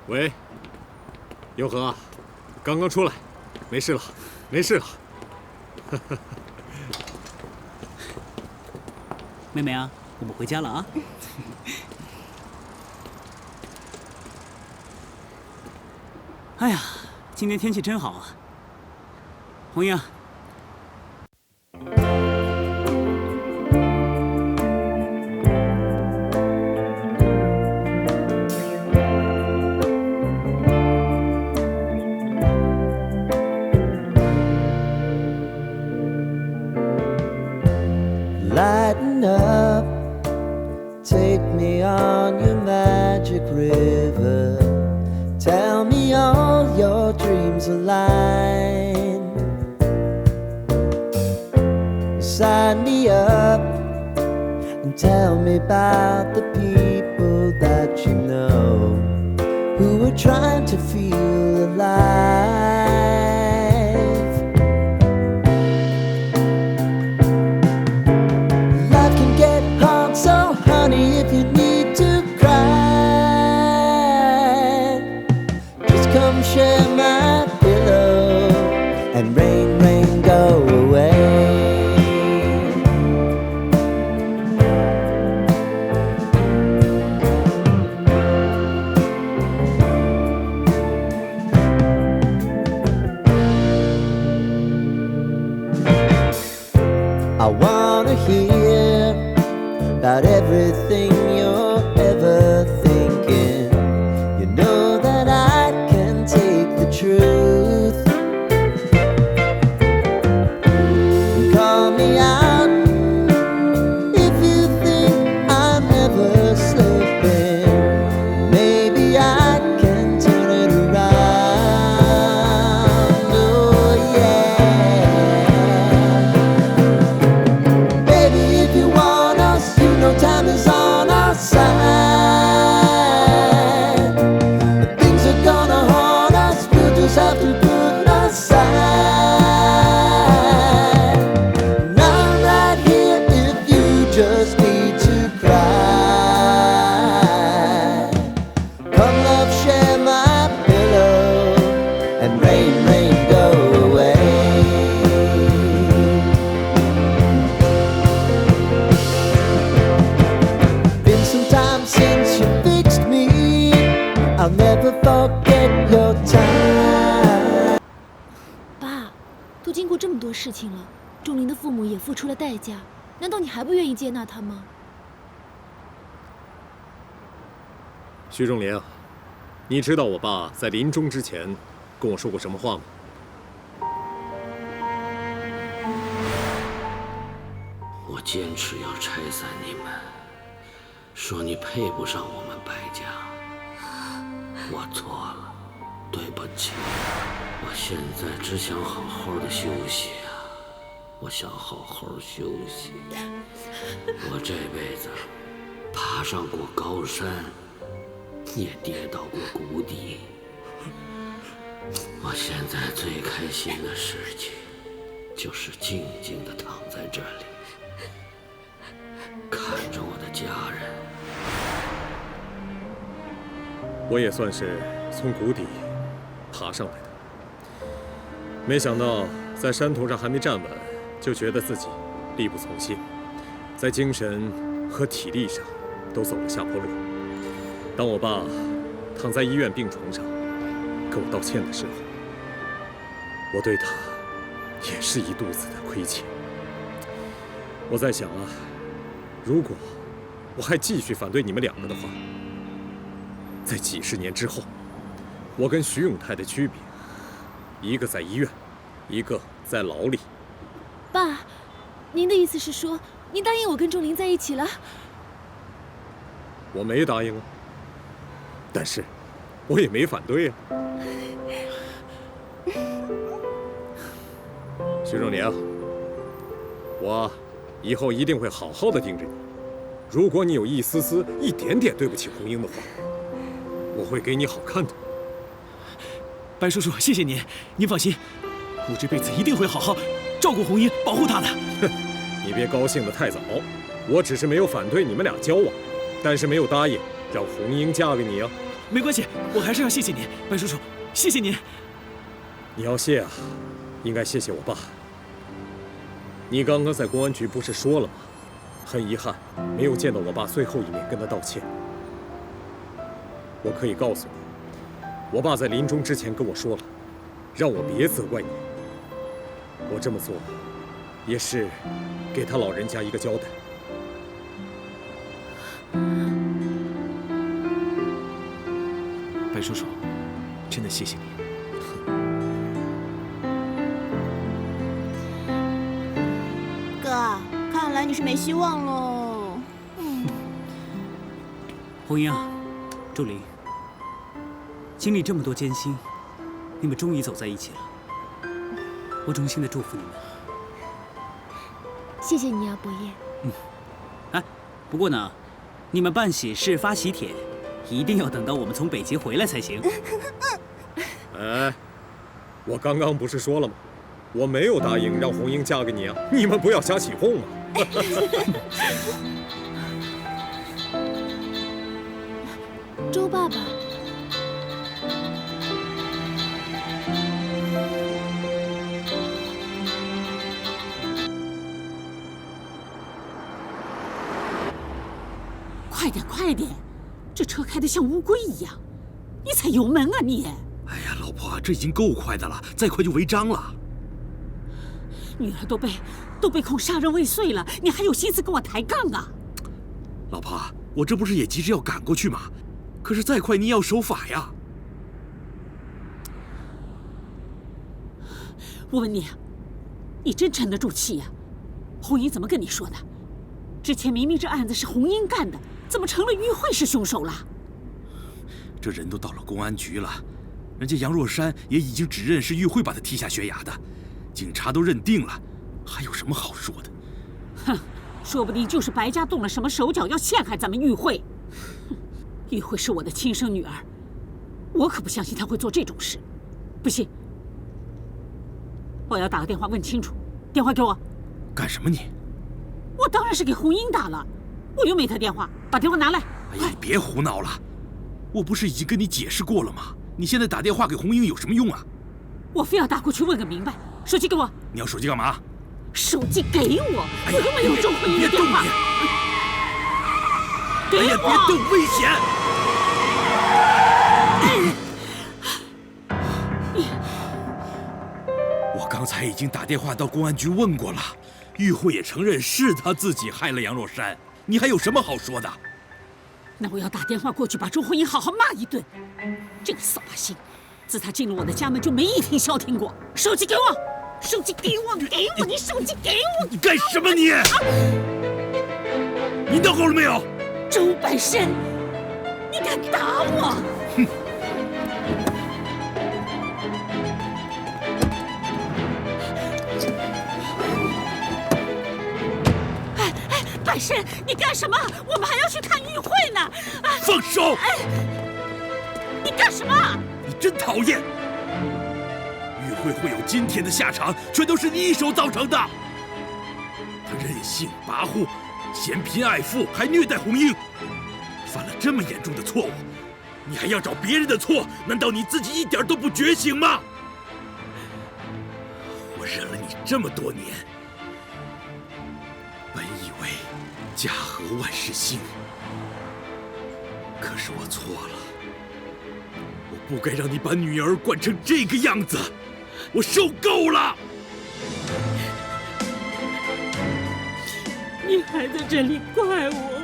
S8: 喂，佑和，刚刚出来，没事了，没事了。
S3: 妹妹啊，我们回家了啊。哎呀，今天天气真好啊。红英啊。
S13: Lighten up, take me on your magic river. Tell me all your dreams align. Tell me about the people that you know who are trying to feel alive. Life can get hard, so honey, if you need to cry, just come share my pillow and rain, rain, go away. I wanna hear about everything you're ever thinking. You know that I can take the truth. Call me out if you think I'm ever slipping. Maybe I can turn it around. Oh yeah. Baby, if you want us, you know time is on our side. Things are gonna haunt us, we'll just have to put aside. And I'm right here if you just need to cry. Come love, share my pillow, and rain, rain, go away. Been some time since you fixed me. I'll never forget your time.
S6: 爸，都经过这么多事情了，仲林的父母也付出了代价，难道你还不愿意接纳他吗？
S8: 徐仲林啊，你知道我爸在临终之前跟我说过什么话吗？
S15: 我坚持要拆散你们，说你配不上我们白家。我错了，对不起。我现在只想好好的休息啊，我想好好休息。我这辈子爬上过高山，也跌到过谷底。我现在最开心的事情，就是静静地躺在这里，看着我的家人。
S8: 我也算是从谷底爬上来的，没想到在山头上还没站稳，就觉得自己力不从心，在精神和体力上都走了下坡路。当我爸躺在医院病床上跟我道歉的时候，我对他也是一肚子的亏欠。我在想啊，如果我还继续反对你们两个的话，在几十年之后，我跟徐永泰的区别，一个在医院，一个在牢里。
S6: 爸，您的意思是说，您答应我跟仲林在一起了？
S8: 我没答应啊，但是我也没反对啊。徐仲林啊，我以后一定会好好的盯着你。如果你有一丝丝、一点点对不起红英的话，我会给你好看的。
S3: 白叔叔，谢谢您，您放心，我这辈子一定会好好照顾红英，保护她的。
S8: 你别高兴得太早，我只是没有反对你们俩交往，但是没有答应让红英嫁给你啊。
S3: 没关系，我还是要谢谢您，白叔叔，谢谢您。
S8: 你要谢啊，应该谢谢我爸。你刚刚在公安局不是说了吗？很遗憾，没有见到我爸最后一面，跟他道歉。我可以告诉你，我爸在临终之前跟我说了，让我别责怪你。我这么做，也是给他老人家一个交代。
S3: 白叔叔，真的谢谢你。
S1: 哥，看来你是没希望喽。
S3: 红英啊，仲林，经历这么多艰辛，你们终于走在一起了。我衷心的祝福你们。
S6: 谢谢你啊，伯爷。
S3: 哎，不过呢，你们办喜事发喜帖，一定要等到我们从北极回来才行。
S8: 哎，我刚刚不是说了吗？我没有答应让红英嫁给你啊！你们不要瞎起哄嘛。
S6: 周爸爸，
S10: 快点，快点！这车开得像乌龟一样，你踩油门啊你！
S16: 哎呀，老婆，这已经够快的了，再快就违章了。
S10: 女儿都被控杀人未遂了，你还有心思跟我抬杠啊？
S16: 老婆，我这不是也急着要赶过去吗？可是再快你也要守法呀。
S10: 我问你，你真沉得住气呀？红英怎么跟你说的？之前明明这案子是红英干的，怎么成了玉慧是凶手了？
S16: 这人都到了公安局了，人家杨若山也已经指认是玉慧把他踢下悬崖的，警察都认定了，还有什么好说的？
S10: 哼，说不定就是白家动了什么手脚要陷害咱们玉慧。玉慧是我的亲生女儿，我可不相信她会做这种事。不信，我要打个电话问清楚。电话给我。
S16: 干什么你？
S10: 我当然是给红英打了，我又没她电话，把电话拿来。
S16: 哎呀，你别胡闹了，我不是已经跟你解释过了吗？你现在打电话给红英有什么用啊？
S10: 我非要打过去问个明白。手机给我。
S16: 你要手机干嘛？
S10: 手机给我，我又没有周慧英的电话。
S16: 哎呀，别动，危险！我刚才已经打电话到公安局问过了，玉慧也承认是她自己害了杨若山，你还有什么好说的？
S10: 那我要打电话过去把周慧英好好骂一顿。这个扫把星，自他进了我的家门就没一天消停过。手机给我，手机给我，给我，你手机给我！
S16: 你干什么你？你闹够了没有？
S10: 周半生，你敢打我？
S16: 哼！
S10: 半生，你干什么？我们还要去看玉慧呢！
S16: 放手！
S10: 你干什么？
S16: 你真讨厌！玉慧会有今天的下场，全都是你一手造成的。她任性跋扈，嫌贫爱富，还虐待红英，犯了这么严重的错误，你还要找别人的错？难道你自己一点都不觉醒吗？我忍了你这么多年，本以为家和万事兴，可是我错了。我不该让你把女儿惯成这个样子，我受够了！
S10: 你还在这里怪我？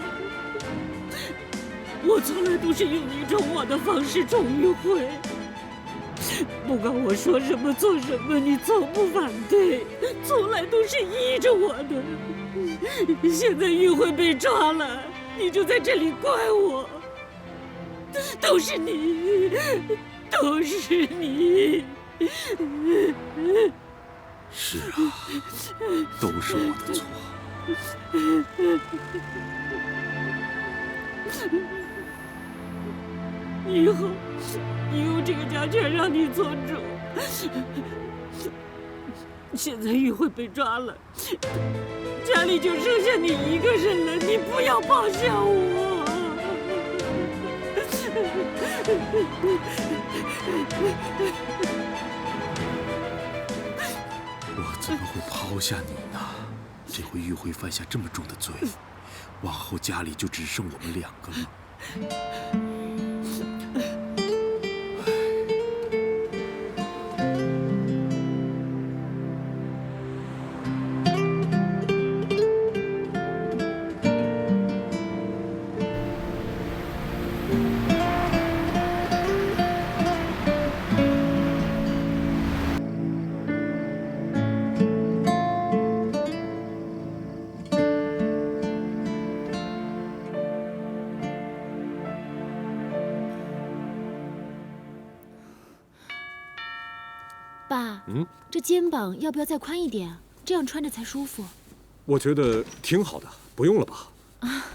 S10: 我从来都是用你宠我的方式宠玉慧，不管我说什么做什么，你从不反对，从来都是依着我的。现在玉慧被抓了，你就在这里怪我，都是你，都是你。
S16: 是啊，都是我的错。
S10: 以后这个家全让你做主。现在玉慧被抓了，家里就剩下你一个人了，你不要抛下我。
S16: 我怎么会抛下你呢？这回玉慧犯下这么重的罪，往后家里就只剩我们两个了。
S6: 爸，这肩膀要不要再宽一点啊？这样穿着才舒服。
S8: 我觉得挺好的，不用了吧？
S6: 啊，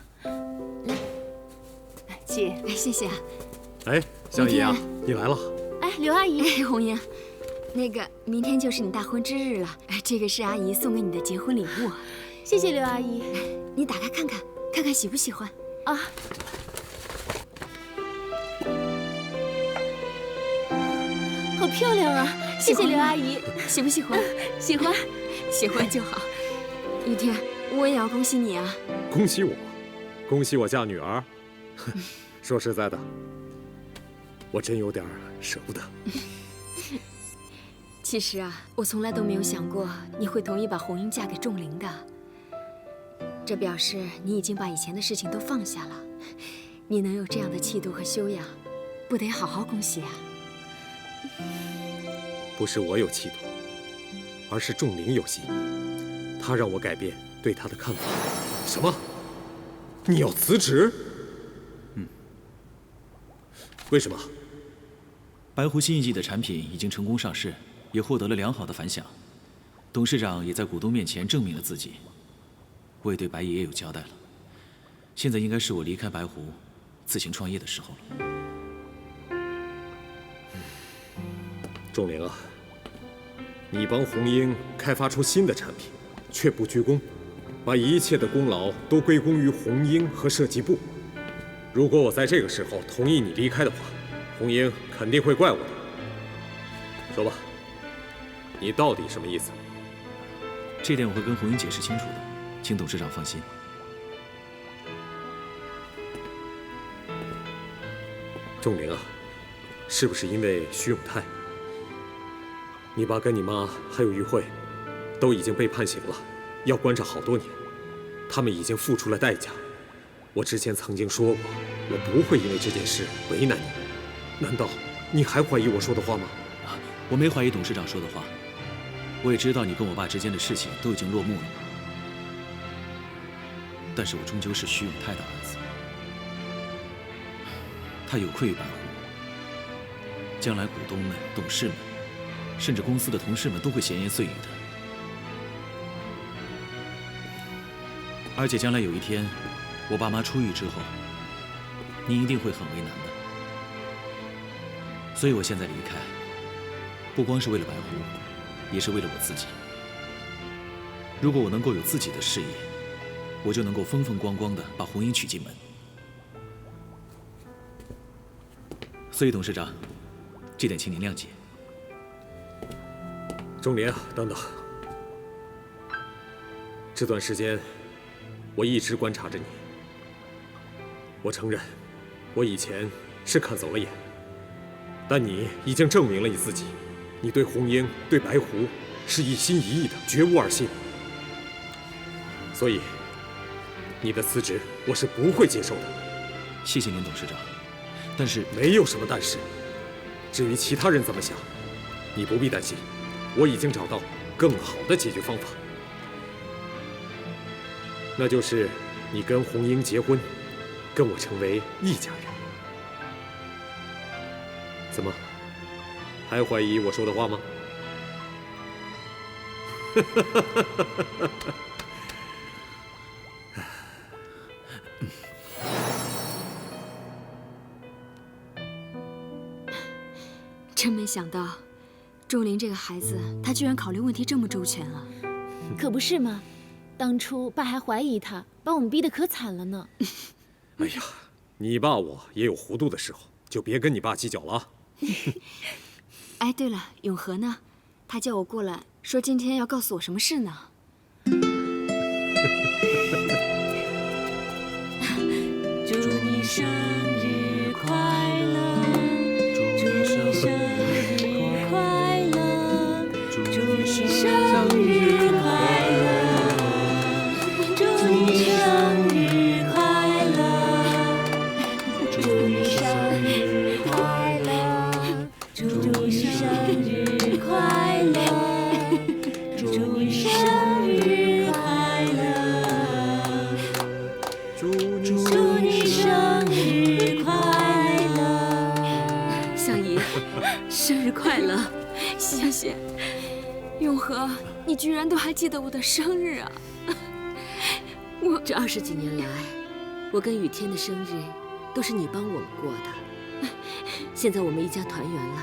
S6: 气。
S14: 哎，谢谢啊。
S8: 哎，香姨啊，你来了。
S6: 哎，刘阿姨，
S14: 哎，红英，那个明天就是你大婚之日了，哎，这个是阿姨送给你的结婚礼物。
S6: 谢谢刘阿姨。
S14: 你打开看看，看看喜不喜欢
S6: 啊？好漂亮啊！谢谢刘阿姨。
S14: 喜不喜欢？
S6: 喜欢，
S14: 喜欢就好。雨天，我也要恭喜你啊！
S8: 恭喜我，恭喜我嫁女儿。说实在的，我真有点舍不得。
S14: 其实啊，我从来都没有想过你会同意把红英嫁给仲林的。这表示你已经把以前的事情都放下了。你能有这样的气度和修养，不得好好恭喜啊！
S8: 不是我有气度，而是仲林有心。他让我改变对他的看法。什么？你要辞职？为什么？
S11: 白狐新一季的产品已经成功上市，也获得了良好的反响。董事长也在股东面前证明了自己。我也对白爷爷有交代了。现在应该是我离开白狐，自行创业的时候了。
S8: 仲林啊，你帮红英开发出新的产品，却不鞠躬，把一切的功劳都归功于红英和设计部。如果我在这个时候同意你离开的话，红英肯定会怪我的。说吧，你到底什么意思？
S11: 这点我会跟红英解释清楚的，请董事长放心。
S8: 仲林啊，是不是因为徐永泰？你爸跟你妈还有于慧，都已经被判刑了，要关上好多年，他们已经付出了代价。我之前曾经说过，我不会因为这件事为难你。难道你还怀疑我说的话吗？
S11: 我没怀疑董事长说的话，我也知道你跟我爸之间的事情都已经落幕了。但是我终究是徐永泰的儿子，他有愧于白狐，将来股东们、董事们，甚至公司的同事们都会闲言碎语的。而且将来有一天，我爸妈出狱之后，你一定会很为难的。所以我现在离开，不光是为了白狐，也是为了我自己。如果我能够有自己的事业，我就能够风风光光的把红英娶进门。所以董事长，这点请您谅解。
S8: 仲林啊，等等，这段时间我一直观察着你。我承认，我以前是看走了眼，但你已经证明了你自己，你对红英、对白狐是一心一意的，绝无二心。所以，你的辞职我是不会接受的。
S11: 谢谢您，董事长。但是
S8: 没有什么但是。至于其他人怎么想，你不必担心，我已经找到更好的解决方法，那就是你跟红英结婚，跟我成为一家人。怎么，还怀疑我说的话吗？
S14: 真没想到，仲林这个孩子，他居然考虑问题这么周全啊！
S6: 可不是嘛，当初爸还怀疑他，把我们逼得可惨了呢。
S8: 哎呀，你爸我也有糊涂的时候，就别跟你爸计较了啊。
S14: 哎，对了，永和呢？他叫我过来，说今天要告诉我什么事呢？
S10: 祝你生日快乐！祝你生日快乐！祝你生日快乐！祝你生日快乐！祝你生日快乐！祝你生日快乐！祝你生日快乐！祝你生日快乐！
S14: 香姨，生日快乐！谢谢。永和，你居然都还记得我的生日啊！
S7: 这20几年来，我跟雨天的生日都是你帮我们过的。现在我们一家团圆了，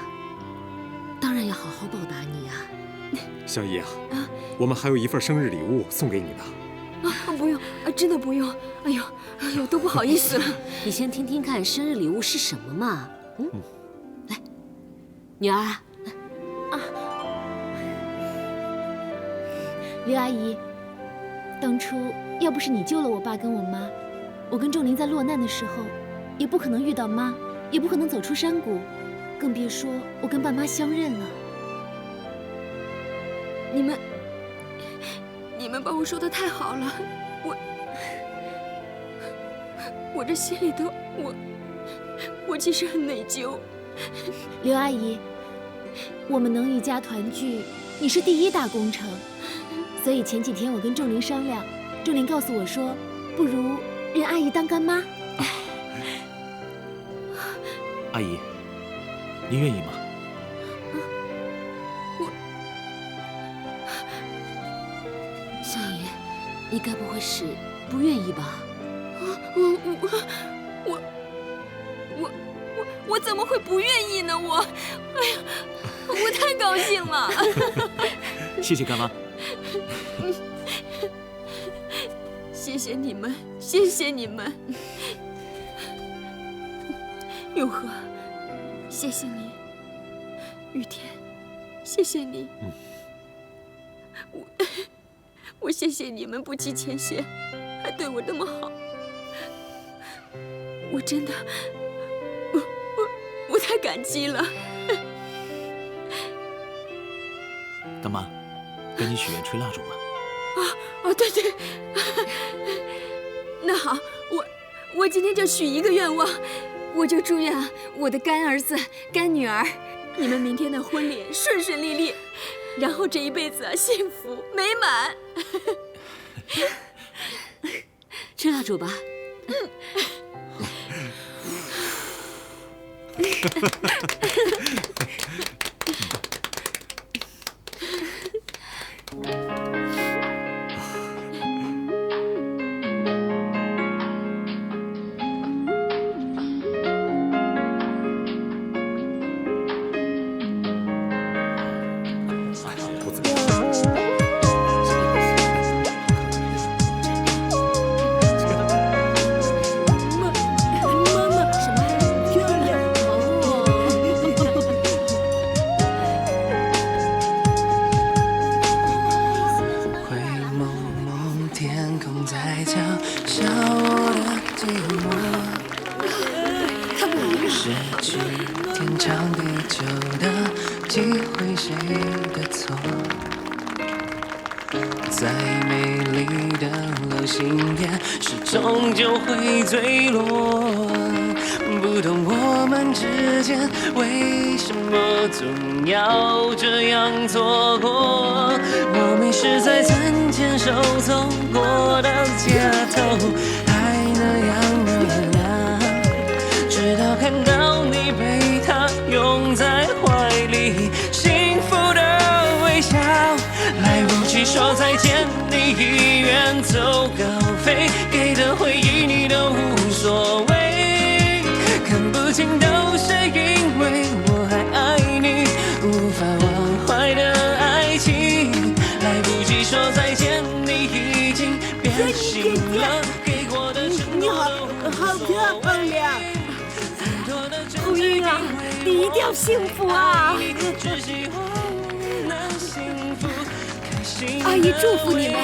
S7: 当然要好好报答你啊。
S8: 小姨啊，我们还有一份生日礼物送给你呢。
S14: 不用，真的不用。哎呦，都不好意思了。
S7: 你先听听看生日礼物是什么嘛。来，女儿啊。
S6: 刘阿姨，当初要不是你救了我爸跟我妈，我跟仲林在落难的时候，也不可能遇到妈，也不可能走出山谷，更别说我跟爸妈相认了。
S14: 你们把我说的太好了，我这心里头，我其实很内疚。
S6: 刘阿姨，我们能一家团聚，你是第一大功臣，所以前几天我跟仲林商量，仲林告诉我说，不如认阿姨当干妈。
S11: 阿姨，您愿意吗？
S7: 相爷，你该不会是不愿意吧？
S14: 我怎么会不愿意呢？哎呀，我太高兴了！
S11: 谢谢干妈。
S14: 谢谢你们，谢谢你们。永和，谢谢你。雨天，谢谢你。我谢谢你们不计前嫌，还对我那么好。我真的，我太感激了。
S11: 干妈，赶紧许愿吹蜡烛吧。
S14: 对。那好，我今天就许一个愿望，我就祝愿我的干儿子、干女儿，你们明天的婚礼顺顺利利，然后这一辈子幸福美满。
S7: 吹蜡烛吧。
S17: 终究会坠落，不懂我们之间为什么总要这样错过。我迷失在曾牵手走过的街头，还那样热闹，直到看到你被他拥在怀里，幸福的微笑。来不及说再见，你已远走高飞，给的回忆你都无所谓，看不清都是因为我还爱你，无法忘怀的爱情。来不及说再见，你已经变心了，给过的承诺都
S10: 好漂亮！红英啊，你一定要幸福啊！
S14: 阿姨祝福你们。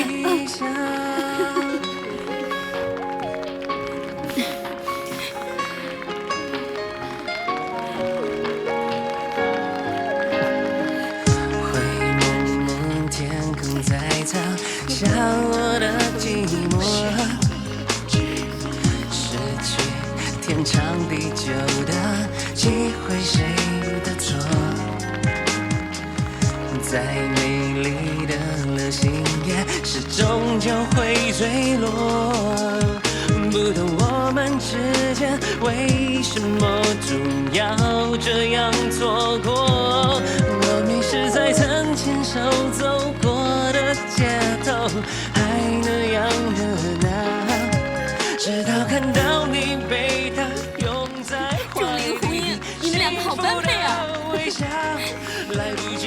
S17: 想我的寂寞，失去天长地久的机会，谁的错？再美丽的流星也是终究会坠落。不懂我们之间为什么总要这样错过。我迷失在曾牵手走过的街头，还那样热闹，直到看到你被他
S10: 好般配啊！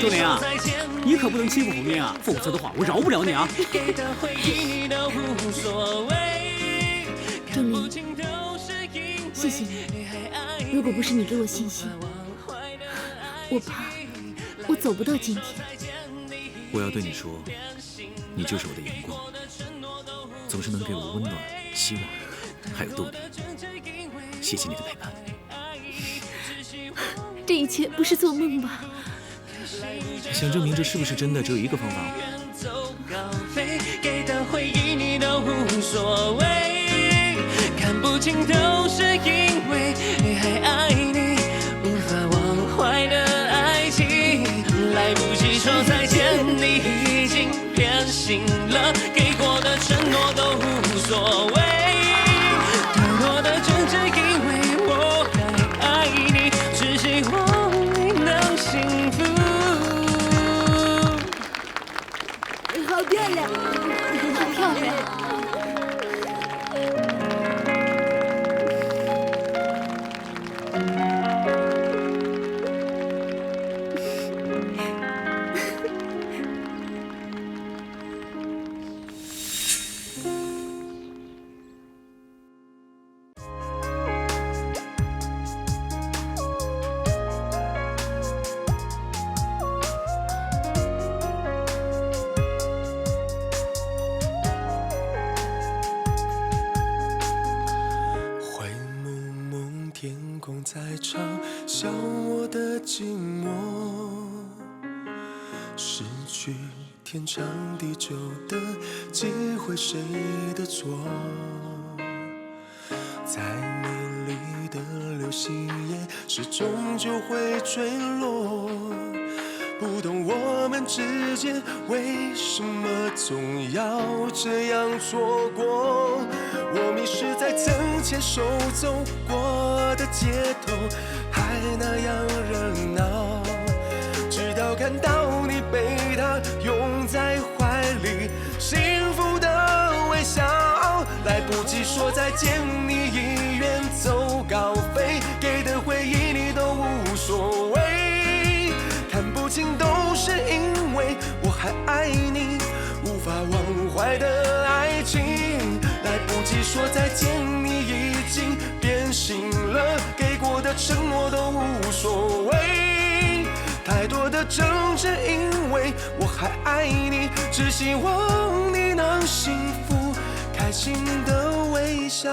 S3: 钟灵啊，你可不能欺负红英啊，否则的话我饶不了你啊！
S6: 钟灵，谢谢你。如果不是你给我信心，我怕我走不到今天。
S11: 我要对你说，你就是我的阳光，总是能给我温暖、希望，还有动力。谢谢你的陪伴。
S6: 这一切不是做梦吧？
S11: 想证明这是不是真的，只有一个方法。
S17: 给的回忆你都无所谓，看不清都是因为还爱你，无法忘怀的爱情，来不及说再见，你已经变心了，给过的承诺都无所谓，太多的争执因为我还爱你，只希望你能幸福。
S10: 好漂亮，
S6: 好漂亮。
S19: 在嘲笑我的寂寞，失去天长地久的机会，谁的错？再美丽的流星也是终究会坠落。不懂我们之间为什么总要这样错过。我迷失在曾牵手走过的街头，还那样热闹，直到看到你被他拥在怀里，幸福的微笑。来不及说再见，你已远走高飞，给的回忆你都无所谓，看不清都是因为我还爱你，无法忘怀的爱情。来不及说再见，你已经变心了，给过的承诺都无所谓，太多的争执因为我还爱你，只希望你能幸福，开心的微笑。